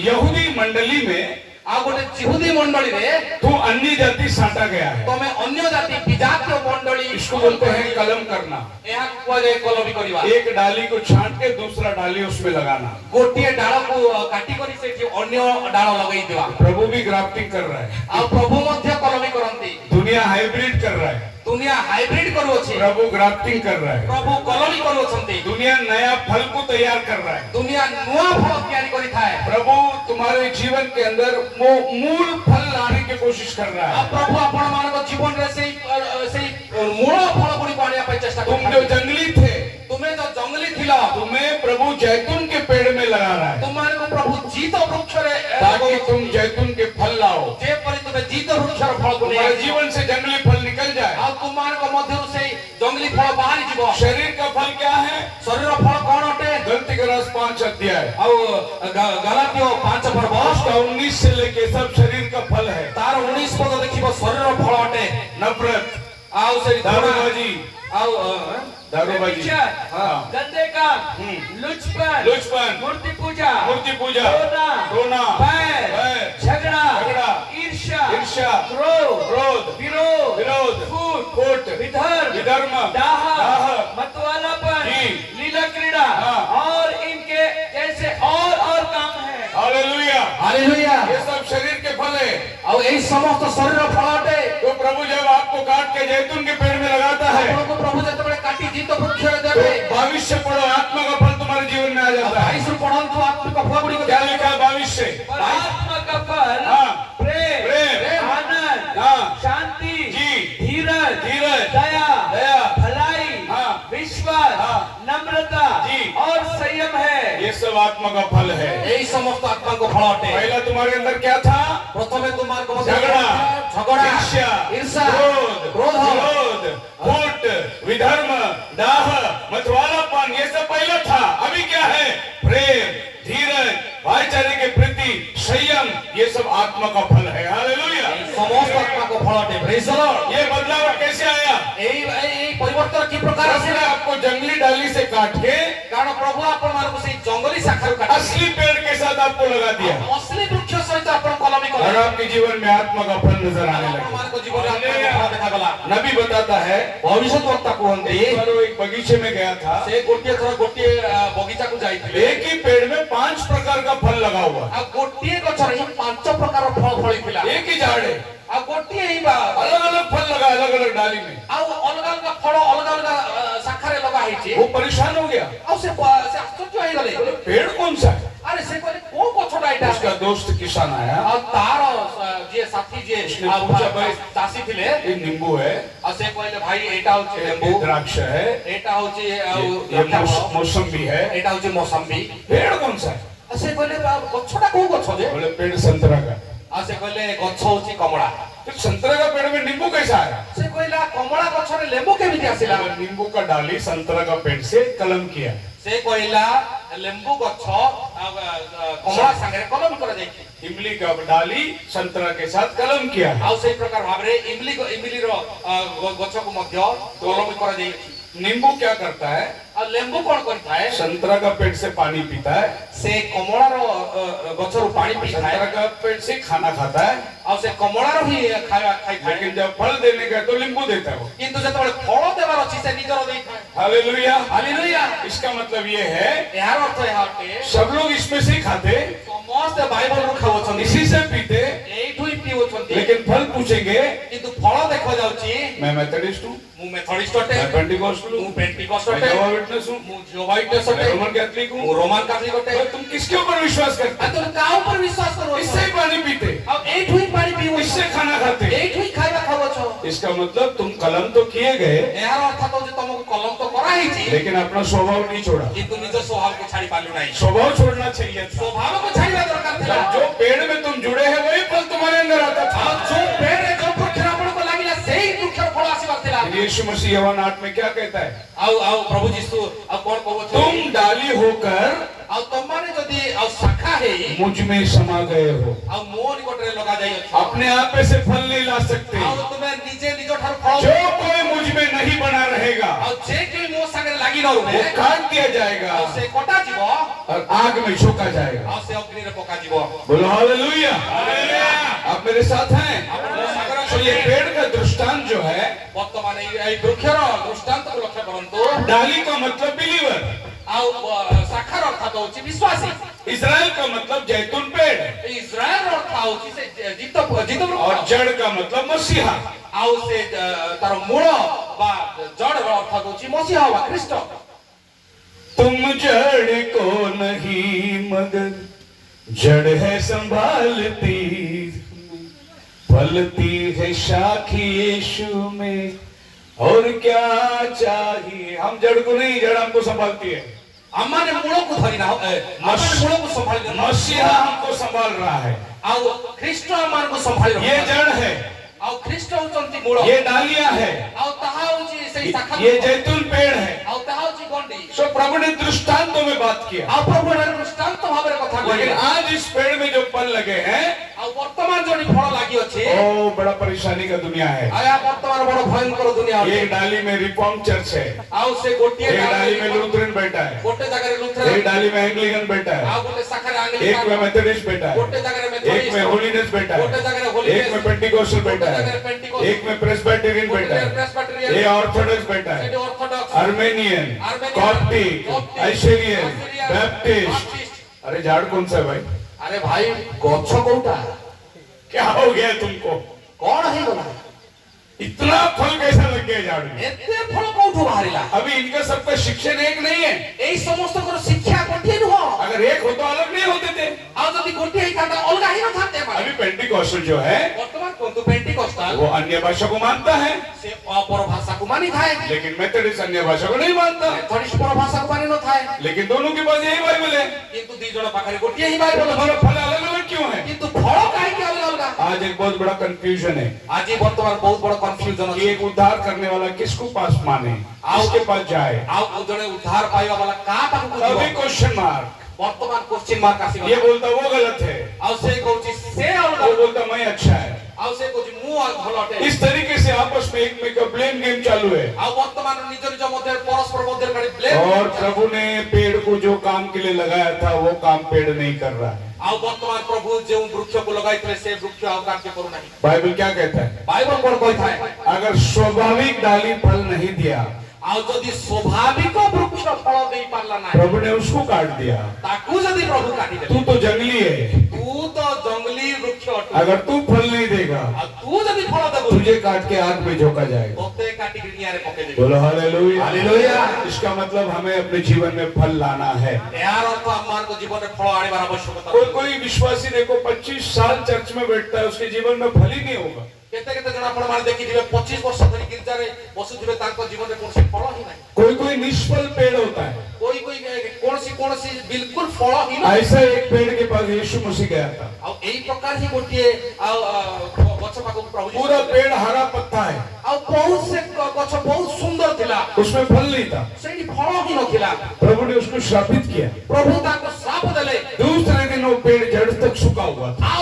यहूदी मंडली में आ गोटे यहूदी मंडली रे तू अन्य जाति साटा गया है। तमे अन्य जाति विजातीय मंडली इसको बोलते हैं कलम करना। एहा को जे कलमी करिवा एक डाली को छांट के दूसरा डाली उसमें लगाना। गोटिए डाल को काटी करी से जे अन्य डाल लगाई देवा। प्रभु भी ग्राफ्टिंग कर रहा है, आ प्रभु मध्य कलमी करंती। दुनिया हाइब्रिड कर रहा है, दुनिया हाइब्रिड करूछि, प्रभु ग्राफ्टिंग कर रहा है। प्रभु कलमी करूछंती। दुनिया नया फल को तैयार कर रहा है, दुनिया नुआ फल तैयारी करी थाए। प्रभु तुम्हारे जीवन के अंदर वो मूल फल लाने की कोशिश कर रहा आ है। प्रभु आपण मानको जीवन रे सेई मूल फल गुडी पानिया पे चेष्टा तुम जो जंगली थे तुम्हें जो जंगली थिला तुम्हें प्रभु जैतून के पेड़ में लगा रहा है तुम्हारे प्रभु जीत वृक्ष रे ताकि तुम जैतून के फल लाओ। जे परि तुम्हें जीत वृक्ष रे फल गुडी तुम्हारे जीवन से जंगली फल निकल जाए। आ तुम्हारे को मध्य से जंगली फल बाहर जीव। शरीर का फल क्या है? शरीर फल कोन अटे? गलती का रस 5 अध्याय आ गलातियो 5 पर उसका 19 से लेके सब शरीर का फल है। तार 19 पद देखिबो शरीर फल अटे नफरत, आउ से दारूबाजी, आउ दारूबाजी, हाँ, गंदे काम, लुचपन, मूर्ति पूजा, रोना, बैर, झगड़ा, ईर्ष्या, क्रोध, विरोध, फूट, विधर्म, दाह, मतवालापन, जी, लीला क्रीड़ा हाँ, और এই সমস্ত শরীর ফল অটে। तो प्रभु जब आपको काट के जैतून के पेड़ में लगाता है ଆପଣଙ୍କୁ ପ୍ରଭୁ ଯେତେବେଳେ କାଟି ଜିତ ବୃକ୍ଷରେ तो ଦେବେ 22 से पढ़ो आत्मा का फल तुम्हारे जीवन में आ जाता है। 22 ରୁ ପଢନ୍ତୁ ଆତ୍ମିକ ଫଳ ଗୁଡ଼ିକ क्या लिखा है 22 से? आत्मा का फल हाँ। प्रेम, प्रेम, आनंद, हाँ। शांति, जी, धीरज, धीरज, दया, दया, भलाई, हाँ। विश्वास, हाँ। नम्रता जी। और संयम है। ये सब आत्मा का फल है। এই সমস্ত আত্মাଙ୍କ ফল অটে। पहला तुम्हारे अंदर क्या था? প্রথমে তোমার মধ্যে झगड़ा, ঝগড়া, ईर्ष्या, ঈর্ষা, क्रोध, क्रोध, विरोध, फूट, विधर्म, दाह, मतवालापन, ये सब पहला था। अभी क्या है? प्रेम, धीरज, भाईचारे के प्रति संयम, ये सब आत्मा का फल है। हालेलुया। সমস্ত আত্মাଙ୍କ ফল অটে। Praise the Lord. ये बदलाव कैसे आया? এই এই পরিবর্তন কি প্রকার प्रभु আসিলা? ने आपको जंगली डाली से काट के কারণ প্রভু ଆପଣମାନଙ୍କୁ সেই জঙ্গলি শাখাରୁ কাটি असली पेड़ के साथ आपको लगा दिया ଅସଲି ବୃକ୍ଷ ସହିତ ଆପଣ କଲମୀ କଲେ। और आपके जीवन में आत्मा का फल नजर आने लगा। ଆପଣମାନଙ୍କ ଜୀବନରେ ଆତ୍ମାଙ୍କ ଫଳ ଦେଖାଗଲା। नबी बताता है, ଭବିଷ୍ୟତ ବକ୍ତା କୁହନ୍ତି एक बार वो एक बगीचे में गया था, ସେ ଗୋଟିଏ ଥର ଗୋଟିଏ ବଗିଚାକୁ ଯାଇଥିଲେ। एक ही पेड़ में 5 प्रकार का फल लगा हुआ है। ଆଉ ଗୋଟିଏ ଗଛରେ ହିଁ 5 ପ୍ରକାର ଫଳ ଫଳିଥିଲା। एक ही झाड़ है, ଆଉ ଗୋଟିଏ ହିଁ अलग अलग फल लगा, अलग अलग डाली में। ଆଉ ଅଲଗା ଅଲଗା ଫଳ ଅଲଗା ଅଲଗା ଶାଖାରେ ଲଗା ହେଇଛି। वो परेशान हो गया, ଆଉ ସେ ଆଶ୍ଚର୍ଯ୍ୟ ହେଇଗଲେ। पेड़ कौन सा है? ଆରେ ସେ କହିଲେ କୋଉ ଗଛଟା ଏଇଟା? उसका दोस्त किसान आया, ଆଉ ତାର ଯିଏ ସାଥୀ ଯିଏ उसने पूछा, भाई ଚାଷୀ ଥିଲେ ये नींबू है, ଆଉ ସେ କହିଲେ ଭାଇ ଏଇଟା ହଉଛି ये ଲେମ୍ବୁ, द्राक्ष है, ଏଇଟା ହଉଛି ଆଉ ये मौसम्बी है, ଏଇଟା ହଉଛି ମୌସମ୍ବୀ। पेड़ कौन सा है? ଆଉ ସେ କହିଲେ ଗଛଟା କୋଉ ଗଛ ଯେ? बोले पेड़ संतरा का। ଆଉ ସେ କହିଲେ ଗଛ ହଉଛି କମଳା। तो संतरा का पेड़ में नींबू कैसा आया? ସେ କହିଲା କମଳା ଗଛରେ ଲେମ୍ବୁ କେମିତି ଆସିଲା? बोले, नींबू का डाली संतरा का पेड़ से कलम किया। ସେ କହିଲା ଲେମ୍ବୁ ଗଛ କମଳା ସାଙ୍ଗରେ କଲମ କରାଯାଇଛି। इमली का डाली संतरा के साथ कलम किया। ଆଉ ସେଇ ପ୍ରକାର ଭାବରେ ଇମଲିର ଗଛକୁ ମଧ୍ୟ କଲମ କରାଯାଇଛି। नींबू क्या करता है? ଆଉ ଲେମ୍ବୁ କଣ କରିଥାଏ? संतरा का पेड़ से पानी पीता है, ସେ କମଳାର ଗଛରୁ ପାଣି ପିଇଥାଏ। संतरा का पेड़ से खाना खाता है, ଆଉ ସେ କମଳାର ହିଁ ଖାଇଥାଏ। लेकिन जब फल देने का है तो नींबू देता है वो। କିନ୍ତୁ ଯେତେବେଳେ ଫଳ ଦେବାର ଅଛି ସେ ନିଜର ଦେଇଥାଏ। हालेलुया। ହାଲେଲୁୟା। इसका मतलब ये है, ଏହାର ଅର୍ଥ ଏହା ଅଟେ सब लोग इसमें से ही खाते, ସମସ୍ତେ ବାଇବଲରୁ ଖାଉଛନ୍ତି, इसी से पीते, ଏଇଠୁ ହିଁ ପିଉଛନ୍ତି। लेकिन फल पूछेंगे, କିନ୍ତୁ ଫଳ ଦେଖାଯାଉଛି मैं मेथडिस्ट हूँ, ମୁଁ ମେଥଡିଷ୍ଟ ଅଟେ, मैं पेंटिकोस्टल ମୁଁ हूँ, ପେଣ୍ଟିକଷ୍ଟ मैं ଅଟେ, यहोवा विटनेस हूँ, ମୁଁ ଜିଓଭା ୱିଟନେସ୍ मैं ଅଟେ, रोमन कैथलिक ମୁଁ हूँ। ରୋମାନ କାଥଲିକ ଅଟେ। तो तुम किसके ऊपर विश्वास करते? ଆଉ ତୁମେ କାହା ଉପରେ ବିଶ୍ୱାସ କରୁଛ? इससे ही पानी पीते, ଆଉ ଏଇଠୁ ହିଁ ପାଣି ପିଉଛ, इससे खाना खाते। ଏଇଠୁ ହିଁ ଖାଇବା ଖାଉଛ। इसका मतलब तुम କଲମ तो किए गए, ଏହାର ଅର୍ଥ ହେଉଛି ତମକୁ କଲମ ତ କରାହେଇଛି, लेकिन अपना स्वभाव नहीं छोड़ा। କିନ୍ତୁ ନିଜ ସ୍ୱଭାବକୁ ଛାଡି ପାରିଲୁ ନାହିଁ। स्वभाव छोड़ना चाहिए था। ସ୍ୱଭାବକୁ ଛାଡିବା ଦରକାର ଥିଲା। जो पेड़ में तुम जुड़े हैं वही फल तुम्हारे अंदर आता था। ଆଉ ଯୋଉ ପେଡରେ ଯୋଉ ବୃକ୍ଷରେ ଆପଣଙ୍କୁ ଲାଗିଲା ସେଇ ବୃକ୍ଷର ଫଳ ଆସିବାର ଥିଲା। यीशु मसीह यहोवा 8 में क्या कहता है? ଆଉ ପ୍ରଭୁ ଯୀଶୁ ଆଉ କଣ କହୁଛନ୍ତି? तुम डाली होकर ଆଉ ତମମାନେ ଯଦି ଆଉ ଶାଖା ହେଇ मुझ में समा गए हो, ଆଉ ମୋ ନିକଟରେ ଲଗା ଯାଇଅଛ, अपने आप में से फल नहीं ला सकते। ଆଉ ତୁମେ ନିଜେ ନିଜ ଠାରୁ ଫଳ जो कोई मुझ में नहीं बना रहेगा ଆଉ ଯେ କେହି ମୋ ସାଙ୍ଗରେ ଲାଗି ନ वो ରୁହେ काट दिया जाएगा ଆଉ ସେ କଟା ଯିବ और आग में झोंका जाएगा। ଆଉ ସେ ଅଗ୍ନିରେ ପକାଯିବ। बोलो हालेलुया। आप मेरे साथ हैं? ଆପଣ ମୋ ସାଙ୍ଗରେ तो ये ଅଛନ୍ତି? पेड़ का दृष्टांत जो है, ବର୍ତ୍ତମାନ ଏଇ ବୃକ୍ଷର ଦୃଷ୍ଟାନ୍ତକୁ ଲକ୍ଷ୍ୟ କରନ୍ତୁ। डाली का मतलब बिलीवर, ଆଉ ଶାଖାର ଅର୍ଥ ହେଉଛି ବିଶ୍ୱାସୀ। इजराइल का मतलब जैतून पेड़, ଇସ୍ରାଏଲର ଅର୍ଥ ହେଉଛି ସେ ଜିତ और ବୃକ୍ଷ। जड़ का मतलब मसीहा। ଆଉ ସେ ତାର ମୂଳ ବା ଜଡର ଅର୍ଥ ହେଉଛି ମସିହା ବା ଖ୍ରୀଷ୍ଟ। तुम जड़ को नहीं मगर जड़ है संभालती, फलती है शाखी यीशु में, और क्या चाहिए? हम जड़ को नहीं, जड़ हमको संभालती है। ଆମମାନେ ମୂଳକୁ ଧରି ନା ଆମମାନେ ମୂଳକୁ ସମ୍ଭାଳି मसीहा हमको संभाल रहा है। ଆଉ ଖ୍ରୀଷ୍ଟ ଆମମାନଙ୍କୁ ସମ୍ଭାଳି ये जड़ है, ଆଉ ଖ୍ରୀଷ୍ଟ ହଉଛନ୍ତି ମୂଳ, ये डालियां है, ଆଉ ତାହା ହଉଛି ସେଇ ଶାଖା, ये जैतून पेड़ है। ଆଉ ତାହା ହଉଛି ଗଣ୍ଡି। सो प्रभु ने दृष्टांतों में बात किया, ଆଉ ପ୍ରଭୁ ଏହାର ଦୃଷ୍ଟାନ୍ତ ଭାବରେ କଥା लेकिन କହିଲେ। आज इस पेड़ में जो फल लगे हैं, ଆଉ ବର୍ତ୍ତମାନ ଯୋଉ ଫଳ ଲାଗିଅଛି, ओ बड़ा परेशानी का दुनिया है। ଆଉ ଏହା ବର୍ତ୍ତମାନ ବଡ ଭୟଙ୍କର ଦୁନିଆ ये ଅଟେ। डाली में रिफॉर्म चर्च है, ଆଉ ସେ ଗୋଟିଏ एक डाली में लूथरन बैठा है, ଗୋଟେ ଜାଗାରେ एक ଲୁଥେରାନ, डाली में एंग्लिकन बैठा है, ଆଉ ଗୋଟେ ଶାଖାରେ एक में ଆଙ୍ଗଲିକାନ, मेथडिस्ट बैठा है, ଗୋଟେ ଜାଗାରେ एक में ମେଥଡିଷ୍ଟ, होलीनेस बैठा ଗୋଟେ है, ଜାଗାରେ एक ହୋଲିନେସ୍, में पेंटिकोस्टल बैठा ଗୋଟେ है, ଜାଗାରେ ପେଣ୍ଟିକୋଷ୍ଟ, एक में प्रेस्बिटेरियन बैठा है, ପ୍ରେସବିଟେରିଆନ, ये ऑर्थोडॉक्स बैठा है, ସେଠି orthodox, Armenian, Armenian, Coptic, Coptic, आइशेरियन, आइशेरियन, बैप्टिस्ट। बाप्टिस्ट। अरे झाड़ कौन सा है भाई? ଆରେ ଭାଇ ଗଛ କୋଉଟା? क्या हो गया तुमको? कौन है गला इतना फल कैसा लग गया झाड़ू में? एते फल कोठू बाहरिला अभी इनका सबका शिक्षण एक नहीं है। एई समस्त को शिक्षा कोठे नुह अगर एक हो तो अलग नहीं होते थे। आ जदी कोठे ही थाता अलगा ही न थाते माने अभी पेंटिकॉस्टल जो है वर्तमान कोंतु पेंटिकॉस्टल वो अन्य भाषा को मानता है, से अपर भाषा को मानी थाए लेकिन मेथोडिस्ट अन्य भाषा को नहीं मानता। थोड़ी पर भाषा को मानी न थाए लेकिन दोनों के पास यही बाइबल है। किंतु दी जण पाखरे कोठे ही तो बाइबल हमारा फल अलग अलग क्यों है? किंतु फल काहे के अलगा अलगा आज एक बहुत बड़ा कंफ्यूजन है आज वर्तमान बहुत बड़ा कंफ्यूजन कि अछि एक उद्धार करने वाला किसको पास माने, किसके पास जाए। आ जणे उद्धार पाइबा वाला का पाखु अभी जीव क्वेश्चन मार्क, वर्तमान क्वेश्चन मार्क आसी ये बोलता वो गलत है, आ से कहूची से अलगा वो बोलता मैं अच्छा है। आ से कहूची मु भलटे इस तरीके से आपस में एक में का ब्लेम गेम चालू है। आ वर्तमान निज निज मध्य परस्पर मध्य कड़ी ब्लेम और प्रभु ने पेड़ को जो काम के लिए लगाया था वो काम पेड़ नहीं कर रहा है। आ वर्तमान प्रभु जो वृक्ष को लगाइतले से वृक्ष आ कार्य करू नहीं। बाइबल क्या कहता है? बाइबल कोन कहता है अगर स्वाभाविक डाली फल नहीं दिया, आ जदी स्वाभाविक वृक्ष फल देई पारला नाही प्रभु ने उसको काट दिया। ताकू जदी प्रभु काटी दे तू तो जंगली है, तू तो जंगली वृक्ष अटू अगर तू फल नहीं देगा आ तू जदी फल देबो तुझे काट के आग में झोंका जाएगा। तोते काटी के नियारे पके दे बोलो हालेलुया। हालेलुया। इसका मतलब हमें अपने जीवन में फल लाना है। यार अर्थ हमार को जीवन में फल आने बार आवश्यकता कोई विश्वासी देखो 25 साल चर्च में बैठता है, उसके जीवन में फल ही नहीं होगा। केते केते जण आपण माने देखि दिबे 25 वर्ष धरि गिरजारे बसुथिबे तांको जीवन में कोनसी फल ही नाही। कोई निष्फल पेड़ होता है। कोई कोनसी बिल्कुल फल ही नाही। ऐसा एक पेड़ के पास यीशु मसीह गया था। आ एई प्रकार ही गोटिए गछ पाको प्रभु पूरा पेड़ हरा पत्ता है, आ बहुत से गछ बहुत सुंदर थिला, उसमें फल नहीं था। सेही फल ही नथिला। प्रभु ने उसको श्रापित किया। प्रभु ताको श्राप देले। दूसरे दिन वो पेड़ जड़ तक सूखा हुआ था।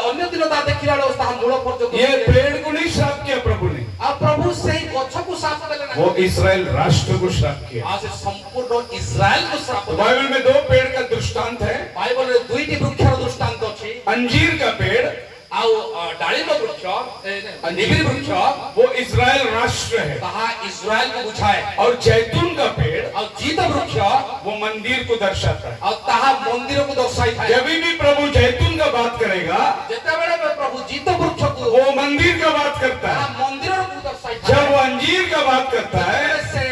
अन्य दिन ता देखिला अवस्था मूल पर्यंत ये पेड़ को नहीं श्राप किया प्रभु ने, आ प्रभु सेही गछ को श्राप देले ना। वो इस्राएल राष्ट्र को श्राप किया। आ से संपूर्ण इस्राएल को श्राप तो देले। बाइबल में 2 पेड़ का दृष्टांत है। बाइबल रे दुईटी वृक्षर दृष्टांत अछि। अंजीर का पेड़, आउ डाळिंब वृक्ष निबिड़ वृक्ष वो इस्राएल राष्ट्र है। कहा इस्राएल को बुझाए। और जैतून का पेड़, और जीत वृक्ष वो मंदिर को दर्शाता है। और ताहा मंदिर को दर्शाई थाए। जब भी प्रभु जैतून का बात करेगा, जेतेबेले प्रभु जीत वृक्ष को वो मंदिर का बात करता है। मंदिर को दर्शाई थाए। जब वो अंजीर का बात करता है, से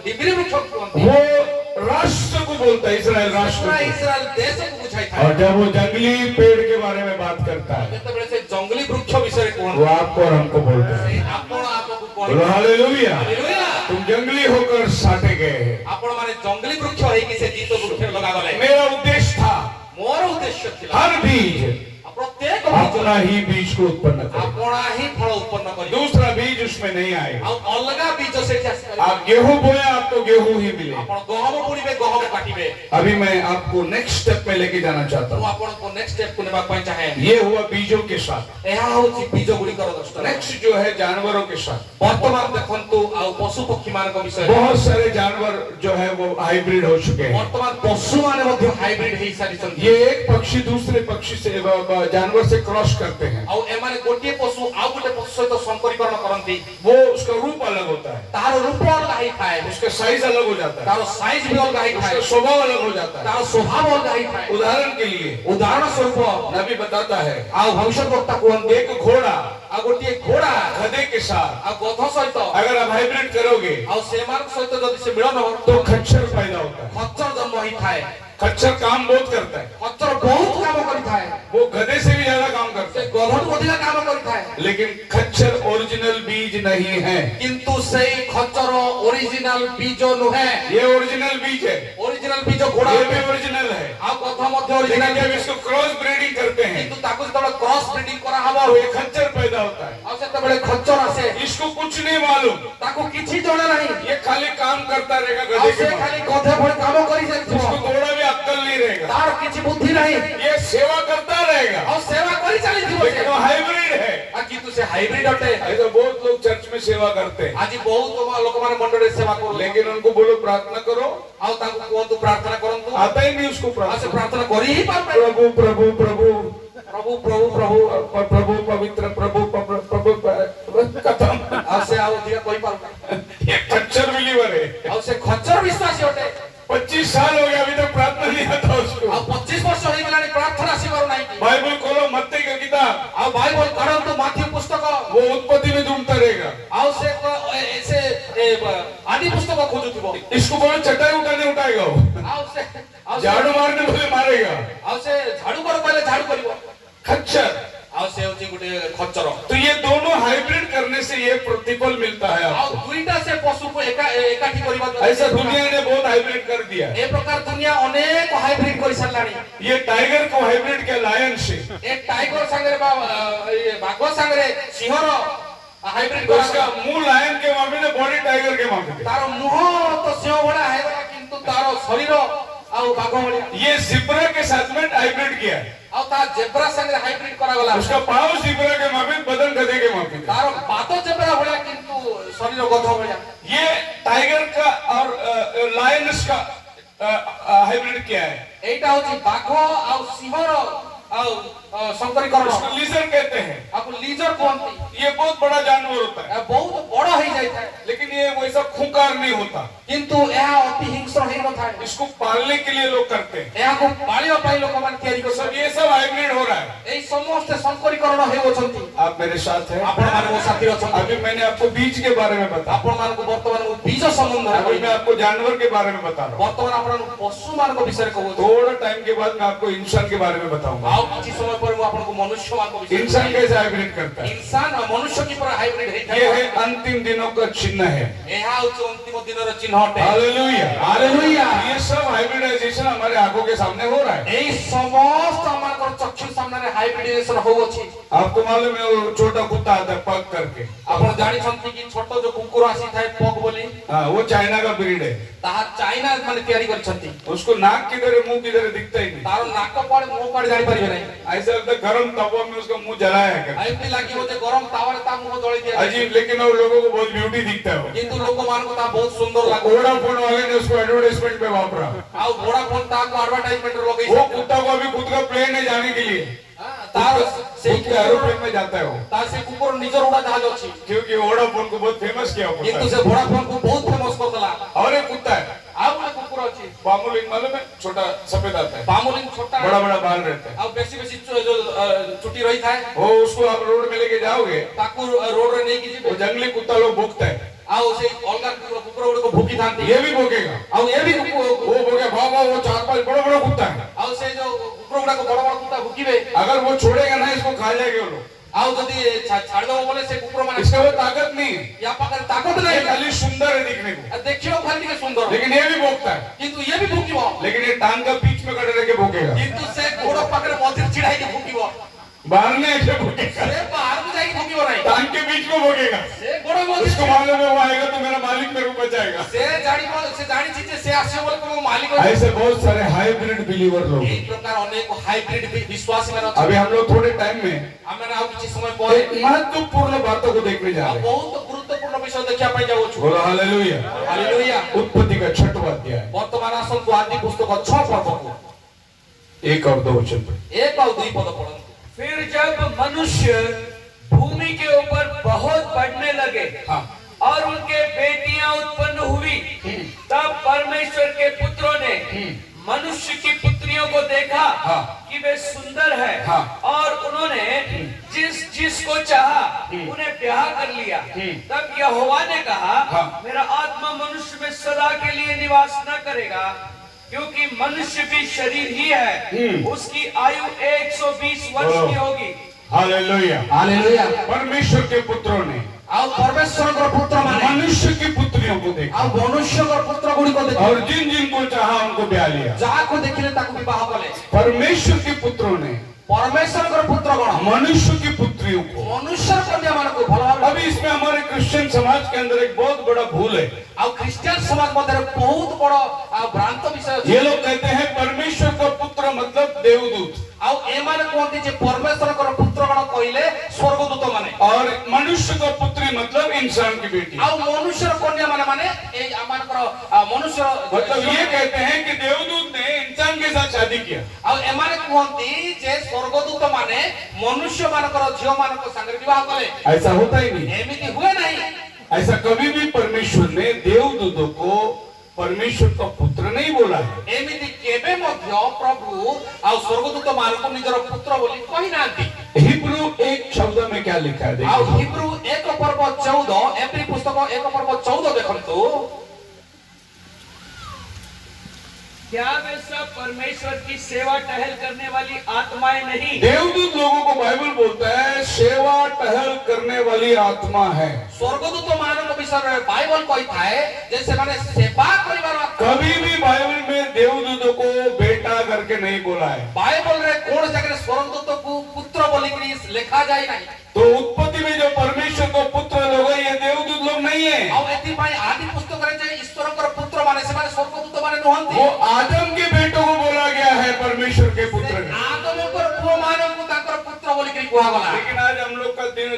निबिड़ वृक्ष को वो राष्ट्र को बोलता है, इस्राएल राष्ट्र को। इस्राएल देश को बुझाई थाए। और जब वो जंगली पेड़ के बारे में बात करता है, जेतेबेले से जंगली वृक्ष विषय कोन वो आपको और हमको बोलता है। आपण आपको कोन बोलो हालेलुया। हालेलुया। तुम जंगली होकर साटे गए हैं। आपण माने जंगली वृक्ष है कि से जीत वृक्ष लगा गले। मेरा उद्देश्य था मोर उद्देश्य थिला हर बीज प्रत्येक बीज अपना ही बीज को उत्पन्न करे। अपना ही फल उत्पन्न करे। दूसरा बीज उसमें नहीं आएगा। आ अलगा बीज से आसी आप गेहूं बोया, आपको गेहूं ही मिले। आपण गहम बुणिबे गहम काटिबे। अभी मैं आपको नेक्स्ट स्टेप में लेके जाना चाहता तो हूँ। आपण को नेक्स्ट स्टेप को नेबा पय चाहे। ये हुआ बीजों के साथ। एहा होची बीज गुडी कर दस्त। नेक्स्ट जो है जानवरों के साथ। वर्तमान देखंतु आ पशु पक्षी मान को विषय। बहुत सारे जानवर जो है वो हाइब्रिड हो चुके हैं। वर्तमान पशु माने मध्ये हाइब्रिड हे सारी संति। ये एक पक्षी दूसरे पक्षी से जानवर से क्रॉस करते हैं। आ एमाने गोटिए पशु आ गोटे पशु सहित संकरीकरण करंती। वो उसका रूप अलग होता है, तार रूप अलग ही थाए। उसका साइज अलग हो जाता है, तार साइज भी अलग ही थाए। उसका स्वभाव अलग हो जाता है। तार स्वभाव अलग ही थाए। उदाहरण के लिए उदाहरण स्वरूप नबी बताता है, आ भविष्यवक्ता कोन एक घोड़ा आ गोटिए घोड़ा गधे के साथ आ गध सहित अगर आप हाइब्रिड करोगे आ सेमान सहित जदि से मिलन हो तो खच्चर पैदा होता है। खच्चर जन्म ही थाए। खच्चर काम बहुत करता है, खच्चर बहुत काम करी थाए। वो गधे से भी ज्यादा काम करता से है। गधट अधिक काम करी थाए। लेकिन खच्चर ओरिजिनल बीज नहीं है। किंतु सेई खच्चर ओरिजिनल बीज नुहे। ये ओरिजिनल बीज है, ओरिजिनल बीज घोड़ा ये भी ओरिजिनल है। आ गध मध्य लेकिन ओरिजिनल जब इसको क्रॉस ब्रीडिंग करते हैं किंतु ताकु तबे क्रॉस ब्रीडिंग करा हबो तो ये खच्चर पैदा होता है। आ से तबे खच्चर आसे। इसको कुछ नहीं मालूम, ताकु किछि जणे नहीं। ये खाली काम करता रहेगा आ गधे से के खाली गधे भଳି काम करी इसको जाइछो। थोड़ा भी अक्कल नहीं रहेगा। तार किछि बुद्धि नहीं। ये सेवा करता रहेगा, और सेवा करी चली थी लेकिन वो हाइब्रिड है। आ किंतु से हाइब्रिड अटे। ऐसा बहुत लोग चर्च में सेवा करते हैं, आज बहुत लोक माने मंडळे सेवा करू। लेकिन उनको बोलो प्रार्थना करो, आ ताकु कोंतु प्रार्थना करंतु। आता ही नहीं उसको आ से प्रार्थना। प्रार्थना करी ही पार। प्रभु प्रभु प्रभु प्रभु प्रभु प्रभु प्रभु पवित्र प्रभु प्रभु खत्म। आ से आउ दिया कोई पार। ये खच्चर बिलीवर है। आ से खच्चर विश्वासी अटे। 25 साल हो गया, अभी तक प्रार्थना नहीं आता उसको। आ 25 वर्ष हो गलानी प्रार्थना से करू नाही। बाइबल खोलो, मत्ती बाइबल काढतो माथ्यू पुस्तक वो उत्पत्ति में ढूंढता रहेगा। ଆଉ ସେ ସେ ଆଦି ପୁସ୍ତକ ଖୋଜୁଥିବ इसको बोलो चटाई उठाने उठाएगा वो, ଆଉ ସେ ଆଉ ସେ- झाड़ू मारने बोले मारेगा। ଆଉ ସେ ଝାଡୁ କର କହିଲେ ଝାଡୁ କରିବ खच्चर। ଆଉ ସେ ହଉଛି ଗୋଟେ ଖଚ୍ଚର तो ये दोनों हाइब्रिड करने से ये प्रतिफल मिलता है ଆଉ आपको। ଦୁଇଟା ସେ ପଶୁକୁ ଏକାଠି କରିବା ଦ୍ୱାରା ऐसा दुनिया ने बहुत हाइब्रिड कर दिया है। ଏ ପ୍ରକାର ଦୁନିଆ ଅନେକ ହାଇବ୍ରିଡ କରି ସାରିଲାଣି ये टाइगर को हाइब्रिड किया लायन से, ଏ ଟାଇଗର ସାଙ୍ଗରେ ବା ବାଘ ସାଙ୍ଗରେ ସିଂହର ହାଇବ୍ରିଡ तो उसका କରା मुंह लायन के मामले में, बॉडी टाइगर के मामले में। ତାର ମୁହଁ ତ ସିଂହ ଭଳିଆ ହେଇଗଲା କିନ୍ତୁ ତାର ଶରୀର ଆଉ ବାଘ ଭଳିଆ ये जिब्रा के साथ में हाइब्रिड किया है। ଆଉ ତା ଜେବ୍ରା ସାଙ୍ଗରେ ହାଇବ୍ରିଡ କରାଗଲା उसका पाँव जिब्रा के मामले, बदन गधे के मामले में। ତାର ପାଦ ଜେବ୍ରା ଭଳିଆ କିନ୍ତୁ ଶରୀର ଗଧ ଭଳିଆ ये टाइगर का और लायनस का हाइब्रिड किया है। ଏଇଟା ହଉଛି ବାଘ ଆଉ ସିଂହର ଆଉ ସଂକରୀକରଣ उसको लीजर कहते हैं। ଆକୁ ଲିଜର କୁହନ୍ତି ये ବହୁତ बड़ा जानवर होता है, ବହୁତ ବଡ ହେଇଯାଇଥାଏ लेकिन ये वैसा खूंखार नहीं होता। କିନ୍ତୁ ଏହା ଅତି ହିଂସ୍ର ହେଇନଥାଏ इसको पालने के लिए लोग करते हैं। ଏହାକୁ ପାଳିବା ପାଇଁ ଲୋକମାନେ ତିଆରି तो सब କରୁଛନ୍ତି ये सब हाइब्रिड हो रहा है। ଏଇ ସମସ୍ତେ ସଂକରୀକରଣ ହେଉଛନ୍ତି आप मेरे साथ हैं? ଆପଣ ମାନେ ମୋ ସାଥୀ ଅଛନ୍ତି अभी मैंने आपको बीज के बारे में बताया, ଆପଣ ମାନଙ୍କୁ ବର୍ତ୍ତମାନ ମୁଁ ବୀଜ ସମ୍ବନ୍ଧରେ अभी କହିବି मैं आपको जानवर के बारे में बता रहा हूँ। ବର୍ତ୍ତମାନ ଆପଣଙ୍କୁ ପଶୁ ମାନଙ୍କ ବିଷୟରେ କହୁଛି थोड़ा टाइम के बाद मैं आपको इंसान के बारे में बताऊंगा। ଆଉ କିଛି ସମୟ ପରେ ମୁଁ ଆପଣଙ୍କୁ ମନୁଷ୍ୟ ମାନଙ୍କ ବିଷୟରେ इंसान कैसे हाइब्रिड करता है। ଇନସାନ ଆଉ ମନୁଷ୍ୟ କିପରି ହାଇବ୍ରିଡ ये ହେଇଥାଏ है अंतिम दिनों का चिन्ह है। ଏହା ହେଉଛି ଅନ୍ତିମ ଦିନର ଚିହ୍ନ ଅଟେ हालेलुया, हालेलुया। ये सब हाइब्रिडाइजेशन हमारे आंखों के सामने हो रहा है। ଏଇ ସମସ୍ତ ଆମଙ୍କର ଚକ୍ଷୁ ସାମ୍ନାରେ ହାଇବ୍ରିଡାଇଜେସନ ହୋଉଅଛି आपको मालूम है वो छोटा कुत्ता आता है पग करके, ଆପଣ ଜାଣିଛନ୍ତି କି ଛୋଟ ଯୋଉ କୁକୁର ଆସିଥାଏ ପଗ ବୋଲି हाँ वो चाइना का ब्रीड है। ତାହା ଚାଇନା ମାନେ ତିଆରି କରିଛନ୍ତି उसको नाक किधर है मुंह किधर है दिखता ही नहीं। ତାର ନାକ କୁଆଡେ ମୁହଁ କୁଆଡେ ଜାଣିପାରିବେ ନାହିଁ ऐसा लगता है गर्म तवा में उसका मुंह जलाया है ଆଉ ଏମିତି ଲାଗିବ ଯେ ଗରମ ତାୱାରେ ତା ମୁହଁ ଜଳି ଦିଆଯାଇଛି अजीब, लेकिन वो लोगों को बहुत ब्यूटी दिखता है वो। କିନ୍ତୁ ଲୋକମାନଙ୍କୁ ତାହା ବହୁତ ସୁନ୍ଦର ଲାଗୁ वोडाफोन वाले ने उसको एडवर्टाइजमेंट पे वापरा। ଆଉ ଭୋଡାଫୋନ ତାହାକୁ ଆଡଭର୍ଟାଇଜମେଣ୍ଟ वो ଲଗେଇଛନ୍ତି कुत्ता को अभी खुद का प्लेन है जाने के लिए, ତାର ସେଇ खुद के एरोप्लेन में जाता है वो, ତାର ସେ କୁକୁର ନିଜର ଉଡା ଜାହାଜ ଅଛି क्योंकि वोडाफोन को बहुत फेमस किया वो କିନ୍ତୁ कुत्ता ସେ ଭୋଡାଫୋନକୁ ବହୁତ ଫେମସ କରିଦେଲା है। और एक कुत्ता है ଆଉ ଗୋଟେ କୁକୁର ଅଛି पामुलिन, मालूम है, छोटा सफेद आता है, ପାମୁଲିନ ଛୋଟା बड़ा बड़ा बाल रहता है। ଆଉ ବେଶୀ ବେଶୀ ଯୋଉ ଚୁଟି ରହିଥାଏ वो उसको आप रोड में लेके जाओगे, ତାକୁ ରୋଡରେ ନେଇକି ଯିବେ वो जंगली कुत्ता लोग भूखता है, ଆଉ ସେଇ ଅଲଗା କୁକୁର ଗୁଡିକ ଭୁକିଥାନ୍ତି ये भी भूखेगा। ଆଉ ଏ ବି वो भूखे बाबा, वो 4-5 बड़ा बड़ा कुत्ता है। ଆଉ ସେ ଯୋଉ କୁକୁର ଗୁଡାକ ବଡ ବଡ କୁକୁର ଭୁକିବେ अगर वो छोड़ेगा ना इसको खा जाएंगे वो लोग। ଆଉ ଯଦି ଛାଡିଦବ ବୋଲେ ସେ କୁକୁର ମାନେ इसका वो ताकत नहीं है, ୟା ପାଖରେ ତାକତ ये ନାହିଁ खाली सुंदर है दिखने को, ଦେଖିବାକୁ ଖାଲି ଟିକେ ସୁନ୍ଦର लेकिन ये भी भोगता है। କିନ୍ତୁ ଇଏ ବି ଭୁକିବ लेकिन ये टांग का बीच में खड़े रह के भोगेगा, କିନ୍ତୁ ସେ ଗୋଡ ପାଖରେ ମଝିରେ ଛିଡା ହେଇକି ଭୁକିବ बाहर नहीं ऐसे भोगेगा, ସେ ବାହାରକୁ ଯାଇକି ଭୁକିବ ନାହିଁ टांग के बीच में भोगेगा। ସେ ଗୋଡ ମଝିରେ उसको मालूम है वो आएगा तो मेरा मालिक मेरे को बचाएगा। ସେ ଜାଣିବ ସେ ଜାଣିଛି ଯେ ସେ ଆସିବ ବୋଲି ମୋ ମାଲିକ ऐसे बहुत सारे हाइब्रिड बिलीवर लोग ଏଇ हैं। ପ୍ରକାର ଅନେକ ହାଇବ୍ରିଡ ବିଶ୍ୱାସୀ ମାନେ अभी ଅଛନ୍ତି हम लोग थोड़े टाइम में ଆମେ ଆଉ କିଛି ସମୟ ପରେ एक महत्वपूर्ण बातों को देखने जा ଆଉ रहे हैं। ବହୁତ ଗୁରୁତ୍ୱପୂର୍ଣ୍ଣ ବିଷୟ ଦେଖିବା ପାଇଁ ଯାଉଛୁ बोलो हालेलुया। ହାଲେଲୁୟା उत्पत्ति का 6वां अध्याय ବର୍ତ୍ତମାନ ଆସନ୍ତୁ ଆଦି ପୁସ୍ତକ 6 ପର୍ବକୁ 1 और 2 वचन पर। 1 ଆଉ 2 ପଦ ପଢନ୍ତୁ फिर जब मनुष्य भूमि के ऊपर बहुत बढ़ने लगे हाँ। और उनके बेटियां उत्पन्न हुई, तब परमेश्वर के पुत्रों ने मनुष्य की पुत्रियों को देखा हाँ। कि वे सुंदर है, हाँ। और उन्होंने जिसको चाहा उन्हें ब्याह कर लिया। तब यहोवा ने कहा, हाँ। मेरा आत्मा मनुष्य में सदा के लिए निवास न करेगा, क्योंकि मनुष्य भी शरीर ही है, उसकी आयु 120 वर्ष की होगी। हालेलुया। ହାଲେଲୁୟା परमेश्वर के पुत्रों ने ଆଉ ପରମେଶ୍ୱରଙ୍କର ପୁତ୍ର ମାନେ मनुष्य की पुत्रियों को देखा ଆଉ ମନୁଷ୍ୟଙ୍କର पुत्र ଗୁଡିକ ଦେଖି और जिन जिन को चाहा उनको ब्याह लिया। ଯାହାକୁ ଦେଖିଲେ ତାକୁ ବିବାହ କଲେ परमेश्वर के पुत्रों ने ପରମେଶ୍ୱରଙ୍କର ପୁତ୍ର ଗଣ मनुष्य की पुत्रियों को। ମନୁଷ୍ୟର କନ୍ୟା ମାନଙ୍କୁ ଭଲ ଭାବରେ अभी इसमें हमारे क्रिश्चियन समाज के अंदर एक बहुत बड़ा भूल है। ଆଉ ଖ୍ରୀଷ୍ଟିଆନ ସମାଜ ମଧ୍ୟରେ ବହୁତ ବଡ ଆଉ ଭ୍ରାନ୍ତ ବିଷୟ ଅଛି ये लोग कहते हैं परमेश्वर का पुत्र मतलब देवदूत, ଆଉ ଏମାନେ କୁହନ୍ତି ଯେ ପରମେଶ୍ୱରଙ୍କର ପୁତ୍ର ଗଣ କହିଲେ ସ୍ୱର୍ଗଦୂତ ମାନେ और मनुष्य का पुत्री मतलब इंसान की बेटी। ଆଉ ମନୁଷ୍ୟର କନ୍ୟା ମାନେ ଏଇ ଆମମାନଙ୍କର ମନୁଷ୍ୟ मतलब ये कहते हैं कि देवदूत ने इंसान के साथ शादी किया। ଆଉ ଏମାନେ କୁହନ୍ତି ଯେ ସ୍ୱର୍ଗଦୂତ ମାନେ ମନୁଷ୍ୟ ମାନଙ୍କର ଝିଅ ମାନଙ୍କ ସାଙ୍ଗରେ ବିବାହ କଲେ ऐसा होता ही नहीं। ଏମିତି ହୁଏ ନାହିଁ ऐसा कभी भी परमेश्वर ने देवदूतों को परमेश्वर का पुत्र नहीं बोला है। ଏମିତି କେବେ ମଧ୍ୟ ପ୍ରଭୁ ଆଉ ସ୍ୱର୍ଗଦୂତ ମାନଙ୍କୁ ନିଜର ପୁତ୍ର ବୋଲି କହିନାହାନ୍ତି। हिब्रू 1:26 लिखा है ଆଉ देखिए। ହିବ୍ରୁ 1:14 ଏପ୍ରି ପୁସ୍ତକ 1:14 ଦେଖନ୍ତୁ। क्या वे सब परमेश्वर की सेवा टहल करने वाली आत्माएं नहीं? देवदूत लोगों को बाइबल बोलता है सेवा टहल करने वाली आत्मा है। ସ୍ୱର୍ଗଦୂତ ମାନଙ୍କ ବିଷୟରେ ବାଇବଲ କହିଥାଏ ଯେ ସେମାନେ ସେବା କରିବାର ଆତ୍ମା। कभी भी बाइबल में देवदूतों को बेटा करके नहीं बोला है। ବାଇବଲ ରେ କୌଣସି ଜାଗାରେ ସ୍ୱର୍ଗଦୂତକୁ ପୁତ୍ର ବୋଲିକିରି ଲେଖା ଯାଇ ନାହିଁ। तो उत्पत्ति में जो परमेश्वर को पुत्र लोग हैं, ये देवदूत लोग नहीं है। ଆଉ ଏଥିପାଇଁ ଆଦି ପୁସ୍ତକରେ ଯେ ଈଶ୍ୱରଙ୍କର ପୁତ୍ର ମାନେ ସେମାନେ ସ୍ୱର୍ଗଦୂତ ମାନେ ନୁହନ୍ତି। वो आदम के बेटों को बोला गया है परमेश्वर के पुत्र ସେ ने। ଆଦମଙ୍କର ପୁଅ ମାନଙ୍କୁ ତାଙ୍କର ପୁତ୍ର ବୋଲିକିରି କୁହାଗଲା। लेकिन आज हम लोग का दिन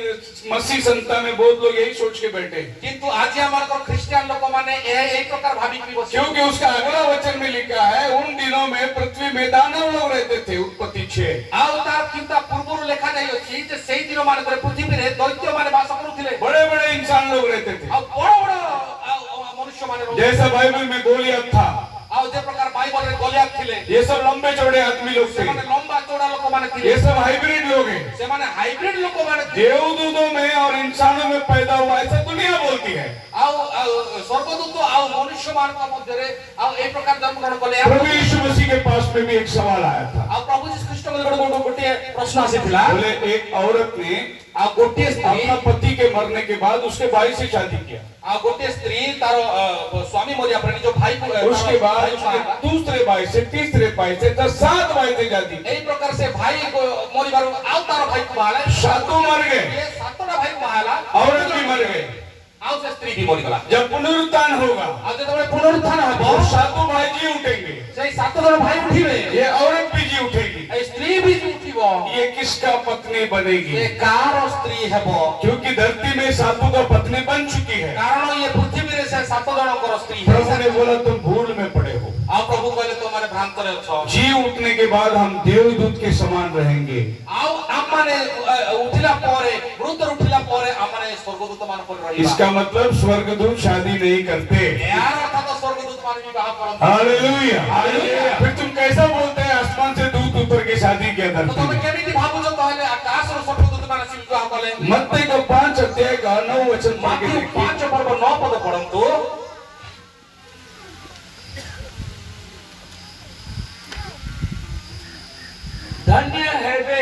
मसीह संता में बहुत लोग यही सोच के बैठे हैं। କିନ୍ତୁ ଆଜି ଆମର ଖ୍ରୀଷ୍ଟିଆନ ଲୋକମାନେ ଏହି ପ୍ରକାର ଭାବିକି ବସିଛନ୍ତି। क्योंकि उसका अगला वचन में लिखा है उन दिनों में पृथ्वी में दानव लोग रहते थे, उत्पत्ति 6। ଆଉ ତା କିନ୍ତୁ ପୂର୍ବରୁ ଲେଖା ଯାଇଅଛି ଯେ ସେଇ ଦିନ ମାନଙ୍କରେ ପୃଥିବୀରେ ଦୈତ୍ୟ ମାନେ ବାସ କରୁଥିଲେ। बड़े बड़े इंसान लोग रहते थे। ଆଉ ବଡ ବଡ ମନୁଷ୍ୟ ମାନେ ରହୁଥିଲେ। जैसा बाइबल में गोलियत था, ଆଉ ଯେ ପ୍ରକାର ବାଇବଲରେ ଗଲିଆତ ଥିଲେ ये सब लंबे चौड़े आदमी लोग थे। ସେମାନେ ଲମ୍ବା ଚौड़ा ଲୋକମାନେ ଥିଲେ। ये सब हाइब्रिड लोग हैं। ସେମାନେ ହାଇବ୍ରିଡ ଲୋକମାନେ ଥିଲେ। देवदूतों में और इंसानों में पैदा हुआ ऐसा दुनिया बोलती है। ଆଉ ସ୍ୱର୍ଗଦୂତ ଆଉ ମନୁଷ୍ୟ ମାନଙ୍କ ମଧ୍ୟରେ ଆଉ এই ପ୍ରକାର ଜନ୍ମଗ୍ରହଣ କଲେ। प्रभु यीशु मसीह के पास में भी एक सवाल आया था। ଆଉ ପ୍ରଭୁ ଯୀଶୁ ଖ୍ରୀଷ୍ଟଙ୍କ ନିକଟକୁ ଗୋଟିଏ ପ୍ରଶ୍ନ ଆସିଥିଲା। बोले एक औरत ने ଆଉ ଗୋଟିଏ ସ୍ତ୍ରୀ अपना पति के मरने के बाद उसके भाई से शादी किया। ଆଉ ଗୋଟିଏ ସ୍ତ୍ରୀ ତାର ସ୍ୱାମୀ ମରିବା ପରେ ନିଜ ଭାଇ उसके बाद उसके दूसरे भाई से, तीसरे भाई से, 7 भाई से शादी की। এই ପ୍ରକାର ସେ ଭାଇ ମରିବାରୁ ଆଉ ତାର ଭାଇକୁ ବାହା ହେଲା। सातों मर गए, 7ଟା ଭାଇକୁ ବାହା ହେଲା। औरत भी मर गई। ଆଉ ସେ ସ୍ତ୍ରୀ ବି ମରିଗଲା। जब पुनरुत्थान होगा ଆଉ ଯେତେବେଳେ ପୁନରୁତ୍ଥାନ ହେବ तो 7 भाई जी उठेंगे, ସେଇ 7 ଜଣ ଭାଇ ଉଠିବେ। ये औरत भी जी उठेगी। এই ସ୍ତ୍ରୀ ବି ଉଠିବ। ये किसका पत्नी ସେ बनेगी? କାହାର ସ୍ତ୍ରୀ ହେବ? क्योंकि धरती में 7 का पत्नी बन चुकी है। କାରଣ ଇଏ ପୃଥିବୀରେ ସେ 7 ଜଣଙ୍କର ସ୍ତ୍ରୀ। प्रभु ने बोला तुम भूल में पड़े हो। ଆଉ ପ୍ରଭୁ କହିଲେ ତମମାନେ ଭ୍ରାନ୍ତରେ ଅଛ। जी उठने के बाद हम देवदूत के समान रहेंगे। ଆଉ ଆମମାନେ ଉଠିଲା ପରେ, ମୃତ୍ୟୁ ଉଠିଲା ପରେ ଆମମାନେ ସ୍ୱର୍ଗଦୂତ ମାନ ପରି ରହିବା। इसका मतलब स्वर्गदूत शादी नहीं करते। ଏହାର ଅର୍ଥ ସ୍ୱର୍ଗଦୂତ ମାନେ ବିବାହ କରନ୍ତି। हालेलुया। फिर तुम कैसा बोलते हैं आसमान से दूत उतर के शादी किया ତ धरती ତମେ में? କେମିତି ଭାବୁଛ ତାହେଲେ ଆକାଶରୁ ସ୍ୱର୍ଗଦୂତ ମାନେ ଆସି ବିବାହ କଲେ? मत्ती का 5 अध्याय का 9 वचन पढ़ के ମାଥିଉ देखिए। 5 ପର୍ବ 9 ପଦ ପଢନ୍ତୁ। धन्य है वे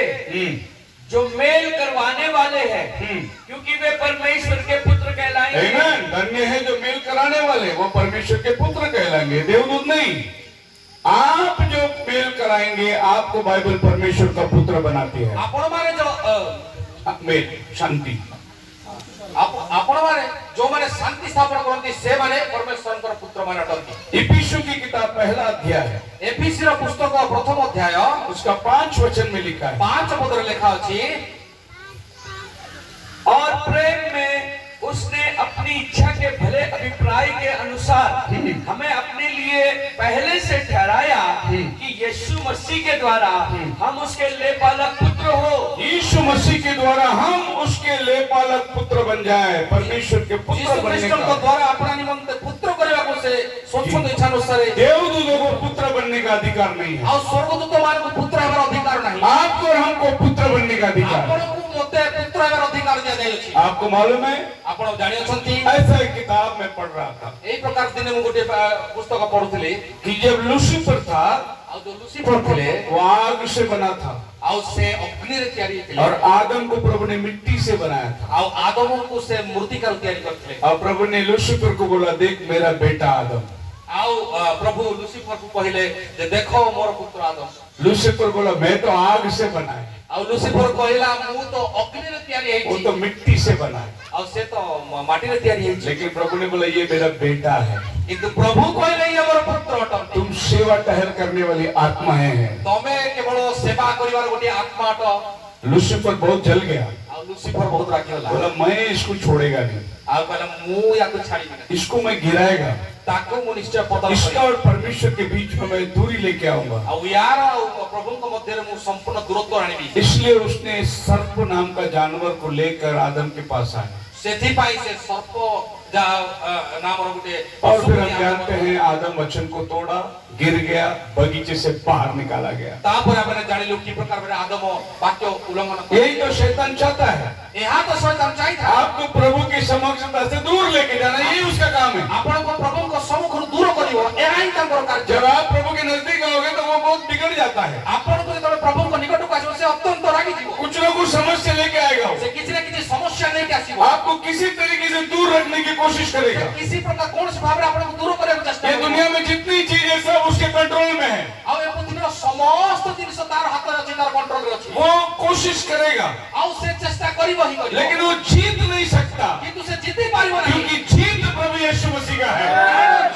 जो मेल करवाने वाले हैं, क्योंकि वे परमेश्वर के पुत्र कहलाएंगे। आमीन। धन्य है जो मेल कराने वाले, वो परमेश्वर के पुत्र कहलाएंगे, देवदूत नहीं। आप जो मेल कराएंगे आपको बाइबल परमेश्वर का पुत्र बनाती है। ଆପଣମାନେ मेल, शांति। ଆପଣମାନେ ଯୋଉମାନେ ଶାନ୍ତି ସ୍ଥାପନ କରନ୍ତି ସେମାନେ ପରମେଶ୍ୱରଙ୍କର ପୁତ୍ର ମାନେ ଅଟନ୍ତି। इफिसियों की किताब पहला अध्याय है, ଏଫିସିର ପୁସ୍ତକ ପ୍ରଥମ ଅଧ୍ୟାୟ उसका 5 वचन में लिखा है। 5 ପଦରେ ଲେଖା ଅଛି। और प्रेम में उसने अपनी इच्छा के भले अभिप्राय के अनुसार हमें अपने लिए पहले से ठहराया कि यीशु मसीह के द्वारा हम उसके लेपालक पुत्र हो। यीशु मसीह के द्वारा हम उसके लेपालक पुत्र बन जाए, परमेश्वर के पुत्र ଯୀଶୁ बनने ଖ୍ରୀଷ୍ଟଙ୍କ का। ଦ୍ୱାରା ଆପଣା ନିମନ୍ତେ ପୁତ୍ର କରିବାକୁ ସେ ସ୍ୱଚ୍ଛନ୍ଦ ଇଚ୍ଛା ଅନୁସାରେ। देवदूतों को पुत्र बनने का अधिकार नहीं है। ଆଉ ସ୍ୱର୍ଗଦୂତ ମାନଙ୍କୁ ପୁତ୍ର ହେବାର ଅଧିକାର ନାହିଁ। आपको और हमको पुत्र बनने का अधिकार है। ଆପଣଙ୍କୁ ମୋତେ ପୁତ୍ର ହେବାର ଅଧିକାର ଦିଆଯାଇଅଛି। आपको मालूम है, ଆପଣ ଜାଣିଅଛନ୍ତି ऐसा एक किताब में पढ़ रहा था ଏଇ ପ୍ରକାର ଦିନେ ମୁଁ ଗୋଟିଏ ପୁସ୍ତକ ପଢୁଥିଲି। कि जब लूसीफर था ଆଉ ଯୋଉ ଲୁସିଫର ଥିଲେ वो आग से बना था ଆଉ ସେ ଅଗ୍ନିରେ ତିଆରି ହେଇଥିଲେ। और आदम को प्रभु ने मिट्टी से बनाया था। ଆଉ ଆଦମଙ୍କୁ ସେ ମୂର୍ତ୍ତିକାରୁ ତିଆରି କରିଥିଲେ। और प्रभु ने लूसीफर को बोला देख मेरा बेटा आदम। ଆଉ ପ୍ରଭୁ ଲୁସିଫରକୁ କହିଲେ ଯେ ଦେଖ ମୋର ପୁତ୍ର ଆଦମ। लूसीफर बोला मैं तो आग से बना है, ଆଉ ଲୁସିଫର କହିଲା ମୁଁ ତ ଅଗ୍ନିରେ ତିଆରି वो ହେଇଛି। तो मिट्टी से बना है। ଆଉ ସେ ତ ମାଟିରେ ତିଆରି ହେଇଛି। लेकिन प्रभु ने बोला ये मेरा बेटा है। କିନ୍ତୁ ପ୍ରଭୁ କହିଲେ ଇଏ ମୋର ପୁତ୍ର ଅଟନ୍ତି। तुम सेवा टहल करने वाली आत्माएं हैं। ତମେ କେବଳ ସେବା କରିବାର ଗୋଟିଏ ଆତ୍ମା ଅଟ। लूसीफर बहुत जल गया, ଆଉ ଲୁସିଫର ବହୁତ ରାଗିଗଲା। बोला मैं इसको छोड़ेगा नहीं, ଆଉ କହିଲା ମୁଁ ୟାକୁ ଛାଡ଼ିବି ନାହିଁ। इसको मैं गिराएगा, ତାକୁ ମୁଁ ନିଶ୍ଚୟ ପତନ इसका କରିବି। और परमेश्वर के बीच में मैं दूरी लेके आऊंगा। ଆଉ ୟାର ଆଉ ପ୍ରଭୁଙ୍କ ମଧ୍ୟରେ ମୁଁ ସମ୍ପୂର୍ଣ୍ଣ ଦୂରତ୍ୱ ଆଣିବି। इसलिए उसने सर्प नाम का जानवर को लेकर आदम के पास आया। ସେଥିପାଇଁ ସେ ସର୍ପ नामर गुटे और फिर हम जानते हैं आदम वचन को तोड़ा, गिर गया, बगीचे से बाहर निकाला गया। तापर आपने जानिलु कि प्रकार बने आदम वाक्य उल्लंघन यही तो शैतान चाहता है, यहाँ तो शैतान चाहिए आपको प्रभु की समक्षता से दूर लेके जाना, यही उसका काम है। आपण को प्रभु को सम्मुख दूर करिवो एहा ही तांकर कार्य। जब आप प्रभु के नजदीक आओगे तो वो बहुत बिगड़ जाता है, आपण को जब प्रभु को निकट को आसीबो से अत्यंत रागी जीवो, कुछ न कुछ समस्या लेके आएगा वो। से किसी न किसी समस्या लेके आसीबो, आपको किसी तरीके से दूर रखने की कोशिश करेगा। किसी प्रकार कौन से भाव रे आपण को दूर करे चेष्टा ये दुनिया में जितनी चीजें सब उसके कंट्रोल में है, आ ए पृथ्वीर समस्त जिनिस तार हाथ रे अछि, तार कंट्रोल रे अछि। वो कोशिश करेगा आ से चेष्टा करिवो ही करिवो, लेकिन वो जीत नहीं सकता, किंतु से जीति पारिबो नहीं, क्योंकि जीत प्रभु यीशु मसीह का है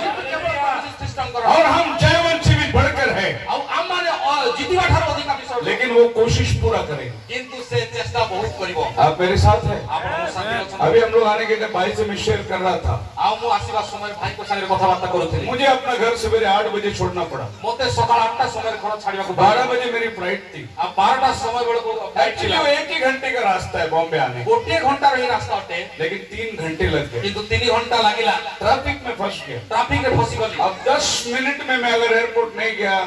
जीत केवल प्रभु सिस्टम करो। और हम जयवंत से भी बढ़कर है, आ हम माने जीतिबा ठारो अधिक विषय, लेकिन वो कोशिश पूरा करेगा। किंतु से चेष्टा बहुत करिवो। आप मेरे साथ हैं? आपण साथी अछन। अभी हम लोग आने के लिए भाई से मैं शेयर कर रहा था, आ मु आसीबा समय भाई को संगे कथाबार्ता करूथली। मुझे अपना घर सवेरे 8 बजे छोड़ना पड़ा, मोते सकाळ 8टा समय घर छाड़िबा को 12 बजे मेरी फ्लाइट थी। आ 12टा समय बेले को फ्लाइट एक्चुअली छिला, वो 1 ही घंटे का रास्ता है बॉम्बे आने, गोटे घंटा रही रास्ता अटे, लेकिन 3 घंटे लग गए, किंतु 3 घंटा लागिला, ट्रैफिक में फंस गया। ट्रैफिक रे फसी गली। अब 10 मिनट में मैं अगर एयरपोर्ट नहीं गया,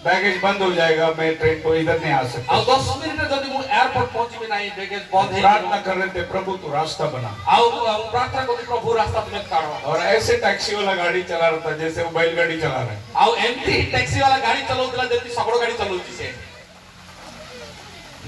बैगेज बंद हो जाएगा, मैं ट्रेन को इधर नहीं आ आ सकता। 10 मिनिट रे जदी मु एयरपोर्ट पहुंचबी नाही, बैगेज बंद हे, प्रार्थना कर रहे थे, प्रभु तू रास्ता बना। आ प्रार्थना करी प्रभु रास्ता तुमे काढो। और ऐसे टैक्सी वाला गाड़ी चला रहा था जैसे वो बैलगाड़ी चला रहा है। आ एमटी टैक्सी वाला गाड़ी चलाउतला जति सगड़ो गाड़ी चलाउची से।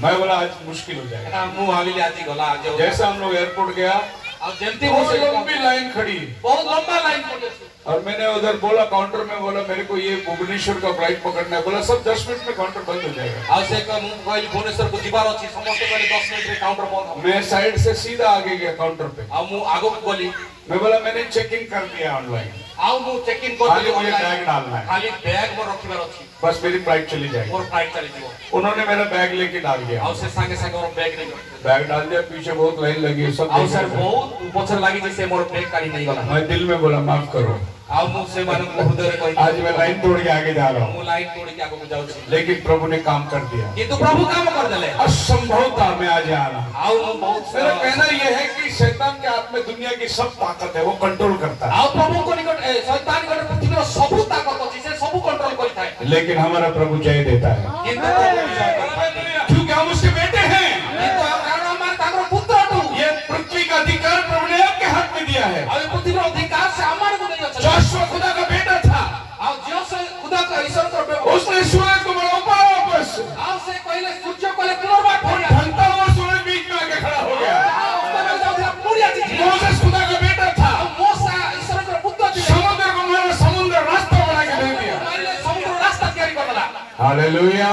मैं बोला आज मुश्किल हो जाएगा। मु भाविली आजी गला आज जैसे हम लोग एयरपोर्ट गया, आ जेमती बहुत हो लंबी लाइन खड़ी, बहुत लंबा लाइन पड़े। और मैंने उधर बोला काउंटर में, बोला मेरे को ये भुवनेश्वर का फ्लाइट पकड़ना है। बोला सब 10 मिनट में काउंटर बंद हो जाएगा। आ से का मु कहली भुवनेश्वर को जिबार अछि, समस्त कहले 10 मिनिट रे काउंटर बंद हो। मैं साइड से सीधा आगे गया काउंटर पे। आ मु आगो को गली, मैं बोला मैंने चेक इन कर दिया ऑनलाइन, आ मु चेक इन कर खाली मुझे बैग डालना है, खाली बैग मोर रखिबार अछि, बस मेरी फ्लाइट चली जाएगी। मोर फ्लाइट चली जीवो। उन्होंने मेरा बैग लेके डाल दिया, आ से संगे संगे मोर बैग नहीं, बैग डाल दिया, पीछे बहुत लाइन लगी है, सब आ देख सर रहे थे। बहुत पछर लागि जे से मोर बैग काढी नहीं गला। मैं दिल में बोला माफ करो, आ मु से माने हृदय रे कहि आज मैं लाइन तोड़ के आगे जा रहा हूँ, मु लाइन तोड़ के आगो को जाउ छी, लेकिन प्रभु ने काम कर दिया। किंतु प्रभु काम कर देले। असंभव था मैं आज आ रहा हूँ। आ मु बहुत मेरा कहना यह है कि शैतान के हाथ में दुनिया की सब ताकत है, वो कंट्रोल करता है, आ प्रभु को निकट शैतान निकट पृथ्वी रो सब ताकत अछि, से सब कंट्रोल करि थाए, लेकिन हमारा प्रभु जय देता है, किंतु प्रभु विजय करता है। क्योंकि हम उसके बेटे हैं। किंतु कारण हमारे ताकर पुत्र अटू, ये पृथ्वी का अधिकार प्रभु ने आपके हाथ में दिया है। आ पृथ्वी रो अधिकार से हमारे को नहीं अछि। जोशुआ खुदा का बेटा था, आ जो से खुदा का ईश्वर को उसने सूरज को बढ़ा वापस, आ से कहले सूर्य को ले पुनर्वास हो गया, ढलता हुआ सूरज बीच में आके खड़ा हो गया। उसने जाऊ था पूरी अछि। मोसेस खुदा का बेटा था, मूसा ईश्वर को पुत्र थी, समुद्र को मेरा समुद्र रास्ता बना के दे दिया। मारे समुद्र रास्ता तैयारी करला। हालेलुया।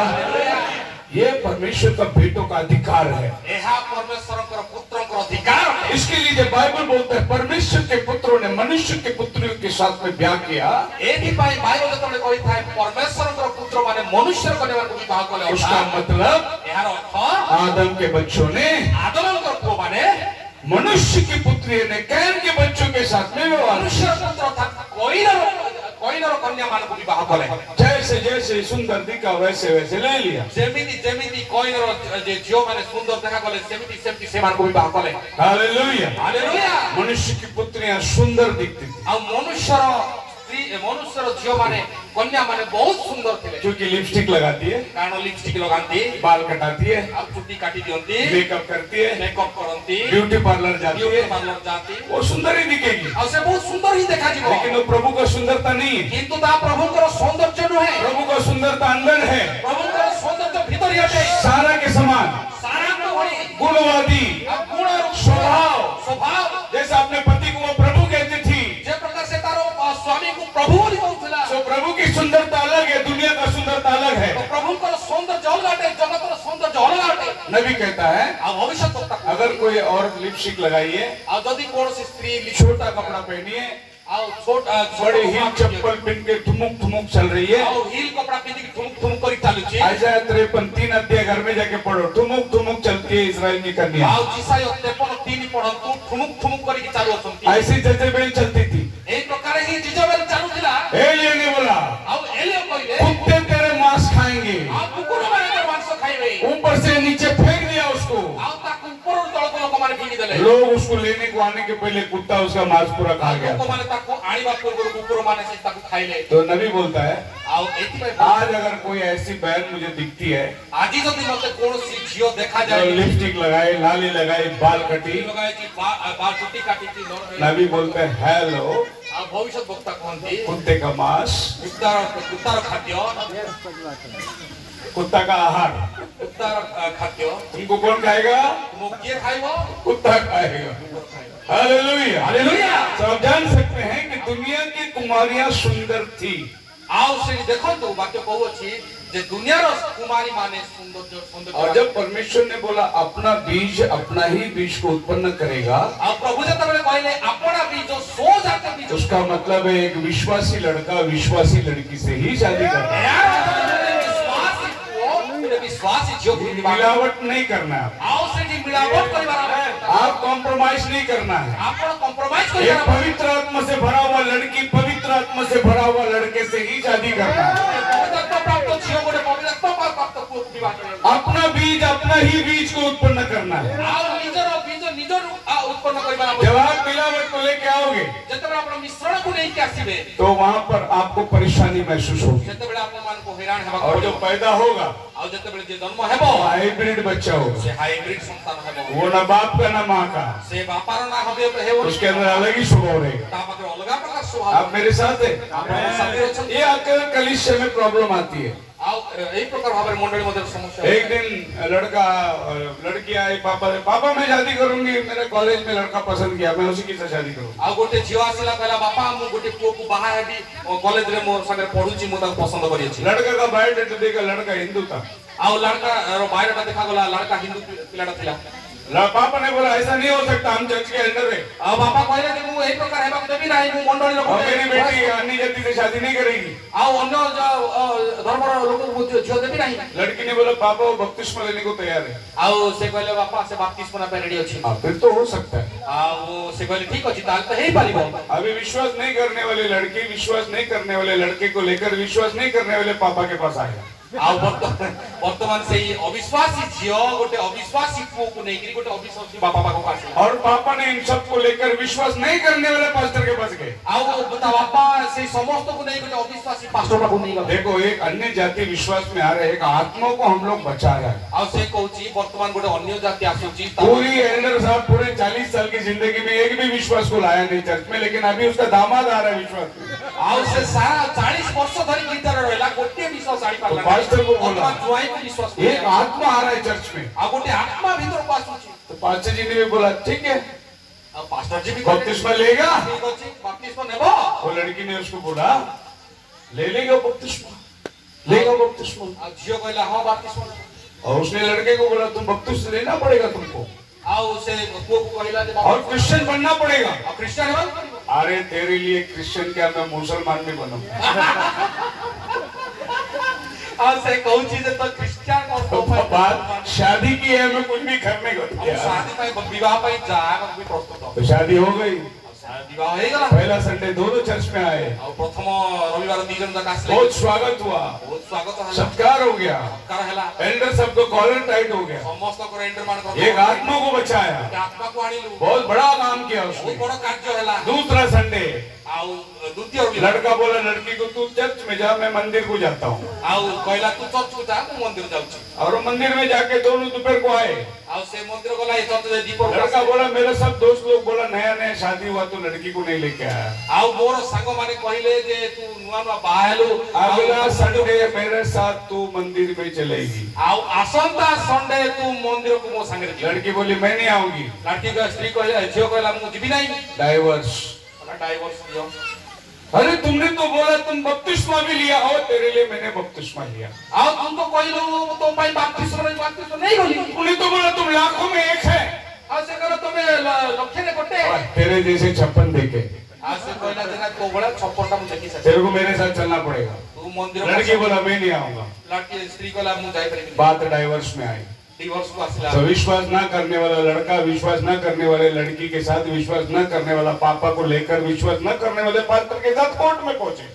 ये परमेश्वर का बेटों का अधिकार है, एहा परमेश्वर को पुत्रों को अधिकार है। इसके लिए जब बाइबल बोलता है परमेश्वर के पुत्रों ने मनुष्य के पुत्रियों के साथ में ब्याह किया, एथि पाई बाइबल जतले कहि थाए परमेश्वर को पुत्र माने मनुष्य को नेवार को विवाह कले, उसका मतलब एहार अर्थ आदम के बच्चों ने आदम को पुत्र माने मनुष्य की पुत्री ने कैन के बच्चों के साथ में विवाह। मनुष्य पुत्र था कोइनर कन्या मान को विवाह कले, जैसे जैसे सुंदर दिखा वैसे वैसे ले लिया। जेमिति जेमिति कोइनर जे जियो माने सुंदर देखा कले सेमिति सेमिति से मान को विवाह कले। हालेलुया। हालेलुया। मनुष्य की पुत्रियां सुंदर दिखती थी, आ मनुष्यर जियो माने कन्या माने बहुत सुंदर थिले, क्योंकि लिपस्टिक लगाती है, कारण लिपस्टिक लगाती, बाल कटाती है, अब चुट्टी काटी दियंती, मेकअप करती है, मेकअप करंती, ब्यूटी पार्लर जाती ब्यूटी है, पार्लर जाती, वो सुंदर ही दिखेगी। आ से बहुत सुंदर ही देखा जीवो, लेकिन वो प्रभु का सुंदरता नहीं है, किंतु ता प्रभु को सौंदर्य नु है, प्रभु का सुंदरता अंदर है, प्रभु को सौंदर्य भीतर ही है। सारा के समान सारा को बड़ी गुणवादी गुण और स्वभाव जैसे अपने पति को वो प्रभु कहती थी, जे प्रकार से तारो स्वामी को प्रभु बोली कहउथला, तो प्रभु की सुंदरता अलग है, दुनिया का सुंदरता अलग है। तो प्रभु को सौंदर्य अलग है, जगत का सौंदर्य अलग है। नबी कहता है आ भविष्य तक अगर कोई और लिपस्टिक लगाइए, आ यदि कौन सी स्त्री छोटा कपड़ा पहनिए, आ छोटा बड़े हील चप्पल पहन के ठुमुक ठुमुक चल रही है, और हील कपड़ा पहन के ठुमुक ठुमुक करी चालुची, आयशा 53 अध्याय घर में जाके पढ़ो, ठुमुक ठुमुक चलती है इस्राएल की कन्या। आ जिसाय 53 पढ़ंतु ठुमुक ठुमुक करी चालू अछंती, ऐसी जजेबेल चलती थी। ए प्रकार ही जिजबेल चालू थिला। एलिया ने बोला आ एलिया कहले कुत्ते तेरे मांस खाएंगे, आ कुकुर माने मांस खाइबे, ऊपर से नीचे फेंक दिया उसको, आ ताकु ऊपर तळ को लोक माने फिंगी देले, लोग उसको लेने को आने के पहले कुत्ता उसका मांस पूरा खा गया। ଲୋକମାନେ ତାକୁ ଆଣିବା ପୂର୍ବରୁ କୁକୁରମାନେ ସେ ତାକୁ ଖାଇଲେ। तो नबी बोलता है ଆଉ ଏଥିପାଇଁ आज अगर कोई ऐसी बहन मुझे दिखती है ଆଜି ଯଦି ମତେ କୌଣସି ଝିଅ जो ଦେଖାଯାଏ लिपस्टिक लगाए, लाली लगाए, बाल कटी, ଲଗାଇଛି ବାଳ ଚୁଟି କାଟିଛି नबी बोलते हैं हेलो ଆଉ ଭବିଷ୍ୟତ ବକ୍ତା କୁହନ୍ତି कुत्ते का मांस, କୁତାର ଖାଦ୍ୟ कुत्ता का आहार କୁତାର ଖାଦ୍ୟ तुमको कौन खाएगा? ତୁମକୁ କିଏ ଖାଇବ? कुत्ता खाएगा। हालेलुया। ହାଲେଲୁୟା। तो आप जान सकते हैं कि दुनिया की कुमारियां सुंदर थी, ଆଉ ସେଠି ଦେଖନ୍ତୁ ବାକ୍ୟ କହୁଅଛି ଯେ ଦୁନିଆର କୁମାରୀ ମାନେ और जब परमेश्वर ने बोला अपना बीज अपना ही बीज को उत्पन्न करेगा, ଆଉ ପ୍ରଭୁ ଯେତେବେଳେ କହିଲେ ଆପଣା ବୀଜ ସୋ ଜାତ ବୀଜ उसका मतलब है एक विश्वासी लड़का विश्वासी लड़की से ही शादी करना है। ଏହାର ବିଶ୍ୱାସୀ ପୁଅ ଗୋଟେ ବିଶ୍ୱାସୀ ଝିଅକୁ ବିବାହ मिलावट नहीं करना है, ଆଉ ସେଠି ମିଳାବଟ କରିବାର आप कॉम्प्रोमाइज नहीं करना है। ଆପଣ କମ୍ପ୍ରମାଇଜ एक କରିବାର पवित्र आत्मा से भरा हुआ लड़की पवित्र आत्मा से भरा हुआ लड़के से ही शादी करना है। ପବିତ୍ରତ୍ୱ ପ୍ରାପ୍ତ ଝିଅ ଗୋଟେ ପବିତ୍ରତ୍ୱ ପ୍ରାପ୍ତ ପୁଅକୁ ବିବାହ କରିବ अपना बीज अपना ही बीज को उत्पन्न करना है। ଆଉ ନିଜର ବୀଜ ନିଜରୁ ଉତ୍ପନ୍ନ କରିବାର जब आप मिलावट को लेके आओगे ଯେତେବେଳେ ଆପଣ ମିଶ୍ରଣକୁ ନେଇକି ଆସିବେ तो वहां पर आपको परेशानी महसूस होगी, ସେତେବେଳେ ଆପଣମାନଙ୍କୁ ହଇରାଣ ହେବାକୁ और जो ପଡ଼ିବ पैदा होगा ଆଉ ଯେତେବେଳେ ଯେ ଜନ୍ମ ହେବ वो हाइब्रिड बच्चा होगा, ସେ ହାଇବ୍ରିଡ ସନ୍ତାନ ହେବ वो न बाप का न माँ का, ସେ ବାପାର ନା ହେବ उसके अंदर अलग ही स्वभाव रहेगा। ତା ପାଖରେ ଅଲଗା ପ୍ରକାର ସ୍ୱଭାବ आप मेरे साथ हैं? ଆପଣ ସାଥୀ ଅଛନ୍ତି ये आकर कलिसिया में प्रॉब्लम आती है। ଆଉ ଏଇ ପ୍ରକାର ଭାବରେ ମଣ୍ଡଳୀ ମଧ୍ୟରେ ସମସ୍ୟା एक दिन लड़की आई, पापा मैं शादी करूंगी, मेरे कॉलेज में लड़का पसंद किया, मैं उसी के साथ शादी करूंगी। ଆଉ ଗୋଟେ ଝିଅ ଆସିଲା କହିଲା ବାପା ମୁଁ ଗୋଟେ ପୁଅକୁ ବାହା ହେବି କଲେଜରେ ମୋ ସାଙ୍ଗରେ ପଢୁଛି ମୁଁ ତାକୁ ପସନ୍ଦ କରିଅଛି लड़का का बायोडाटा देखा, लड़का हिंदू था। ଆଉ ଲड़କାର ବାୟୋଡାଟା ଦେଖାଗଲା ଲड़का ହିନ୍ଦୁ ପିଲାଟା ଥିଲା पापा ने बोला ऐसा नहीं हो सकता, हम चर्च के अंडर है ଆଉ ବାପା କହିଲେ ଯେ ମୁଁ ଏଇ ପ୍ରକାର ହେବାକୁ ଦେବି ନାହିଁ ମୁଁ ମଣ୍ଡଳୀର और मेरी बेटी अन्य जाति से शादी नहीं करेगी। ଆଉ ଅନ୍ୟ ଧର୍ମର ଲୋକଙ୍କୁ ଝିଅ ଦେବି ନାହିଁ लड़की ने बोला पापा वो बपतिस्मा लेने को तैयार है। ଆଉ ସେ କହିଲେ ବାପା ସେ ବାପ୍ତିସ୍ମ ନେବା ପାଇଁ ରେଡି ଅଛି फिर तो हो सकता है। ଆଉ ସେ କହିଲେ ଠିକ ଅଛି ତାହେଲେ ତ ହେଇପାରିବ अभी विश्वास नहीं करने वाली लड़की विश्वास नहीं करने वाले लड़के को लेकर विश्वास नहीं करने वाले पापा के पास आएगा। ଆଉ ବର୍ତ୍ତମାନ ସେଇ ଅବିଶ୍ୱାସୀ ଝିଅ ଗୋଟେ ଅବିଶ୍ୱାସୀ ପୁଅକୁ ନେଇକି ଗୋଟେ ଅବିଶ୍ୱାସୀ ବାପା ପାଖକୁ ଆସିଲା और पापा ने इन सबको लेकर विश्वास नहीं करने वाले पास्टर के पास गए। ଆଉ ତା ବାପା ସେଇ ସମସ୍ତଙ୍କୁ ନେଇ ଗୋଟେ ଅବିଶ୍ୱାସୀ ପାଷ୍ଟର ପାଖକୁ ନେଇଗଲେ देखो एक अन्य जाति विश्वास में आ रहे, एक आत्मा को हम लोग बचा रहे हैं। ଆଉ ସେ କହୁଛି ବର୍ତ୍ତମାନ ଗୋଟେ ଅନ୍ୟ ଜାତି ଆସୁଛି पूरी एल्डर साहब पूरे 40 साल की जिंदगी में एक भी विश्वास को लाया नहीं चर्च में, लेकिन अभी उसका दामाद आ रहा है विश्वास में। ଆଉ ସେ ସାରା 40 ବର୍ଷ ଧରି ଗୀତାରେ ରହିଲା ଗୋଟିଏ ବିଶ୍ୱାସ ଆଣି ପାରିଲା पास्टर को बोला ଜୁଆଇକୁ ବିଶ୍ୱାସ एक आत्मा आ रहा है चर्च में। ଆଉ ଗୋଟେ ଆତ୍ମା ଭିତରକୁ ଆସୁଛି तो पास्टर जी ने भी बोला ठीक है ଆଉ ପାଷ୍ଟର ଜି ବି बपतिस्मा लेगा। ଠିକ ଅଛି ବାପ୍ତିସ୍ମ ନେବ वो लड़की ने उसको बोला ले लेगा बपतिस्मा, लेगा बपतिस्मा। ଆଉ ଝିଅ କହିଲା ହଁ ବାପ୍ତିସ୍ମ ନେବ और उसने लड़के को बोला तुम बपतिस्मा लेना पड़ेगा तुमको, ଆଉ ସେ ପୁଅକୁ କହିଲା ଯେ और क्रिश्चियन बनना पड़ेगा। ଆଉ ଖ୍ରୀଷ୍ଟିଆନ ହେବାକୁ ପଡିବ अरे तेरे लिए क्रिश्चियन क्या, मैं मुसलमान भी बनूंगा। ଆଉ ସେ କହୁଛି ଯେ ତ ଖ୍ରୀଷ୍ଟିଆନ तो बात शादी की है, मैं कुछ भी करने को ଆଉ तैयार। शादी ପାଇଁ ବିବାହ ପାଇଁ ଯାହା ବି ପ୍ରସ୍ତୁତ तो शादी हो गई। ବିବାହ ହେଇଗଲା पहला संडे दोनों चर्च में आए, ଆଉ ପ୍ରଥମ ରବିବାର ଦି ଜଣ ଯାକ ଆସିଲେ बहुत स्वागत हुआ, ବହୁତ ସ୍ୱାଗତ ହେଲା सत्कार हो गया, ସତ୍କାର ହେଲା एल्डर सबको कॉलर टाइट हो गया, ସମସ୍ତଙ୍କର ଏଣ୍ଟର ମାନଙ୍କର एक आत्मा को बचाया, ଆତ୍ମାକୁ ଆଣିଲୁ बहुत बड़ा काम किया ବହୁତ उसने। ବଡ କାର୍ଯ୍ୟ ହେଲା दूसरा संडे ଆଉ ଦ୍ୱିତୀୟ ରବିବାର लड़का बोला लड़की को तू चर्च में जा, मैं मंदिर को जाता हूँ। ଆଉ କହିଲା ତୁ ଚର୍ଚ୍ଚକୁ ଯା ମୁଁ ମନ୍ଦିର ଯାଉଛି और वो मंदिर में जाके दोनों दोपहर को आए। ଆଉ ସେ ମନ୍ଦିର ଗଲା ଏ ଚର୍ଚ୍ଚରେ ଦୀପ लड़का बोला मेरे सब दोस्त लोग बोला नया नया शादी हुआ तो लड़की को नहीं लेके आया। ଆଉ ମୋର ସାଙ୍ଗମାନେ କହିଲେ ଯେ ତୁ ନୂଆ ନୂଆ ବାହା ହେଲୁ अगला संडे मेरे साथ तू मंदिर में चलेगी। ଆଉ ଆସନ୍ତା ସଣ୍ଡେ ତୁ ମନ୍ଦିରକୁ ମୋ ସାଙ୍ଗରେ ଯିବୁ लड़की बोली मैं नहीं आऊंगी। ଲड़की ସ୍ତ୍ରୀ କହିଲା ଝିଅ କହିଲା ମୁଁ ଯିବି ନାହିଁ डाइवर्स। ଡାଇଭର୍ସ ଦିଅ अरे तुमने तो बोला तुम बपतिस्मा भी लिया हो, तेरे लिए मैंने बपतिस्मा लिया। ଆଉ ତୁ ତ କହିଲୁ ତୋ ପାଇଁ ବାପ୍ତିସ୍ମ ନେଇଗଲି तूने तो बोला तुम लाखों में एक है, ଆଉ ସେ କହିଲା ତମେ ଲକ୍ଷରେ ଗୋଟେ और तेरे जैसे 56 देखे, ଆଉ ସେ କହିଲା ଯେ ନା ତୋ ଭଳିଆ 56ଟା ମୁଁ ଦେଖି ସାରିଛି तेरे को मेरे साथ चलना पड़ेगा। ତୁ ମନ୍ଦିର लड़की बोला मैं नहीं आऊंगा। ଲड़की ସ୍ତ୍ରୀ କହିଲା ମୁଁ ଯାଇପାରିବିନି बात डाइवर्स में आई। ଡିଭୋର୍ସକୁ ଆସିଲା तो विश्वास न करने वाला लड़का, विश्वास न करने वाले लड़की के साथ, विश्वास न करने वाला पापा को लेकर, विश्वास न करने वाले पास्टर के साथ कोर्ट में पहुंचे।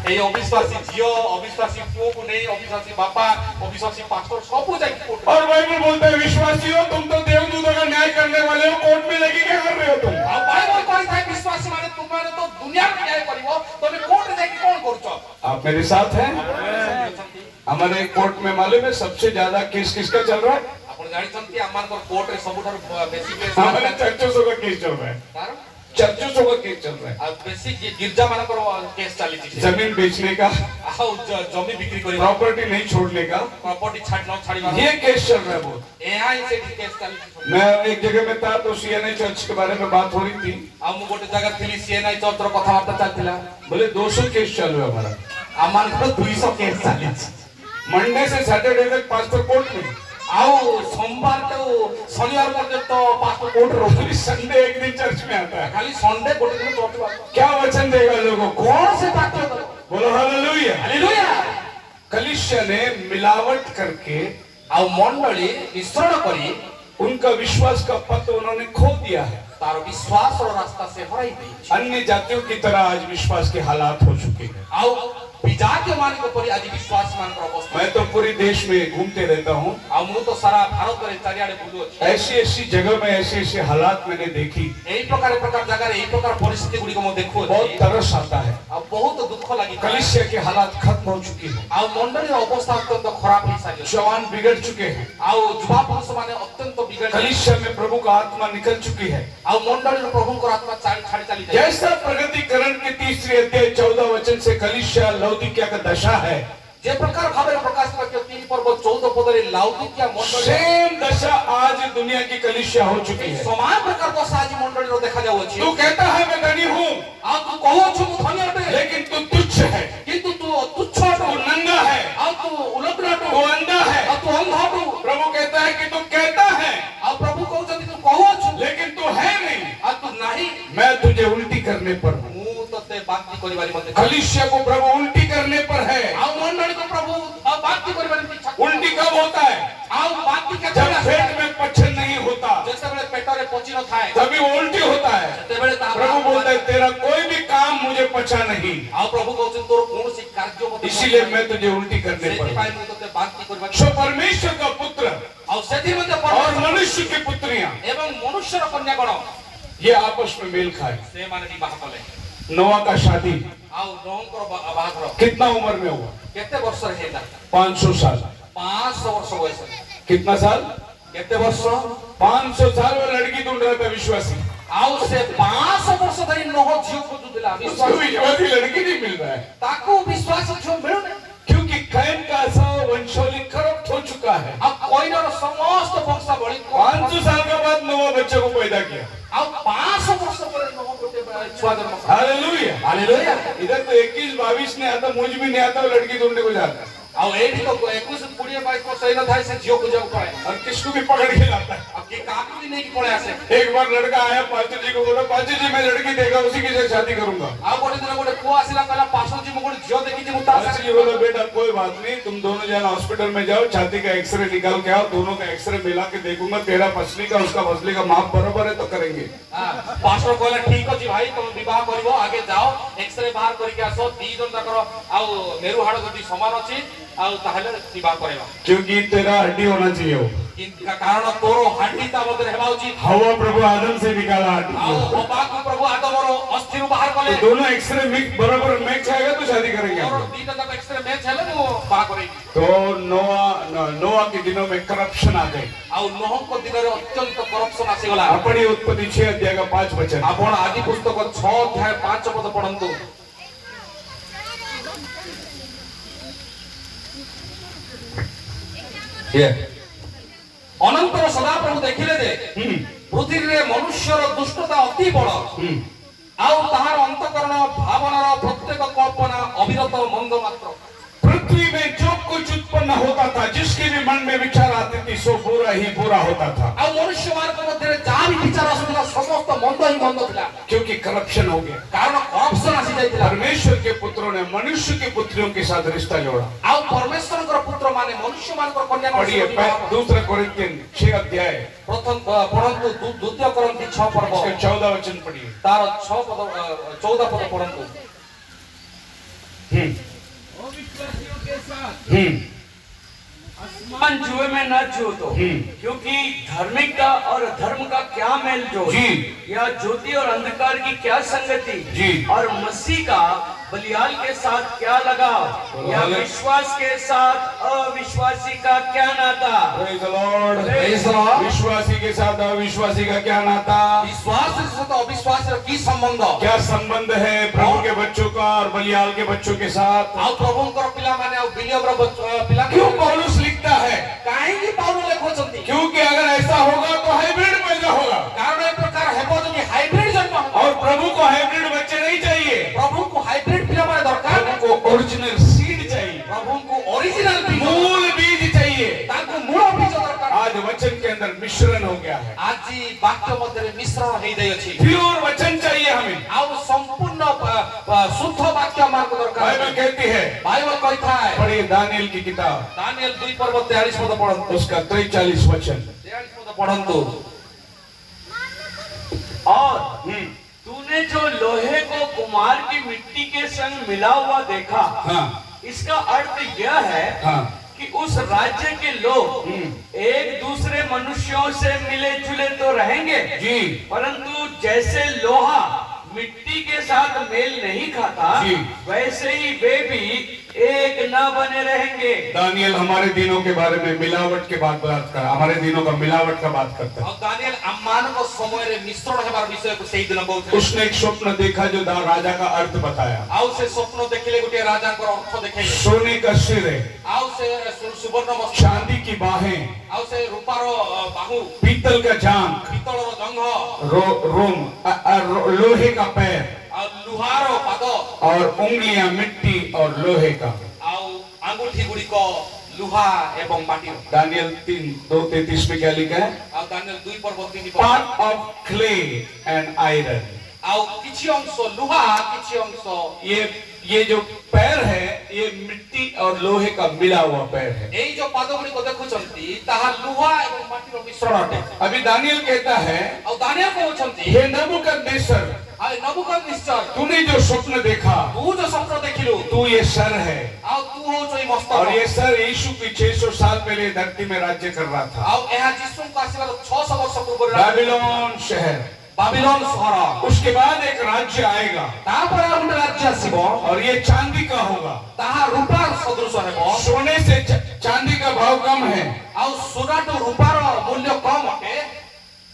এই অবিশ্বাসী ঝিও অবিশ্বাসী পুଅକୁ ନେଇ অবিশ্বাসী বাপা অবিশ্বাসী পাস্টর ସବୁ ଯାଇକି କୋର୍ଟ और बाइबल बोलता है विश्वासियों तुम तो देवदूतों का न्याय करने वाले हो, कोर्ट में लेके क्या कर रहे हो तुम? ଆଉ ବାଇବଲ କହିଥାଏ ବିଶ୍ୱାସୀ ମାନେ ତୁମମାନେ ତ ଦୁନିଆର ନ୍ୟାୟ କରିବ ତମେ କୋର୍ଟରେ ଯାଇକି କଣ କରୁଛ? आप मेरे साथ हैं? हमारे कोर्ट में मालूम है सबसे ज्यादा केस किसका चल रहा है? ଆପଣ ଜାଣିଛନ୍ତି ଆମମାନଙ୍କର କୋର୍ଟରେ ସବୁଠାରୁ ବେଶୀ କେସ୍ हमारे चर्चों का केस चल रहा है, ତାର चर्चों का केस चल रहा है। ଆଉ ବେଶୀ ଗିର୍ଜା ମାନଙ୍କର କେସ୍ ଚାଲିଛି जमीन बेचने का, ଆଉ ଜମି ବିକ୍ରି କରିବା प्रॉपर्टी नहीं छोड़ने का, ପ୍ରପର୍ଟି ନ ଛାଡ଼ିବା ये केस चल रहा है बहुत। ଏହା ହିଁ ସେଠି କେସ୍ ଚାଲିଛି मैं एक जगह में था तो सीएनए चर्च के बारे में बात हो रही थी, ଆଉ ମୁଁ ଗୋଟେ ଜାଗାରେ ଥିଲି ସିଏନ୍ଆଇ ଚର୍ଚ୍ଚର କଥାବାର୍ତ୍ତା ଚାଲିଥିଲା बोले 200 केस चालू है हमारा। ଆମମାନଙ୍କର 200 କେସ୍ ଚାଲିଛି मंडे से सैटरडे तक पास्टर कोर्ट में, ଆଉ ସୋମବାରଠୁ ଶନିବାର ପର୍ଯ୍ୟନ୍ତ ପାସ୍ଟର କୋର୍ଟରେ ରହୁଛନ୍ତି फिर संडे एक दिन चर्च में आता है। ଖାଲି ସଣ୍ଡେ ଗୋଟେ ଦିନ ଚର୍ଚ୍ଚ ଆସୁଛି क्या वचन देगा लोगों को? କଣ ସେ ପାସ୍ଟର ଦବ? बोलो हालेलुया। ହାଲେଲୁୟା कलीसिया ने मिलावट करके ଆଉ ମଣ୍ଡଳୀ ମିଶ୍ରଣ କରି उनका विश्वास का पथ उन्होंने खो दिया है। ତାର ବିଶ୍ୱାସର ରାସ୍ତା ସେ ହରାଇ ଦେଇଛି अन्य जातियों की तरह आज विश्वास के हालात हो चुके हैं। ଆଉ ବିଜାତୀୟ ମାନଙ୍କ ପରି ଆଜି ବିଶ୍ୱାସ ମାନଙ୍କର ଅବସ୍ଥା मैं तो पूरे देश में घूमते रहता हूँ, ଆଉ ମୁଁ ତ ସାରା ଭାରତରେ ଚାରିଆଡେ ବୁଲୁଅଛି ऐसी ऐसी जगह में ऐसे ऐसे हालात मैंने देखी, ଏଇ ପ୍ରକାର ଜାଗାରେ ଏଇ ପ୍ରକାର ପରିସ୍ଥିତି ଗୁଡିକ ମୁଁ ଦେଖୁଅଛି बहुत तरस आता है। ଆଉ ବହୁତ ଦୁଃଖ ଲାଗିଥାଏ कलीसिया के हालात खत्म हो चुकी है, ଆଉ ମଣ୍ଡଳୀର ଅବସ୍ଥା ଅତ୍ୟନ୍ତ ଖରାପ ହେଇସାରିଛି जवान बिगड़ चुके हैं, ଆଉ ଯୁବା ପୁରୁଷ ମାନେ ଅତ୍ୟନ୍ତ ବିଗଡ कलीसिया में प्रभु का आत्मा निकल चुकी है। ଆଉ ମଣ୍ଡଳୀର ପ୍ରଭୁଙ୍କର ଆତ୍ମା ଛାଡ଼ି ଚାଲି ଯାଇଛି जैसा प्रगतिकरण के 3 अध्याय 14 वचन से कलीसिया लौदीकिया का दशा है, যে প্রকার ভাবে প্রকাশ পাচ্ছে 3 পর্ব 14 পদরে লাউদিকিয়া মণ্ডলী सेम दशा आज दुनिया की कलीसिया हो चुकी है। সমান প্রকার দশা আଜି মণ্ডলীর দেখা যাଉଛି तू कहता है मैं धनी हूँ, ଆଉ ତୁ କହୁଛୁ ମୁଁ ଧନୀ ଅଟେ लेकिन तू तुच्छ है, କିନ୍ତୁ ତୁ ତୁଚ୍ଛ तू ଅଟୁ नंगा है, ଆଉ ତୁ ଉଲଟ ଅଟୁ तू अंधा है। ଆଉ ତୁ ଅନ୍ଧ ଅଟୁ प्रभु कहता है कि तू कहता है ଆଉ ପ୍ରଭୁ କହୁଛନ୍ତି ତୁ କହୁଛୁ लेकिन तू है नहीं। ଆଉ ତୁ ନାହିଁ मैं तुझे उल्टी करने पर हूँ। ମୁଁ ତତେ ବାନ୍ତି କରିବାରେ ମୋତେ कलीसिया को प्रभु उल्टी करने पर है। ଆଉ ମଣ୍ଡଳୀକୁ ପ୍ରଭୁ ବାନ୍ତି କରିବାରେ ଇଚ୍ଛା उल्टी कब होता है? ଆଉ ବାନ୍ତି जब କେତେବେଳେ पेट ଆସିଥାଏ? में पचन नहीं होता, ଯେତେବେଳେ ପେଟରେ ପଚି ନଥାଏ तभी वो उल्टी होता है। ସେତେବେଳେ ତା प्रभु बोलता है तेरा कोई भी काम मुझे पचा नहीं, ଆଉ ପ୍ରଭୁ କହୁଛନ୍ତି ତୋର କୌଣସି କାର୍ଯ୍ୟ ମୋତେ इसीलिए मैं तुझे उल्टी करने पर ସେଥିପାଇଁ हूँ। ମୁଁ ତତେ ବାନ୍ତି କରିବାକୁ सो परमेश्वर का पुत्र ଆଉ ସେଥିମଧ୍ୟ और ପରମେଶ୍ୱର मनुष्य की पुत्रियां ଏବଂ ମନୁଷ୍ୟର କନ୍ୟାଗଣ ये आपस में मेल खाए। ସେମାନେ ବିବାହ କଲେ नोआ का शादी ଆଉ ନୋହଙ୍କର ବାହାଘର कितना उम्र में हुआ? କେତେ ବର୍ଷରେ ହେଲା? 500 साल। 500 ବର୍ଷ ବୟସରେ। कितना साल? କେତେ ବର୍ଷ? 500 साल वो लड़की ढूंढ रहा था विश्वासी, ଆଉ ସେ 500 ବର୍ଷ ଧରି ନୋହ ଝିଅ ଖୋଜୁଥିଲା उसको ବିଶ୍ୱାସ विश्वासी लड़की नहीं मिल रहा है, ତାକୁ ବିଶ୍ୱାସ ଝିଅ ମିଳୁନି क्योंकि कैन का सा वंशावली करप्ट हो चुका है। ଆଉ କଇନର ସମସ୍ତ ବଂଶାବଳୀ 500 साल के बाद नोआ बच्चे को पैदा किया। ଆଉ 500 ବର୍ଷ ପରେ ନୋହ ଗୋଟେ ଛୁଆ ଜନ୍ମ କଲା। हालेलुया। ହାଲେଲୁୟା। इधर तो 21-22 नहीं आता, मुझ भी नहीं आता, वो लड़की ढूंढने को जाता है ଆଉ ଏଇଠି ତ 21 20 22 ବର୍ଷ ହେଇନଥାଏ ସେ ଝିଅ ଖୋଜିବାକୁ ପଳାଏ और किसको भी पकड़ के लाता है। ଆଉ କିଏ କାହାକୁ ବି ନେଇକି ପଳେଇ ଆସେ एक बार लड़का आया पास्टर जी को बोला पास्टर जी मैं लड़की देखा उसी के साथ शादी करूंगा। ଆଉ ଗୋଟେ ଦିନ ଗୋଟେ ପୁଅ ଆସିଲା କହିଲା ପାଷ୍ଟରଜୀ ମୁଁ ଗୋଟେ ଝିଅ ଦେଖିଛି ମୁଁ ତା पास्टर ସାଙ୍ଗେ जी बोला बेटा कोई बात नहीं, तुम दोनों जन हॉस्पिटल में जाओ, छाती का एक्सरे निकाल के आओ, दोनों का एक्सरे मिला के देखूंगा, तेरा पसली का उसका पसली का माप बराबर है तो करेंगे। ପାଷ୍ଟର କହିଲା ଠିକ ଅଛି ଭାଇ ତମେ ବିବାହ କରିବ ଆଗେ ଯାଅ ଏକ୍ସରେ ବାହାର କରିକି ଆସ ଦି ଜଣ ଯାକର ଆଉ ମେରୁ ହାଡ଼ ଯଦି ସମାନ ଅଛି ଆଉ ତାହେଲେ ବିବାହ କରିବା क्योंकि तेरा हड्डी होना चाहिए वो। କାରଣ ତୋର ହାଡି ତା ମଧ୍ୟରେ ହେବା ଉଚିତ हवा प्रभु आदम से निकाला हड्डी ଆଉ को। ହବାକୁ ପ୍ରଭୁ ଆଦମର ଅସ୍ଥିରୁ ବାହାର କଲେ तो दोनों एक्सरे मिक्स बराबर मैच आएगा तो शादी करेंगे हम ତୋର लोग। ଦିଟା ଯାକ ଏକ୍ସରେ ମ୍ୟାଚ୍ ହେଲେ ମୁଁ ବାହା କରେଇବି तो नोआ के दिनों में करप्शन आ गई। ଆଉ ନୋହଙ୍କ ଦିନରେ ଅତ୍ୟନ୍ତ କରପ୍ସନ ଆସିଗଲା अपनी उत्पत्ति 6 अध्याय का 5 वचन। ଆପଣ ଆଦି ପୁସ୍ତକ 6 ଅଧ୍ୟାୟ 5 ପଦ ପଢନ୍ତୁ ଅନନ୍ତର ସଦାପ୍ରଭୁ ଦେଖିଲେ ଯେ ପୃଥିବୀରେ ମନୁଷ୍ୟର ଦୁଷ୍ଟତା ଅତି ବଡ଼ ଆଉ ତାହାର ଅନ୍ତଃକରଣ ଭାବନାର ପ୍ରତ୍ୟେକ କଳ୍ପନା ଅବିରତ ମନ୍ଦ ମାତ୍ର पृथ्वी में जो कुछ उत्पन्न होता था, जिसके भी मन में विचार आते थे, सो बुरा ही बुरा होता था, ଆଉ ମନୁଷ୍ୟମାନଙ୍କ ମଧ୍ୟରେ ଯାହା ବି ବିଚାର ଆସୁଥିଲା ସମସ୍ତ ମନ୍ଦ ହିଁ ମନ୍ଦ ଥିଲା क्योंकि करप्शन हो गया। କାରଣ କରପ୍ସନ ଆସି ଯାଇଥିଲା परमेश्वर के पुत्रों ने मनुष्य की पुत्रियों के साथ रिश्ता जोड़ा। ଆଉ ପରମେଶ୍ୱରଙ୍କର ପୁତ୍ର ମାନେ ମନୁଷ୍ୟମାନଙ୍କର କନ୍ୟା पढ़िए 2 कोरिन्थियन 6 अध्याय ପ୍ରଥମ ପଢନ୍ତୁ ଦ୍ୱିତୀୟ କରନ୍ତି 6 ପର୍ବ इसका 14 वचन पढ़िए। ତାର 6 ପଦ 14 ପଦ ପଢନ୍ତୁ अविश्वासियों के साथ हम्म आसमान जुए में न जो तो, क्योंकि धार्मिकता और धर्म का क्या मेल जोल, जी। या ज्योति और अंधकार की क्या संगति, जी। और मसीह का बलियाल के साथ क्या लगाव, या विश्वास के साथ अविश्वासी का क्या नाता। Praise the Lord. Praise the Lord. विश्वासी के साथ अविश्वासी का क्या नाता, विश्वास सहित अविश्वास की संबंध क्या संबंध है प्रभु के बच्चों का और बलियाल के बच्चों के साथ। आउ प्रभुंकर पिला माने आउ बिलियमर पिला क्यों पौलुस लिखता है? काहेकि पाउल लेखोचंती क्योंकि अगर ऐसा होगा तो हाइब्रिड पैदा होगा, कारण ए प्रकार हेबो जदि हाइब्रिड जन्म हो और प्रभु को हाइब्रिड बच्चे नहीं चाहिए, प्रभु को हाइब्रिड पिला माने दरकार प्रभु को ओरिजिनल सीड चाहिए, प्रभु को ओरिजिनल बीज मूल बीज चाहिए। ताको मूल बीज दरकार। आज वचन के अंदर मिश्रण हो गया है, आजि वाक्य मध्य मिश्रण हेइ दै अछि। प्योर वचन चाहिए हमें। आउ संपूर्ण शुद्ध वाक्य हमको दरकार। बाइबल कहती है, बाइबल कहता है पढ़िए दानिएल की किताब, दानिएल 2 पर्व 43 पद पढ़ंतु, उसका 43 वचन। 43 पद पढ़ंतु। और तूने जो लोहे को कुम्हार की मिट्टी के संग मिला हुआ देखा, हाँ इसका अर्थ यह है हाँ कि उस राज्य के लोग एक दूसरे मनुष्यों से मिले जुले तो रहेंगे, जी परंतु जैसे लोहा मिट्टी के साथ मेल नहीं खाता, जी। वैसे ही वे भी एक न बने रहेंगे। दानिएल हमारे दिनों के बारे में मिलावट के बात कर, हमारे दिनों का मिलावट का बात करता है। और दानिएल अम्मानको समय रे मिश्रण हेबार विषय को सही दिन कहउथे। उसने एक स्वप्न देखा जो राजा का अर्थ बताया। आउ से स्वप्न देखिले गुटे राजा को अर्थ देखेले। सोने का सिर है, आउ से सुवर्ण मस्तक, चांदी की बाहें, आउ से रूपारो बाहु, पीतल का जांघ, पितळर जंघ, लोहे का पैर, और लुहारो पाद, और उंगलियां मिट्टी और लोहे का। आउ आंगुठी गुड़िको लुहा एवं माटी। दानिएल 3:2-33 में क्या लिखा है? आउ दानिएल 2 पर्व 3 part of clay and iron. आउ किछि अंश लुहा किछि अंश ये जो पैर है ये मिट्टी और लोहे का मिला हुआ पैर है। एई जो पाद गुड़िको देखुचंती ताहा लुहा एवं माटीर मिश्रण अटे। अभी दानिएल कहता है, आउ दानिएल कहउचंती हे नबूकदनेस्सर, आइ नबूकदनेस्सर, तूने जो स्वप्न देखा, तू जो स्वप्न देखिलु, तू ये सर है, आउ तू हो जो मस्तक, और ये सर यीशु की 600 साल पहले धरती में राज्य कर रहा था। आउ एहा जिसु को आशीर्वाद 600 वर्ष पूर्व बाबिलोन शहर, बाबिलोन शहर। उसके बाद एक राज्य आएगा तापर आउ गुटे राज्य आसीबो, और ये चांदी का होगा। ताहा रूपार सदृश हेबो। सोने से चांदी का भाव कम है, आउ सोना तो रूपार मूल्य कम अटे,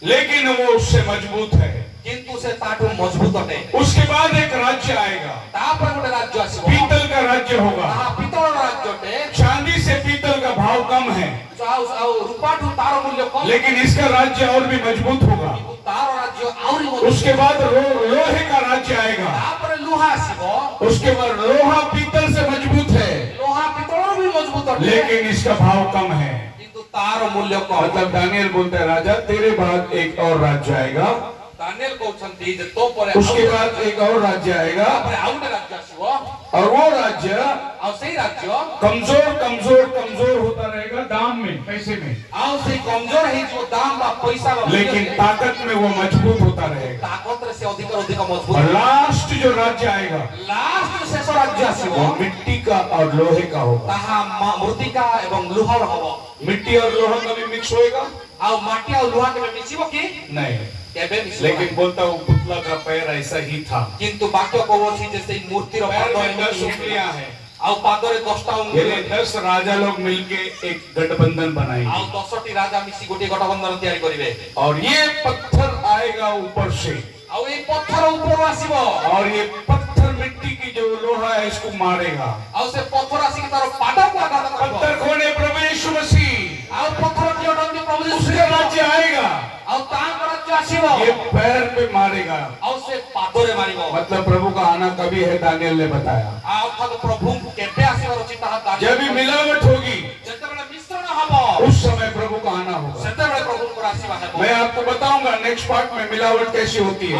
लेकिन वो उससे मजबूत है। किंतु से ताठू मजबूत अटे। उसके बाद एक राज्य आएगा, तापर गुटे राज्य आसीबो, पीतल का राज्य होगा। ताहा पितळ राज्य अटे। चांदी से पीतल का भाव कम है, आउ रूपाठू तार मूल्य कम, लेकिन इसका राज्य और भी मजबूत होगा। तार राज्य आउरी मजबूत। उसके बाद लोहे का राज्य आएगा, तापर लुहा आसीबो, उसके बाद लोहा पीतल से मजबूत है, लोहा पितळ भी मजबूत अटे, लेकिन इसका भाव कम है। किंतु तार मूल्य कम। मतलब दानिएल बोलता है, राजा तेरे बाद एक और राज्य आएगा, दानिएल कहउचंती जे तो परे उसके बाद एक और राज्य आएगा, तापर आउ गुटे राज्य आसीबो, और वो राज्य आउ सेही राज्य कमजोर कमजोर कमजोर होता रहेगा दाम में, पैसे में, आउ से कमजोर है जो दाम बा पैसा बा, लेकिन ताकत में वो मजबूत होता रहेगा। ताकत रे से अधिक मजबूत। और लास्ट जो राज्य आएगा लास्ट शेष राज्य वो आसीबो, मिट्टी का और लोहे का होगा। ताहा मृत्तिका एवं लुहार हबो। मिट्टी और लोहा कभी मिक्स होएगा? आउ माटी आउ लुहा के मिसिबो कि नहीं, केबे मिसिबो। लेकिन बोलता हूँ पुतला का पैर ऐसा ही था। किंतु वाक्य कहउछि जे से मूर्ति रो पैर पाद में 10 उंगलियां हैं, आउ पादरे 10टा ये उंगली, 10 राजा लोग मिलके एक गठबंधन बनाएंगे, आउ 10टी राजा मिसी गोटे गठबंधन तैयारी करिवे। और ये पत्थर आएगा ऊपर से, आउ ए पत्थर ऊपर आसीबो, और ये पत्थर मिट्टी की जो लोहा है इसको मारेगा। आउ से पत्थर आसी के तारो पाद को आघात करबो। पत्थर कौन है? प्रभु यीशु मसीह। आउ पत्थर के ओडन प्रभु यीशु उसका राज्य आएगा, आउ तांकर राज्य आसीबो, ये पैर पे मारेगा। आउ से पादरे मारिबो। मतलब प्रभु का आना कभी है, दानिएल ने बताया। आउ अर्थात प्रभु केबे आसीबार अछि ताहा दानिएल। जब भी मिलावट होगी जेतेबेले मिश्रण हबो, उस समय प्रभु का आना होगा। सेतेबेले प्रभु को आसीबा हेबो। मैं आपको बताऊंगा नेक्स्ट पार्ट में मिलावट कैसी होती है।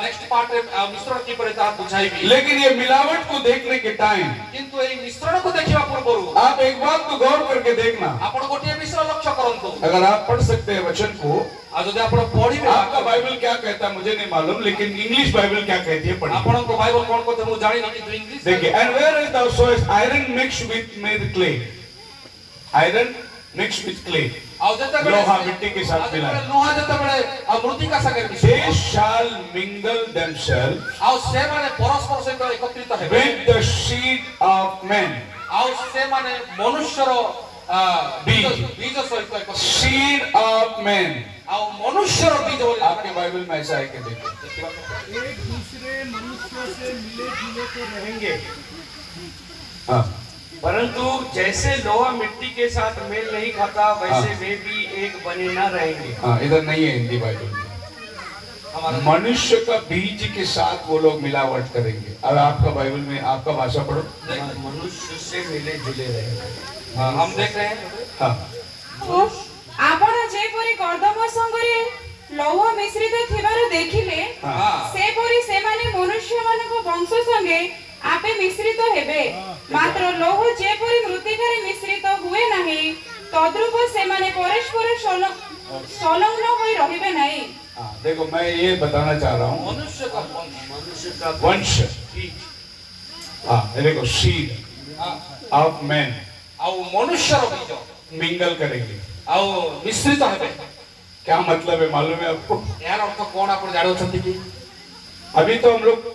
नेक्स्ट पार्ट मिश्रण की परिता बुझाइबी। लेकिन ये मिलावट को देखने के टाइम किंतु ए मिश्रण को देखिबा पूर्वरु आप एक बात को गौर करके देखना। आपण गोटिए विषय लक्ष्य करंतु। अगर आप पढ़ सकते हैं वचन को, आ जदि आपण पढिबे आपका बाइबल क्या कहता है मुझे नहीं मालूम, लेकिन इंग्लिश बाइबल क्या कहती है पढ़िए। आपण को बाइबल कोन को मु जानि नहीं, किंतु इंग्लिश देखिए, एंड वेयर इज द सोइस iron mixed with clay, iron mixed with clay, लोहा मिट्टी के साथ मिलाया। लोहा जते बळे आ मृत्तिका संगे They shall mingle themselves आ से माने परस्पर सहित एकत्रित हेबे with the seed of men, आ से माने मनुष्यर बीज सहित एकत्रित seed of men। आ मनुष्यर बीज बोले आपके बाइबल में ऐसा है कि देखो, एक दूसरे मनुष्यों से मिले जुले तो रहेंगे, हाँ, परंतु जैसे लोहा मिट्टी के साथ मेल नहीं खाता वैसे वे भी एक बने न रहेंगे। हाँ, इधर नहीं है हिंदी बाइबल में। हमारा मनुष्य का बीज के साथ वो लोग मिलावट करेंगे। अब आपका बाइबल में आपका भाषा पढ़ो। मनुष्य से मिले जुले रहेंगे। हम देख रहे हैं हाँ, आपण जेपरि कर्दम संगरे लौह मिश्रित थिबार देखिले हाँ, सेपरि सेमाने मनुष्य मानको वंश संगे आपे मिश्रित हेबे, मात्र लौह जेपरि मृत्तिकारे मिश्रित हुए नाही तद्रूप सेमाने परस्पर संलग्न होई रहिबे नाही। हाँ, देखो मैं ये बताना चाह रहा हूँ, मनुष्य का वंश, हाँ, ये देखो सीड ऑफ मैन आ मनुष्यर बीज मिंगल करेंगे। आ मिश्रित हेबे। क्या मतलब है मालूम है आपको? यार अर्थ कोन आपण जानो छथि कि अभी तो हम लोग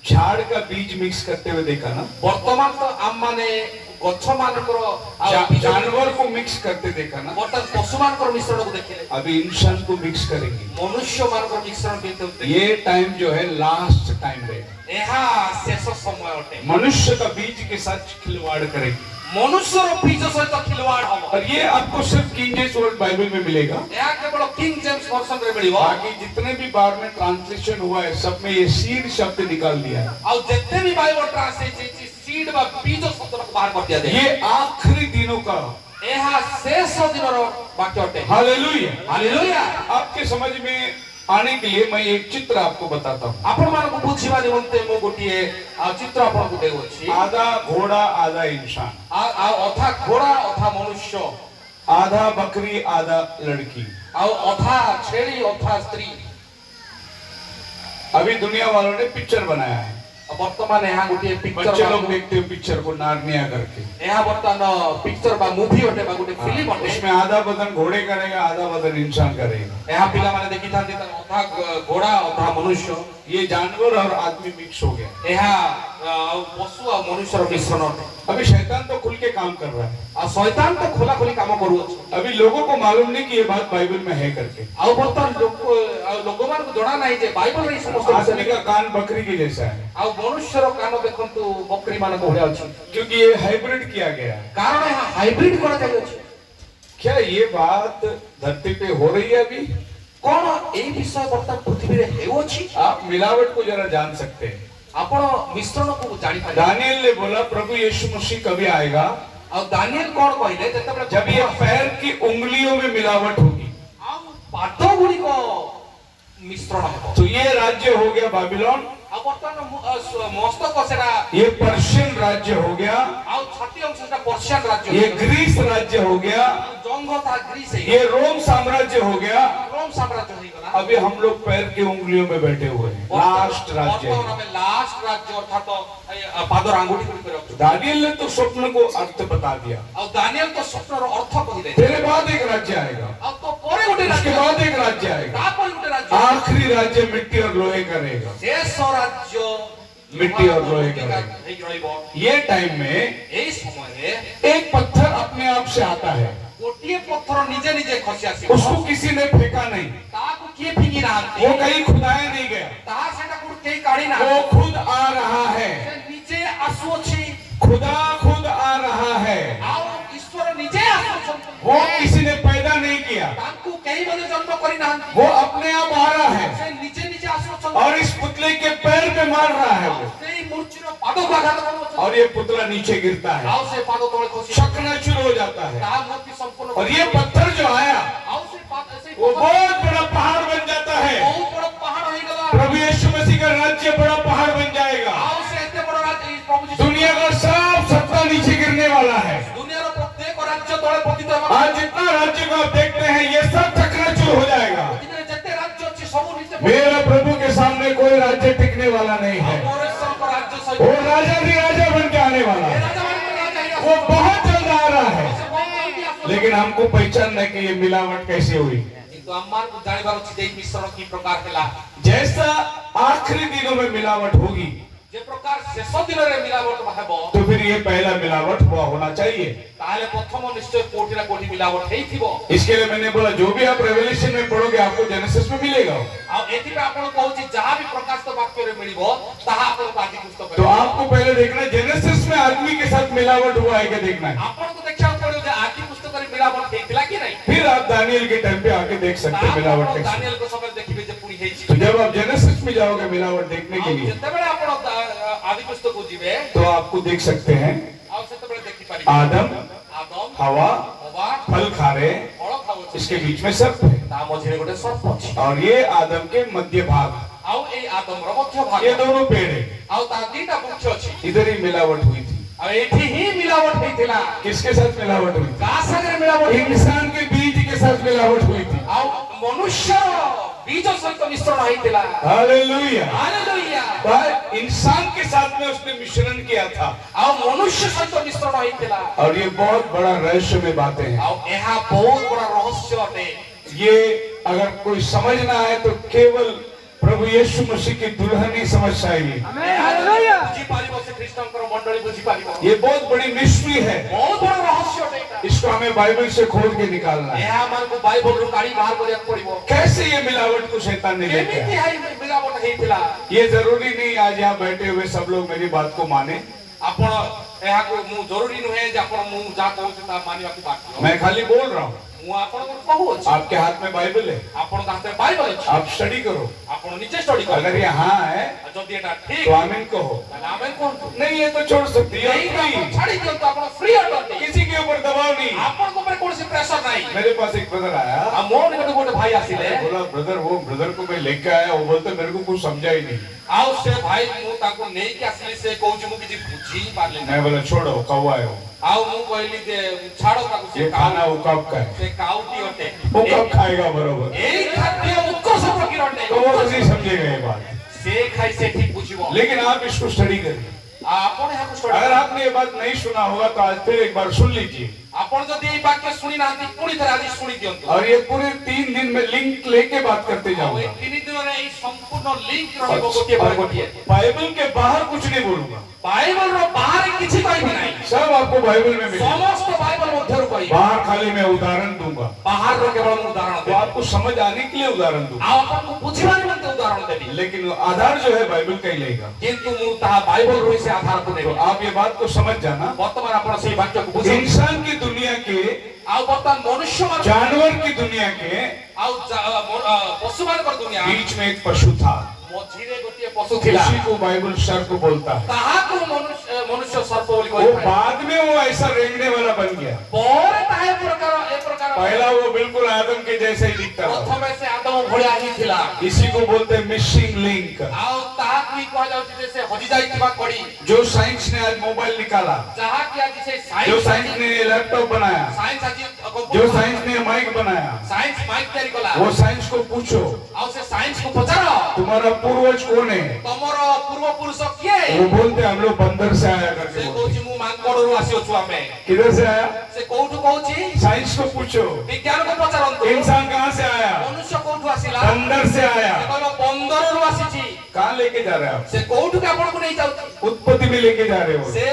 झाड़ का बीज मिक्स करते हुए देखा ना, वर्तमान तो आम माने गच्छ मानकर जानवर को मिक्स करते देखा ना, वर्तमान पशु मानकर मिश्रण को देखिले अभी इंसान को मिक्स करेंगे। मनुष्य मानकर मिश्रण केते ये टाइम जो है लास्ट टाइम है, एहा शेष समय अटे। मनुष्य का बीज के साथ खिलवाड़ करेंगे। मनुष्यर बीज सहित खिलवाड़ हबो। और ये आपको सिर्फ किंग जेम्स वर्ड बाइबल में मिलेगा। एहा केवल किंग जेम्स वर्जन रे मिलिबो। बाकी जितने भी बार में ट्रांसलेशन हुआ है सब में ये सीड शब्द निकाल दिया है। आ जते भी बाइबल ट्रांसलेशन सीड बा बीज शब्द को बाहर कर दिया दे। ये आखिरी दिनों का, एहा शेष दिनर वाक्य अटे। हालेलुया। हालेलुया। आपके समझ में आने के लिए मैं एक चित्र आपको बताता हूँ। आपण मानको बुझिबा निमंते मो गोटिए चित्र आपण को देउ अछि। आधा घोड़ा आधा इंसान, आ अथा घोड़ा अथा मनुष्य, आधा बकरी आधा लड़की, आ अथा छेड़ी अथा स्त्री। अभी दुनिया वालों ने पिक्चर बनाया है। वर्तमान यहाँ गोटे पिक्चर बच्चे लोग देखते हैं पिक्चर को नार्निया करके। यहाँ वर्तमान पिक्चर बा मूवी अटे बा गोटे फिल्म अटे। उसमें आधा बदन घोड़े करेगा आधा बदन इंसान करेगा। यहाँ पिला माने देखि थांती त अथा घोड़ा अथा मनुष्य, ये जानवर और आदमी मिक्स हो गया। यहाँ पशु और मनुष्य रो मिश्रण अटे। अभी शैतान तो खुल के काम कर रहा है। आ शैतान तो खोला खोली काम करू अछि। अभी लोगों को मालूम नहीं कि ये बात बाइबल में है करके। आ वर्तमान लोग मान को जणा नहीं जे बाइबल रे समस्त आदमी का कान बकरी के जैसा है, आ मनुष्य रो कान देखंतु बकरी मान को भलिया अछि, क्योंकि ये हाइब्रिड किया गया है। कारण यहाँ हाइब्रिड करा जाय अछि। क्या ये बात धरती पे हो रही है अभी? कोन एई विषय वर्तमान पृथ्वी रे हेउ अछि? आप मिलावट को जरा जान सकते हैं। आपण मिश्रण को जानि पारे। दानियल ने बोला प्रभु यीशु मसीह कभी आएगा और दानियल कोन कहले जब ये पैर की उंगलियों में मिलावट होगी। आ पाद गुडी को मिश्रण हेबो। तो ये राज्य हो गया बाबिलोन, आ वर्तमान मस्तक सेटा ये पर्शियन राज्य हो गया, आ छाती अंश सेटा पर्शियन राज्य, ये ग्रीस राज्य हो गया, जंग था ग्रीस है, ये रोम साम्राज्य हो गया। रोम साम्राज्य हो गया। अभी हम लोग पैर की उंगलियों में बैठे हुए हैं। लास्ट राज्य है। वर्तमान में लास्ट राज्य अर्थात पादर आंगुठी गुडी रख। दानियल ने तो स्वप्न को अर्थ बता दिया। और दानियल तो स्वप्न रो अर्थ कहिले। तेरे बाद एक राज्य आएगा, अब तो परे गुडी उसके राज्य, बाद एक राज्य आएगा, का परे गुडी राज्य, आखिरी राज्य मिट्टी और लोहे का रहेगा। शेष राज्य मिट्टी और लोहे का रहेगा। ये टाइम में एई समय रे एक पत्थर अपने आप से आता है, गोटिए पत्थर निजे निजे खसी आसी, उसको किसी ने फेंका नहीं, ताको किए फिंगी नांती, वो कहीं खुदाया नहीं गया, ता सेटा कुड केई काढी ना, वो खुद आ रहा है। से निजे आसुछि, खुदा खुद आ रहा है। आउ ईश्वर निजे आसुछन, वो किसी ने पैदा नहीं किया, ताकू केई बने जन्म करी नांती, वो अपने आप आ रहा है से निजे निजे आसुछन, और इस पुतले के पैर पे मार रहा है वो, सेई मूर्तिरो पादो आघात करूछन, और ये पुतला नीचे गिरता है, आउ से पादो तळे खसी, चकनाचूर हो जाता है। ता मूर्ति संपूर्ण, और ये पत्थर जो आया आउ से वो बहुत बड़ा पहाड़ बन जाता है। बहुत बड़ा पहाड़ ହେଇଗଲା। प्रभु यीशु मसीह का राज्य बड़ा पहाड़ बन जाएगा। ଆଉ ସେ ଏତେ ବଡ଼ ରାଜ୍ୟ ପ୍ରଭୁ ଯୀଶୁ दुनिया का सब सत्ता नीचे गिरने वाला है। ଦୁନିଆର ପ୍ରତ୍ୟେକ ରାଜ୍ୟ ତଳେ ପତିତ ହେବ। आज जितना राज्य को आप देखते हैं ये सब चकनाचूर हो जाएगा। ପୃଥିବୀରେ ଯେତେ ରାଜ୍ୟ ଅଛି ସବୁ ନିଚେ मेरा प्रभु के सामने कोई राज्य टिकने वाला नहीं है। ପରମେଶ୍ୱରଙ୍କ ରାଜ୍ୟ ସହିତ वो राजा बन के आने वाला है। ରାଜାମାନଙ୍କ ରାଜା ହେଇ वो बहुत जल्द आ रहा है। ସେ ବହୁତ ଜଲ୍ଦି ଆସିବ। लेकिन हमको पहचानना है कि ये मिलावट कैसे हुई। କିନ୍ତୁ ଆମମାନଙ୍କୁ ଜାଣିବାର ଅଛି ଯେ ଏଇ ମିଶ୍ରଣ କି ପ୍ରକାର ହେଲା। जैसा आखिरी दिनों में मिलावट होगी ଯେ ପ୍ରକାର ଶେଷ ଦିନରେ ମିଲାବଟ ହେବ तो फिर ये पहला मिलावट हुआ होना चाहिए। ତାହେଲେ ପ୍ରଥମ ନିଶ୍ଚୟ କୋଉଠି ନା କୋଉଠି ମିଲାବଟ ହେଇଥିବ। इसके लिए मैंने बोला जो भी आप रेवल्यूशन में पढ़ोगे आपको जेनेसिस में मिलेगा। ଆଉ ଏଥିପାଇଁ ଆପଣ କହୁଛି ଯାହା ବି ପ୍ରକାଶିତ ବାକ୍ୟରେ ମିଳିବ ତାହା ଆପଣଙ୍କୁ ଆଜି ପୁସ୍ତକ तो आपको पहले देखना है जेनेसिस में आदमी के साथ मिलावट हुआ है क्या देखना है। ଆପଣଙ୍କୁ ଦେଖିବାକୁ ପଡିବ ଯେ ଆଜି ପୁସ୍ତକରେ ମିଲାବଟ ହେଇଥିଲା କି ନାହିଁ। फिर आप दानियल के टाइम पे आके देख सकते हैं मिलावट कैसे। ଦାନିଏଲଙ୍କ ସମୟରେ ଦେଖିବେ ଯେ ପୁଣି ହେଇଛି। तो जब आप जेनेसिस में जाओगे मिलावट देखने के ଆଉ लिए ଯେତେବେଳେ ଆପଣ ଆଦି ପୁସ୍ତକକୁ ଯିବେ तो आपको देख सकते हैं ଆଉ ସେତେବେଳେ ଦେଖିପାରିବେ आदम ଆଦମ हवा ହବା फल खा रहे, ଫଳ ଖାଉଛନ୍ତି। इसके बीच में सर्प है ତା ମଝିରେ ଗୋଟେ ସର୍ପ ଅଛି। और ये आदम के मध्य भाग, ଆଉ ଏଇ ଆଦମର ମଧ୍ୟ ଭାଗ ये दोनों पेड़ है। ଆଉ ତା ଦିଟା ବୃକ୍ଷ ଅଛି। इधर ही मिलावट हुई थी। ଆଉ ଏଠି ହିଁ ମିଲାବଟ ହେଇଥିଲା। किसके साथ मिलावट हुई थी? କାହା ସାଙ୍ଗରେ ମିଲାବଟ ହେଇଥିଲା? इंसान के बीज के साथ मिलावट हुई थी। ଆଉ ମନୁଷ୍ୟ ବୀଜ ସହିତ ମିଶ୍ରଣ ହେଇଥିଲା। हालेलुया। ହାଲେଲୁୟା। पर इंसान के साथ में उसने मिश्रण किया था ଆଉ ମନୁଷ୍ୟ ସହିତ ମିଶ୍ରଣ ହେଇଥିଲା। और ये बहुत बड़ा रहस्य में बातें हैं। ଆଉ ଏହା ବହୁତ ବଡ଼ ରହସ୍ୟ ଅଟେ। ये अगर कोई समझ ना आए तो केवल प्रभु यीशु मसीह की दुल्हन ही समझ पाएगी। ଏହା ଯଦି ବୁଝିପାରିବ ସେ ଖ୍ରୀଷ୍ଟଙ୍କର ମଣ୍ଡଳୀ ବୁଝିପାରିବ। ये बहुत बड़ी मिस्ट्री है। ବହୁତ ବଡ଼ ରହସ୍ୟ ଅଟେ ଏଇଟା। इसको हमें बाइबल से खोल के निकालना है। ଏହା ଆମକୁ ବାଇବଲରୁ କାଢି ବାହାର କରିବାକୁ ପଡିବ। कैसे ये मिलावट को शैतान ने लेके କେମିତି आया? ହେଇ ମିଲାବଟ ହେଇଥିଲା? ये जरूरी नहीं आज यहाँ बैठे हुए सब लोग मेरी बात को माने। ଆପଣ ଏହାକୁ ମୁଁ ଜରୁରୀ ନୁହେଁ ଯେ ଆପଣ ମୁଁ ଯାହା କହୁଛି ତାହା ମାନିବାକୁ ବାଧ୍ୟ। मैं खाली बोल रहा हूँ। ମୁଁ ଆପଣଙ୍କୁ କହୁଅଛି आपके हाथ में बाइबल है, ଆପଣଙ୍କ ହାତରେ ବାଇବଲ ଅଛି। आप स्टडी करो। ଆପଣ ନିଜେ ଷ୍ଟଡି अगर କରନ୍ତୁ। ये हाँ है ଯଦି ଏଟା ଠିକ तो आमीन कहो, ତାହେଲେ ଆମେ କୁହନ୍ତୁ। नहीं ये तो छोड़ सकती है। ଏଇଟା ଆପଣ ଛାଡି ଦିଅନ୍ତୁ। ଆପଣ ଫ୍ରି ଅଟନ୍ତି। किसी के ऊपर दबाव नहीं। ଆପଣଙ୍କ ଉପରେ କୌଣସି ପ୍ରେସର ନାହିଁ। मेरे पास एक ब्रदर आया, ଆଉ ମୋ ନିକଟକୁ ଗୋଟେ ଭାଇ ଆସିଲେ। बोला ब्रदर वो ब्रदर को मैं लेके आया, वो बोलते मेरे को कुछ समझा ही नहीं। ଆଉ ସେ ଭାଇ ମୁଁ ତାଙ୍କୁ ନେଇକି ଆସିଲି। ସେ କହୁଛି ମୁଁ କିଛି ବୁଝି ହିଁ ପାରିଲିନି। मैं बोला छोड़ो कौ आए हो, ଆଉ ମୁଁ କହିଲି ଯେ ଛାଡ ତାକୁ। ये ସେ खाना वो कब का है, ସେ କାଉଟି ଅଟେ। वो कब खाएगा बरोबर। ଏଇ ଖାଦ୍ୟ ଉତ୍କର୍ଷ ପ୍ରକାର ଅଟେ। तो वो नहीं समझेगा ये बात। ସେ ଖାଇ ସେ ଠିକ ବୁଝିବ। लेकिन आप इसको स्टडी करिए। ଆପଣ ଏହାକୁ study अगर କରନ୍ତୁ। आपने ये बात नहीं सुना होगा तो आज फिर एक बार सुन लीजिए। ଆପଣ ଯଦି ଏଇ ବାକ୍ୟ ଶୁଣି ନାହାନ୍ତି ପୁଣି ଥରେ ଆଜି ଶୁଣି ଦିଅନ୍ତୁ। और ये पूरे 3 दिन में लिंक लेके बात करते ଆଉ ଏଇ जाऊंगा। 3 ଦିନରେ ଏଇ ସମ୍ପୂର୍ଣ୍ଣ ଲିଙ୍କ ରହିବ ଗୋଟିଏ ପରେ ଗୋଟିଏ। बाइबल के बाहर कुछ नहीं बोलूंगा, ବାଇବଲର ବାହାରେ କିଛି କହିବି ନାହିଁ। सब आपको बाइबल में मिलेगा। ସମସ୍ତ ବାଇବଲ ମଧ୍ୟରୁ କହିବି। बाहर खाली मैं उदाहरण दूंगा, ବାହାରର କେବଳ ମୁଁ ଉଦାହରଣ तो ଦେବି। आपको समझ आने के लिए उदाहरण दूंगा, ଆଉ ଆପଣଙ୍କୁ ବୁଝିବା ନିମନ୍ତେ ଉଦାହରଣ ଦେବି। लेकिन आधार जो है बाइबल का ही लेगा। କିନ୍ତୁ ମୁଁ ତାହା ବାଇବଲରୁ ହିଁ ସେ ଆଧାରକୁ ନେବି। तो आप ये बात को समझ जाना। ବର୍ତ୍ତମାନ ଆପଣ ସେଇ ବାକ୍ୟକୁ ବୁଝନ୍ତୁ। इंसान की दुनिया के, ଆଉ ବର୍ତ୍ତମାନ ମନୁଷ୍ୟ जानवर की दुनिया के ଆଉ ପଶୁମାନଙ୍କର ଦୁନିଆ बीच में एक पशु था। ମଝିରେ ଗୋଟିଏ ପଶୁ ଥିଲା। उसी को बाइबल सर्प बोलता है। ତାହାକୁ ମନୁଷ୍ୟ ସର୍ପ ବୋଲି वो କହିଥାଏ। बाद में वो ऐसा रेंगने वाला बन गया। ପରେ ତାହା ଏ ପ୍ରକାର पहला वो बिल्कुल आदम के जैसे ही दिखता था। ପ୍ରଥମେ ସେ ଆଦମ ଭଳିଆ ହିଁ ଥିଲା। इसी को बोलते हैं मिसिंग लिंक। ଆଉ ତାହାକୁ ହିଁ କୁହାଯାଉଛି ଯେ ସେ ହଜି ଯାଇଥିବା କଡ଼ି। जो साइंस ने आज मोबाइल निकाला, ଯାହାକି ଆଜି ସେ जो साइंस ने लैपटॉप बनाया, ସାଇନ୍ସ ଆଜି जो साइंस ने माइक बनाया, ସାଇନ୍ସ ମାଇକ୍ ତିଆରି କଲା। वो साइंस को पूछो ଆଉ ସେ ସାଇନ୍ସକୁ ପଚାର तुम्हारा पूर्वज कौन है। ତମର ପୂର୍ବପୁରୁଷ କିଏ? वो बोलते हम लोग बंदर से आया ସେ करके बोलते। କହୁଛି ମୁଁ ମାଙ୍କଡରୁ ଆସିଅଛୁ ଆମେ। किधर से आया? ସେ କୋଉଠୁ କହୁଛି? साइंस को पूछो ବିଜ୍ଞାନକୁ ପଚାରନ୍ତୁ। इंसान कहाँ से आया। ମନୁଷ୍ୟ କୋଉଠୁ ଆସିଲା? बंदर से आया। ସେ କହିବ ବନ୍ଦରରୁ ଆସିଛି। कहाँ लेके जा रहे हैं आप? ସେ କୋଉଠୁ ଆପଣଙ୍କୁ ନେଇ ଯାଉଛି? उत्पत्ति में लेके जा रहे हो ସେ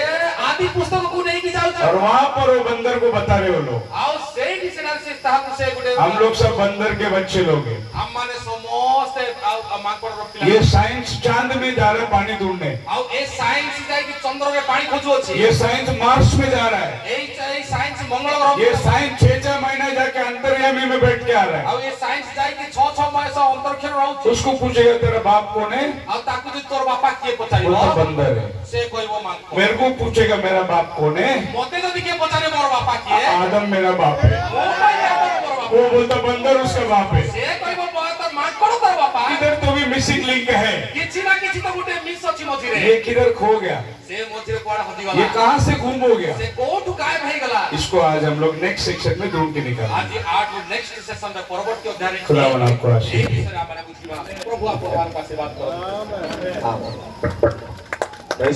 ଆଦି ପୁସ୍ତକକୁ ନେଇକି ଯାଉଛି। और वहाँ पर वो बंदर को बता रहे हो लोग। ଆଉ ସେଇଠି ସେଠାରେ ସେ ତାହାକୁ ସେ ଗୋଟେ हम लोग सब बंदर के बच्चे लोग हैं। ଆମମାନେ ସମସ୍ତେ ଆଉ ମାଙ୍କଡର ପିଲା। ये साइंस चांद में जा रहा है पानी ढूंढने। ଆଉ ଏ ସାଇନ୍ସ ଯାଇକି ଚନ୍ଦ୍ରରେ ପାଣି ଖୋଜୁଅଛି। ये साइंस मार्स में जा रहा है। ଏଇ ସାଇନ୍ସ ମଙ୍ଗଳ ଗ୍ରହ। ये साइंस 6-6 महीना जाके अंतर्यामी में बैठ के आ रहा ଆଉ ଏ ସାଇନ୍ସ ଯାଇକି 6 ମାସ ଅନ୍ତରୀକ୍ଷରେ है। ରହୁଛି। उसको पूछेगा तेरा बाप कौन है, ଆଉ ତାକୁ ଯଦି ତୋର ବାପା କିଏ ପଚାରିବ वो तो बंदर है। ସେ କହିବ ମାଙ୍କଡ। मेरे को पूछेगा मेरा बाप कौन है, ମତେ ଯଦି କିଏ ପଚାରେ ମୋର ବାପା କିଏ आदम मेरा बाप है। ମୁଁ କହିବି ଆପଣ ମୋର ବାପା। वो बोलता बंदर उसका बाप है। ସେ କହିବ ତ ମାଙ୍କଡ ତୋର ବାପା। इधर तो भी मिसिंग लिंक है। କିଛି ନା କିଛି ତ ଗୋଟେ ମିସ୍ ଅଛି ମଝିରେ। ये किधर खो गया, ସେ ମଝିରେ କୁଆଡେ ये ହଜିଗଲା। कहां से गुम हो गया? ସେ କୋଉଠୁ ଗାୟବ ହେଇଗଲା। इसको आज हम लोग नेक्स्ट सेक्शन में ढूंढ के निकालेंगे। ଆଜି ଆଠରୁ ନେକ୍ସଟ ସେସନରେ ପରବର୍ତ୍ତୀ ଅଧ୍ୟାୟରେ खुदावन आपको आशीष এই ବିଷୟରେ ଆମେ ବୁଝିବା। ପ୍ରଭୁ ଆପଣଙ୍କ ଆଶୀର୍ବାଦ କରନ୍ତୁ। दे।